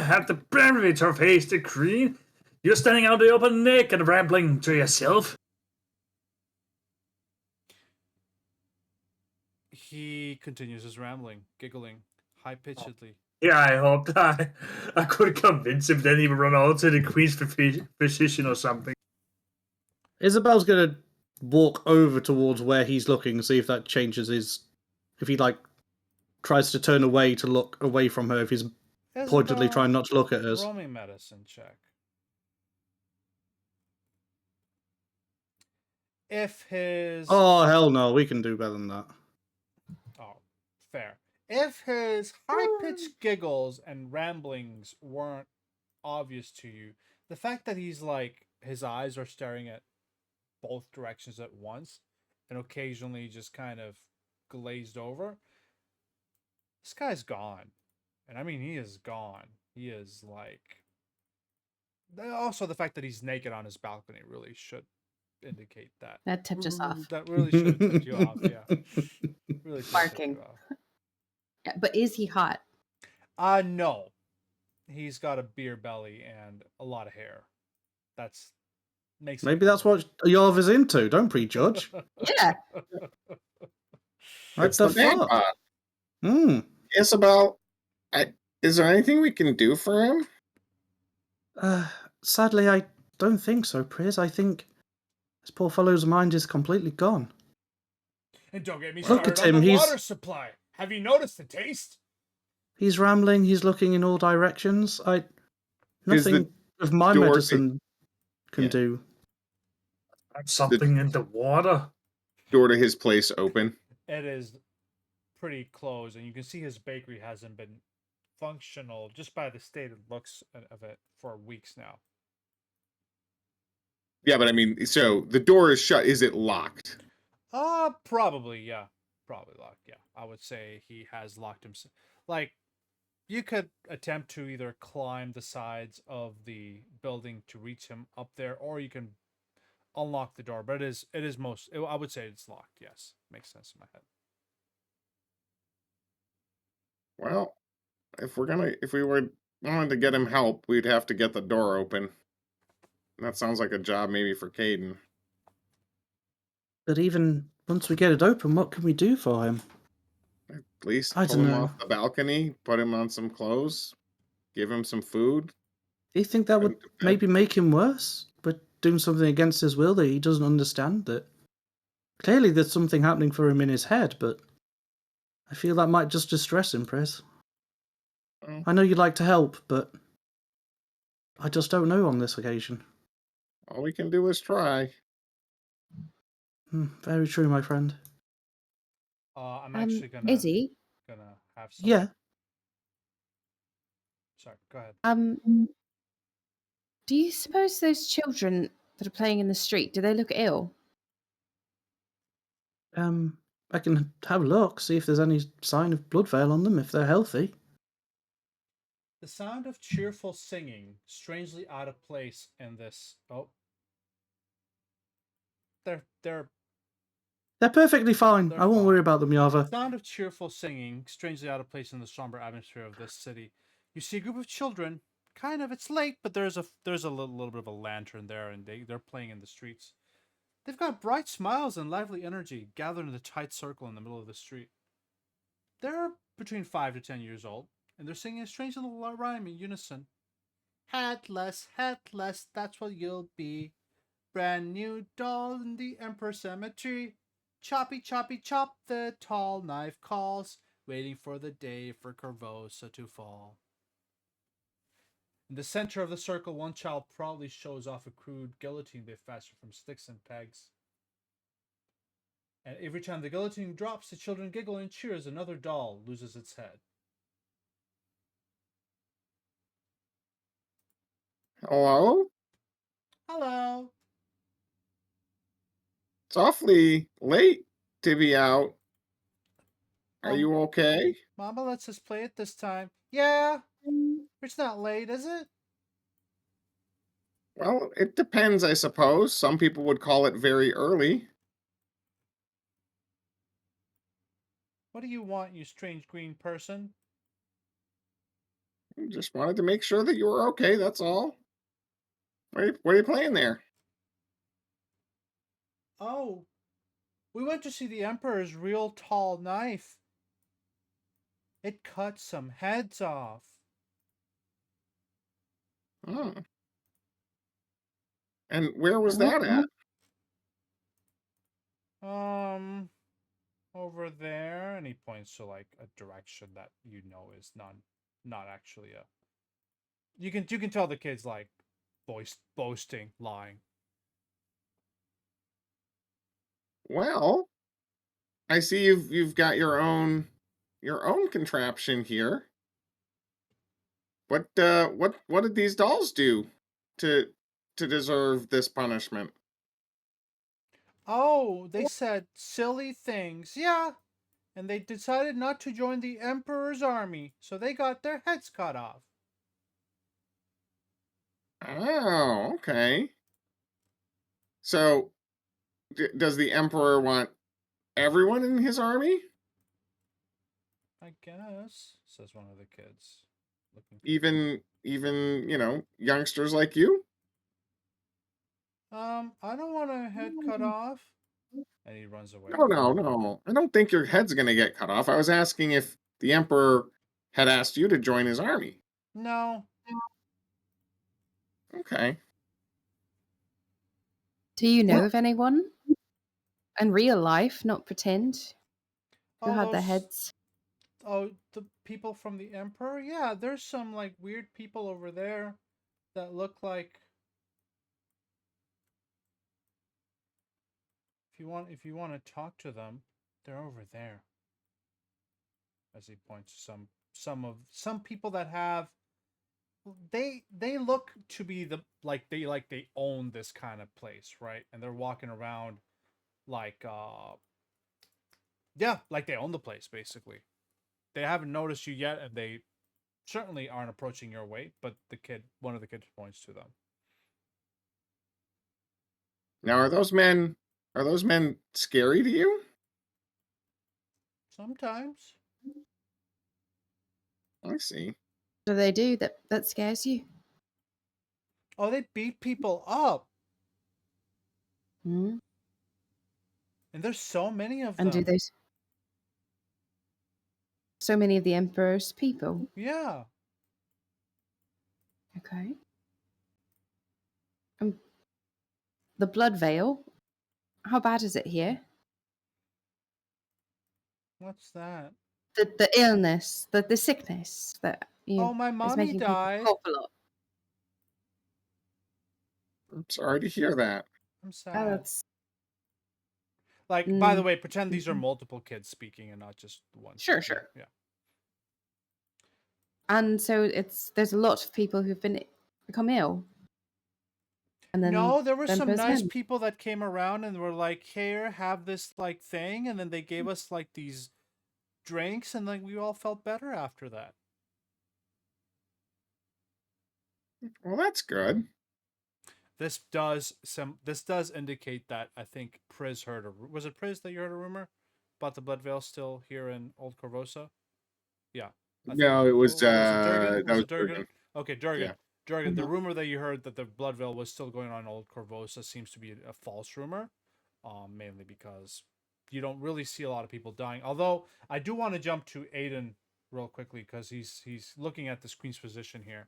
S8: have the bravery to face the Queen. You're standing out in the open naked, rambling to yourself.
S1: He continues his rambling, giggling high-pitchedly.
S8: Yeah, I hoped I could convince him. Then he would run out to the Queen's physician or something.
S2: Isabel's gonna walk over towards where he's looking, see if that changes his. If he tries to turn away to look away from her, if his pointedly trying
S1: Isabel,
S2: not to look at us.
S1: roll me medicine check. If his
S2: Oh, hell no. We can do better than that.
S1: Oh, fair. If his high-pitched giggles and ramblings weren't obvious to you, the fact that he's like his eyes are staring at both directions at once and occasionally just kind of glazed over, this guy's gone. And I mean, he is gone. He is like. Also, the fact that he's naked on his balcony really should indicate that.
S6: That tipped us off.
S1: That really should have tipped you off, yeah. Really should have tipped
S6: Barking.
S1: you off.
S6: Yeah, but is he hot?
S1: No. He's got a beer belly and a lot of hair. That's makes
S2: Maybe that's what Yarva's into. Don't prejudge.
S6: Yeah.
S2: What
S4: It's
S2: the
S4: the bad
S2: fuck?
S4: pot. Isabel, is there anything we can do for him?
S2: Sadly, I don't think so, Priz. I think this poor fellow's mind is completely gone.
S1: And don't get me
S2: Look
S1: started
S2: at
S1: on
S2: him,
S1: the
S2: he's-
S1: water supply. Have you noticed the taste?
S2: He's rambling. He's looking in all directions.
S4: Is
S2: Nothing of my
S4: door-
S2: medicine can
S4: Yeah.
S2: do.
S8: Something in the water.
S4: Door to his place open.
S1: It is pretty close, and you can see his bakery hasn't been functional just by the state of looks of it for weeks now.
S4: Yeah, but I mean, so the door is shut. Is it locked?
S1: Probably, yeah. Probably locked, yeah. I would say he has locked himself. Like, you could attempt to either climb the sides of the building to reach him up there, or you can unlock the door. But I would say it's locked, yes. Makes sense in my head.
S4: Well, if we were wanted to get him help, we'd have to get the door open. That sounds like a job maybe for Caden.
S2: But even once we get it open, what can we do for him?
S4: At least
S2: I
S4: pull
S2: don't
S4: him
S2: know.
S4: off the balcony, put him on some clothes, give him some food.
S2: Do you think that would
S4: Put him to bed.
S2: maybe make him worse? But doing something against his will that he doesn't understand? That clearly there's something happening for him in his head, but I feel that might just distress him, Priz.
S4: Well,
S2: I know you'd like to help, but I just don't know on this occasion.
S4: all we can do is try.
S2: Very true, my friend.
S1: I'm actually gonna
S6: Izzy,
S1: have some.
S2: Yeah.
S1: Sorry, go ahead.
S6: do you suppose those children that are playing in the street, do they look ill?
S2: I can have a look, see if there's any sign of blood veil on them, if they're healthy.
S1: The sound of cheerful singing, strangely out of place in this. Oh, they're
S2: They're perfectly fine.
S1: They're
S2: I won't worry
S1: fine.
S2: about them, Yava.
S1: sound of cheerful singing, strangely out of place in the somber atmosphere of this city. You see a group of children. Kind of, it's late, but there's a little bit of a lantern there, and they're playing in the streets. They've got bright smiles and lively energy, gathered in a tight circle in the middle of the street. They're between 5 to 10 years old, and they're singing a strange little rhyme in unison. Headless, that's what you'll be. Brand new doll in the Emperor Cemetery. Choppy, choppy, chop, the tall knife calls, waiting for the day for Korvosa to fall. In the center of the circle, one child proudly shows off a crude guillotine they fashioned from sticks and pegs. And every time the guillotine drops, the children giggle and cheer as another doll loses its head.
S4: Hello?
S1: Hello.
S4: It's awfully late to be out. Are you okay?
S1: Mama lets us play it this time. Yeah. It's not late, is it?
S4: Well, it depends, I suppose. Some people would call it very early.
S1: What do you want, you strange green person?
S4: Just wanted to make sure that you were okay, that's all. What are you playing there?
S1: Oh, we went to see the Emperor's real tall knife. It cut some heads off.
S4: Oh. And where was that at?
S1: Over there, and he points to like a direction that you know is none. not actually a. You can tell the kid's like boasting, lying.
S4: Well, I see you've got your own contraption here. What did these dolls do to deserve this punishment?
S1: Oh, they said silly things. Yeah. And they decided not to join the Emperor's army, so they got their heads cut off.
S4: Oh, okay. So, does the Emperor want everyone in his army?
S1: I guess, says one of the kids. Looking
S4: Even, youngsters like you?
S1: I don't want a head cut off. And he runs away.
S4: No. I don't think your head's gonna get cut off. I was asking if the Emperor had asked you to join his army.
S1: No.
S4: Okay.
S6: Do you know of anyone in real life, not pretend, who
S1: Oh,
S6: had their heads?
S1: Oh, the people from the Emperor? Yeah, there's some like weird people over there that look like if you want to talk to them, they're over there. As he points to some people that have they look to be they own this kind of place, right? And they're walking around like yeah, like they own the place basically. They haven't noticed you yet, and they certainly aren't approaching your way, but one of the kids points to them.
S4: Now, are those men scary to you?
S1: Sometimes.
S4: I see.
S6: What do they do that scares you?
S1: Oh, they beat people up.
S6: Hmm?
S1: And there's so many of
S6: And
S1: them.
S6: do those so many of the Emperor's people?
S1: Yeah.
S6: Okay. The blood veil. How bad is it here?
S1: What's that?
S6: The illness, the sickness that
S1: Oh, my
S6: is
S1: mommy
S6: making people
S1: died.
S6: cough a lot.
S4: I'm sorry to hear that.
S1: I'm
S6: Oh,
S1: sad.
S6: that's
S1: Like, by the way, pretend these are multiple kids speaking and not just one.
S6: Sure,
S1: kid.
S6: sure.
S1: Yeah.
S6: And so there's a lot of people who've become ill. And then
S1: No, there were
S6: the
S1: some
S6: Emperor's
S1: nice
S6: men.
S1: people that came around and were like, "Here, have this like thing," and then they gave us like these drinks, and like we all felt better after that.
S4: Well, that's good.
S1: This does indicate that I think Priz heard was it Priz that you heard a rumor about the blood veil still here in Old Korvosa? Yeah.
S4: No, it was
S1: Was it Durgan?
S4: that
S1: Was
S4: was
S1: it Durgan?
S4: Durgan.
S1: Okay, Durgan.
S4: Yeah.
S1: Durgan, the rumor that you heard that the blood veil was still going on in Old Korvosa seems to be a false rumor. Mainly because you don't really see a lot of people dying. Although I do want to jump to Aiden real quickly because he's looking at this queen's position here,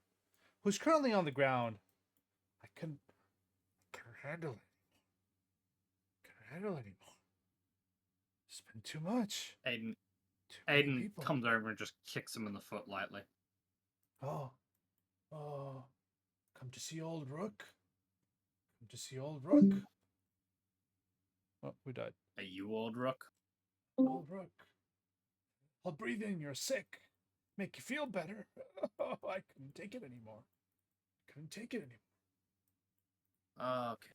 S1: who's currently on the ground. I couldn't handle it. Can't handle it anymore. It's been too much.
S5: Aiden,
S1: Too many
S5: Aiden
S1: people.
S5: comes over and just kicks him in the foot lightly.
S1: Oh, come to see old Rook. Come to see old Rook. Oh, we died.
S5: Are you old Rook?
S1: Old Rook. I'll breathe in. You're sick. Make you feel better. Oh, I couldn't take it anymore.
S5: Okay.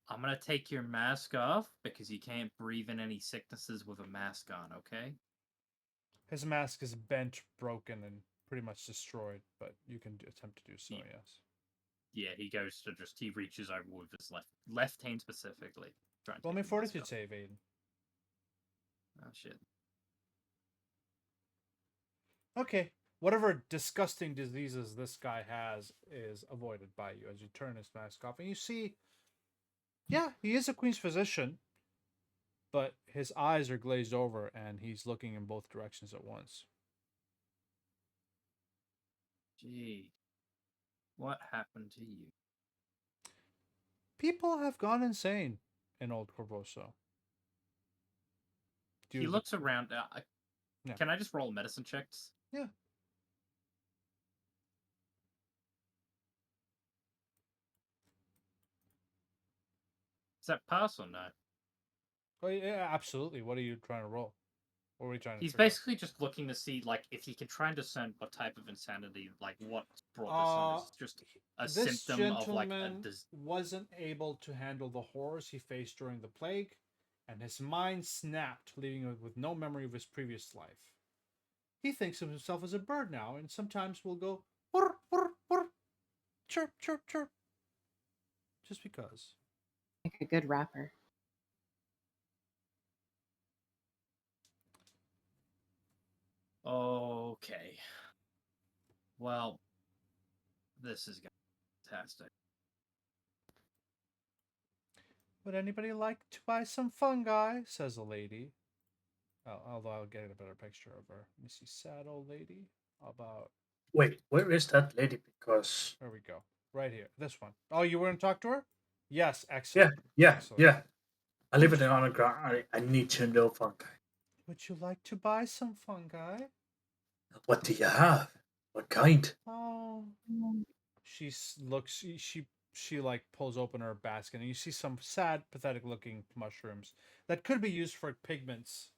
S5: I'm gonna take your mask off because you can't breathe in any sicknesses with a mask on, okay?
S1: His mask is bent, broken, and pretty much destroyed, but you can attempt to do so, yes.
S5: Yeah, he reaches over with his left hand specifically.
S1: Roll me a fortitude save, Aiden.
S5: Oh shit.
S1: Okay. Whatever disgusting diseases this guy has is avoided by you as you turn his mask off. And you see, yeah, he is a queen's physician, but his eyes are glazed over and he's looking in both directions at once.
S5: Gee. What happened to you?
S1: People have gone insane in Old Korvosa.
S5: He looks around.
S1: Yeah.
S5: Can I just roll medicine checks?
S1: Yeah.
S7: Is that pass or no?
S1: Oh yeah, absolutely. What are you trying to roll? What are we trying to
S7: He's
S1: figure out?
S7: basically just looking to see, like, if he can try and discern what type of insanity, like, what brought this on. Is it just a
S1: This
S7: symptom of, like, a
S1: gentleman wasn't able to handle the horrors he faced during the plague, and his mind snapped, leaving him with no memory of his previous life. He thinks of himself as a bird now, and sometimes will go whir, whir, whir, chirp, chirp, chirp, just because.
S6: Like a good rapper.
S7: Okay. Well, this is fantastic.
S1: Would anybody like to buy some fungi? Says a lady. Although I'll get a better picture of her. Let me see. Sad old lady. How about.
S8: Wait, where is that lady? Because
S1: There we go. Right here. This one. Oh, you want to talk to her? Yes.
S8: yeah,
S1: Excellent.
S8: yeah,
S1: Excellent.
S8: yeah. I live in the underground. I need to know fungi.
S1: Would you like to buy some fungi?
S8: What do you have? What kind?
S1: Oh. She looks. She like pulls open her basket, and you see some sad, pathetic-looking mushrooms that could be used for pigments.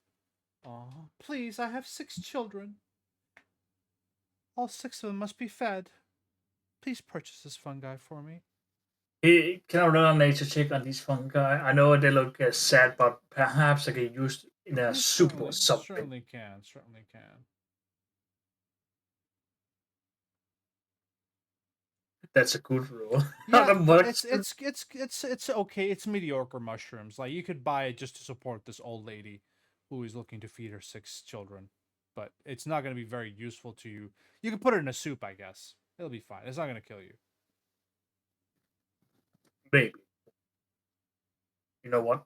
S1: Oh, please! I have 6 children. All 6 of them must be fed. Please purchase this fungi for me.
S8: Hey, can I run a nature check on these fungi? I know they look sad, but perhaps I can use in a
S1: You
S8: soup or something.
S1: certainly can. Certainly can.
S8: That's a good rule.
S1: Yeah,
S8: Not
S1: it's okay. It's mediocre mushrooms. Like you could buy it just to support this old lady who is looking to feed her 6 children, but it's not going to be very useful to you. You can put it in a soup, I guess. It'll be fine. It's not going to kill you.
S8: Maybe. You know what?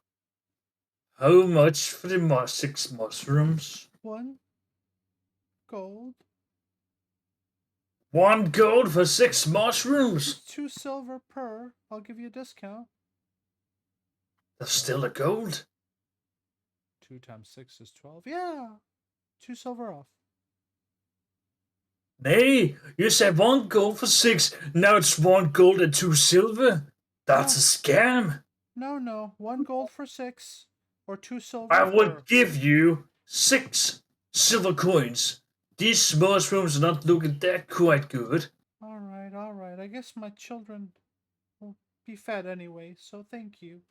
S8: How much for the 6 mushrooms?
S1: 1 gold.
S8: 1 gold for 6 mushrooms.
S1: It's 2 silver per. I'll give you a discount.
S8: That's still a gold.
S1: 2 times 6 is 12. Yeah, 2 silver off.
S8: Nay, you said 1 gold for 6. Now it's 1 gold and 2 silver. That's a scam.
S1: No. 1 gold for 6, or 2 silver
S8: I
S1: for.
S8: would give you 6 silver coins. These mushrooms are not looking that quite good.
S1: All right. I guess my children will be fed anyway, so thank you.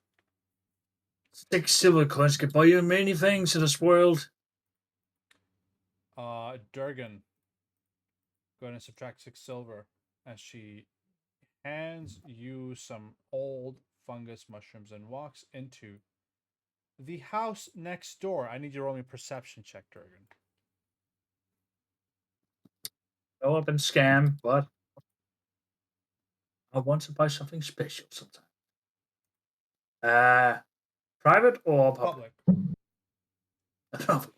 S8: 6 silver coins can buy you many things in this world.
S1: Durgan, go ahead and subtract 6 silver, as she hands you some old fungus mushrooms and walks into the house next door. I need you to roll me a perception check, Durgan.
S8: No, I've been scammed, but I want to buy something special sometime. Private or public? Public.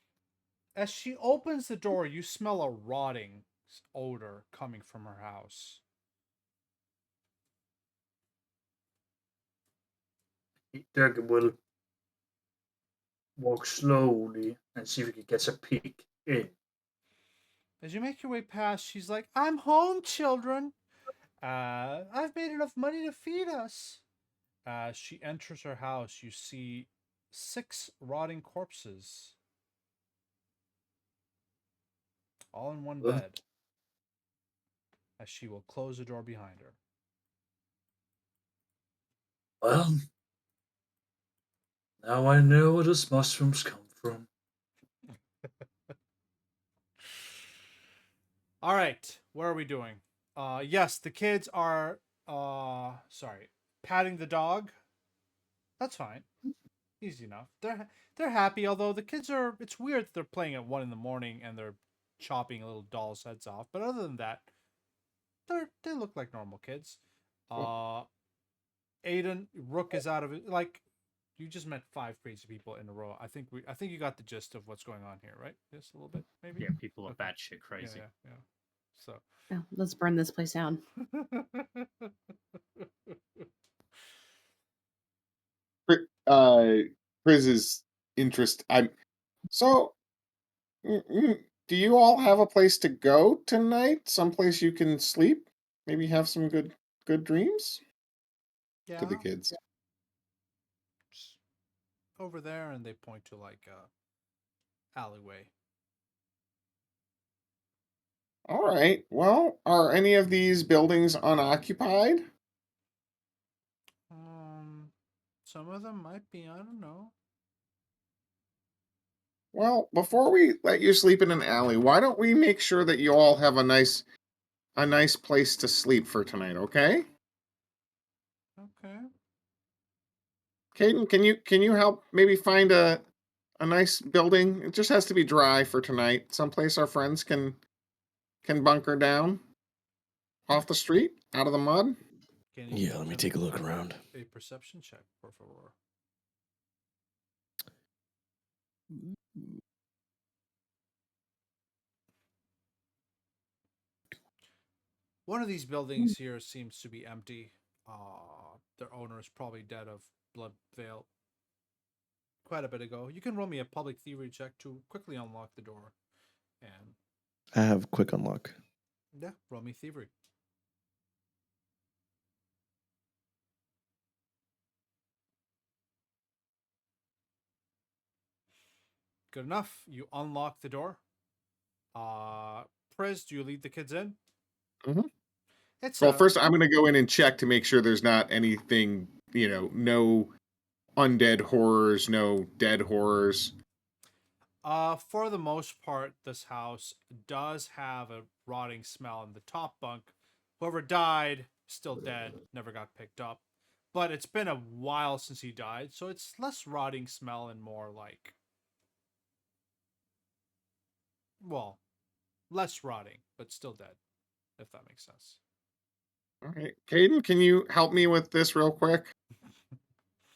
S1: As she opens the door, you smell a rotting odor coming from her house.
S8: Durgan will walk slowly and see if he can get a peek in.
S1: As you make your way past, she's like, I'm home, children. I've made enough money to feed us. As she enters her house, you see 6 rotting corpses, all in one bed, as she will close the door behind her.
S8: Well, now I know where those mushrooms come from.
S1: All right, what are we doing? Yes, the kids are patting the dog. That's fine. Easy enough. They're happy, although the kids are, it's weird that they're playing at 1 a.m. and they're chopping little dolls' heads off. But other than that, they look like normal kids. Aiden, Rook is out of it. Like, you just met 5 crazy people in a row. I think you got the gist of what's going on here, right? Just a little bit, maybe.
S7: Yeah, people are batshit crazy.
S1: Yeah. So.
S6: Oh, let's burn this place down.
S4: Priz's interest. I'm so. do you all have a place to go tonight? Someplace you can sleep? Maybe have some good dreams?
S1: Yeah.
S4: To the kids.
S1: Just over there, and they point to like a alleyway.
S4: All right. Well, are any of these buildings unoccupied?
S1: Some of them might be. I don't know.
S4: Well, before we let you sleep in an alley, why don't we make sure that you all have a nice place to sleep for tonight, okay?
S1: Okay.
S4: Caden, can you help maybe find a nice building? It just has to be dry for tonight. Someplace our friends can bunker down off the street, out of the mud.
S1: Can you
S3: Yeah, let me take a look around.
S1: A perception check, por favor. One of these buildings here seems to be empty. Their owner is probably dead of blood veil quite a bit ago. You can roll me a public thievery check to quickly unlock the door. And
S3: I have quick unlock.
S1: yeah, roll me thievery. Good enough. You unlock the door. Priz, do you lead the kids in?
S4: Mm-hmm.
S1: Well,
S4: first I'm going to go in and check to make sure there's not anything, no undead horrors, no dead horrors.
S1: For the most part, this house does have a rotting smell in the top bunk. Whoever died, still dead, never got picked up. But it's been a while since he died, so it's less rotting smell and more like, well, less rotting, but still dead, if that makes sense.
S4: All right. Caden, can you help me with this real quick?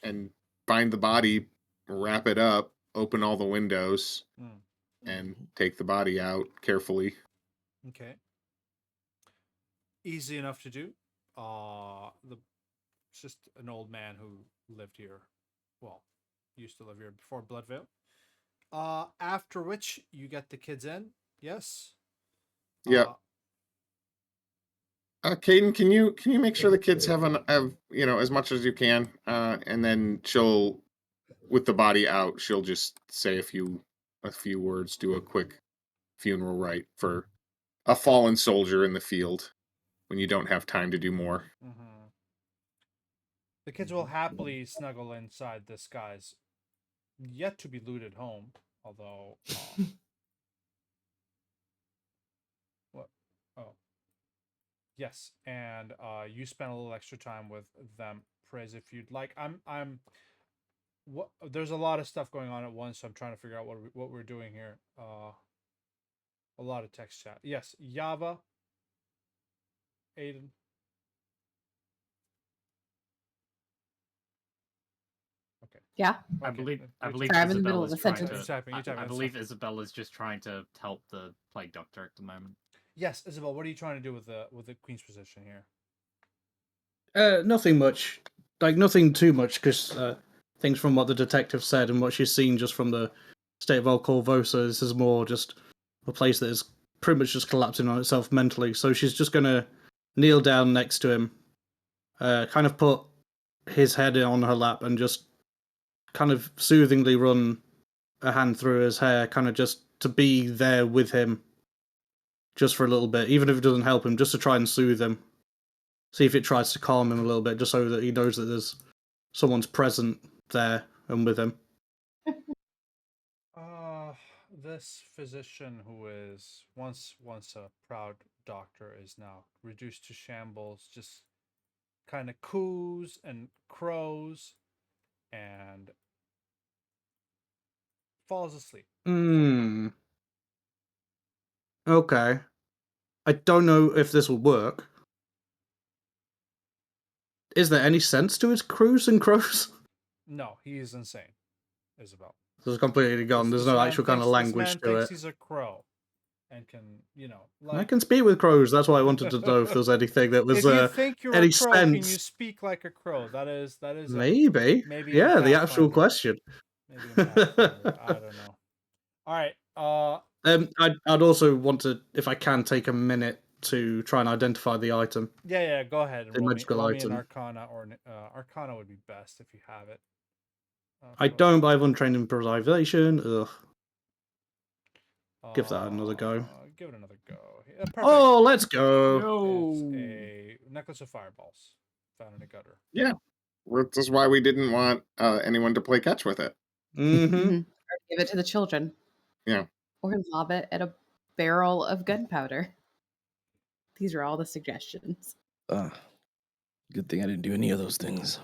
S4: And find the body, wrap it up, open all the windows, and take the body out carefully.
S1: Okay. Easy enough to do. It's just an old man who lived here. Well, used to live here before Bloodvale. After which you get the kids in. Yes.
S4: Yeah. Caden, can you make sure the kids have as much as you can, and then she'll, with the body out, she'll just say a few words, do a quick funeral rite for a fallen soldier in the field when you don't have time to do more.
S1: Mm-hmm. The kids will happily snuggle inside this guy's yet to be looted home, although what? Oh, yes, and you spend a little extra time with them, Priz, if you'd like. I'm. What? There's a lot of stuff going on at once, so I'm trying to figure out what we're doing here. A lot of text chat. Yes, Yava. Aiden. Okay.
S6: Yeah.
S5: I believe
S6: Sorry, I'm in the middle
S5: Isabel
S6: of
S5: is
S6: a
S5: trying
S6: sentence.
S5: to. I believe Isabel is just trying to help the plague doctor at the moment.
S1: Yes, Isabel. What are you trying to do with the queen's position here?
S2: Nothing much. Like, nothing too much, because things from what the detective said and what she's seen just from the state of Korvosa, this is more just a place that is pretty much just collapsing on itself mentally. So she's just going to kneel down next to him, kind of put his head on her lap and just kind of soothingly run a hand through his hair, kind of just to be there with him just for a little bit, even if it doesn't help him, just to try and soothe him. See if it tries to calm him a little bit, just so that he knows that there's someone's present there and with him.
S1: This physician who is once a proud doctor is now reduced to shambles, just kind of coos and crows and falls asleep.
S2: Okay. I don't know if this will work. Is there any sense to his crows and crows?
S1: No, he is insane, Isabel.
S2: This is completely gone. There's no actual kind of language to it.
S1: This man thinks he's a crow and can, like...
S2: I can speak with crows. That's why I wanted to know if there was anything that was
S1: if you think you're
S2: any
S1: a crow,
S2: sense.
S1: Can you speak like a crow? That is
S2: maybe.
S1: Maybe
S2: yeah, the actual question.
S1: Maybe I don't know. All right.
S2: I'd also want to, if I can, take a minute to try and identify the item.
S1: Yeah, go ahead and
S2: The
S1: roll
S2: magical
S1: me an
S2: item.
S1: Arcana, or Arcana would be best if you have it.
S2: I don't, but I have untrained improvisation. Ugh. Give that another go.
S1: Give it another go. Perfect.
S2: Oh, let's go.
S1: It's
S5: Yo.
S1: a necklace of fireballs found in a gutter.
S4: Yeah. Which is why we didn't want anyone to play catch with it.
S2: Mm-hmm.
S6: Or give it to the children.
S4: Yeah.
S6: Or lob it at a barrel of gunpowder. These are all the suggestions.
S3: Good thing I didn't do any of those things.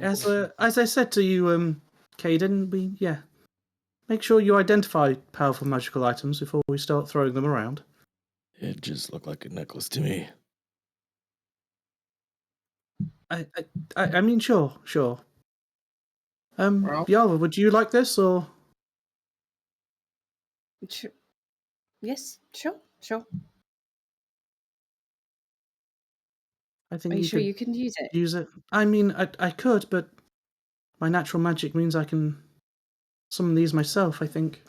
S2: As I said to you, Caden, make sure you identify powerful magical items before we start throwing them around.
S3: It just looked like a necklace to me.
S2: I mean, sure.
S4: Well-
S2: Yara, would you like this, or?
S6: Yes, sure.
S2: I think
S6: Are you sure
S2: could
S6: you can use it?
S2: use it. I mean, I could, but my natural magic means I can summon these myself. I think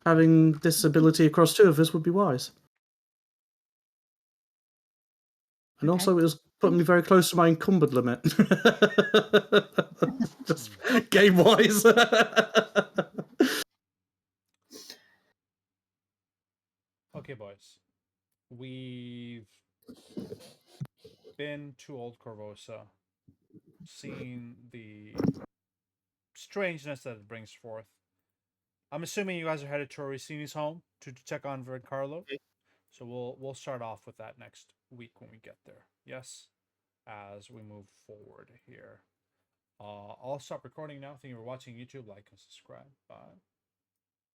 S2: having this ability across two of us would be wise. And
S6: Okay.
S2: also, it was putting me very close to my encumbered limit. Just game wise.
S1: Okay, boys. We've been to Old Korvosa, seen the strangeness that it brings forth. I'm assuming you guys are headed to Orsini's home to check on Carlo. So we'll start off with that next week when we get there. Yes, as we move forward here. I'll stop recording now. Thank you for watching YouTube. Like and subscribe. Bye.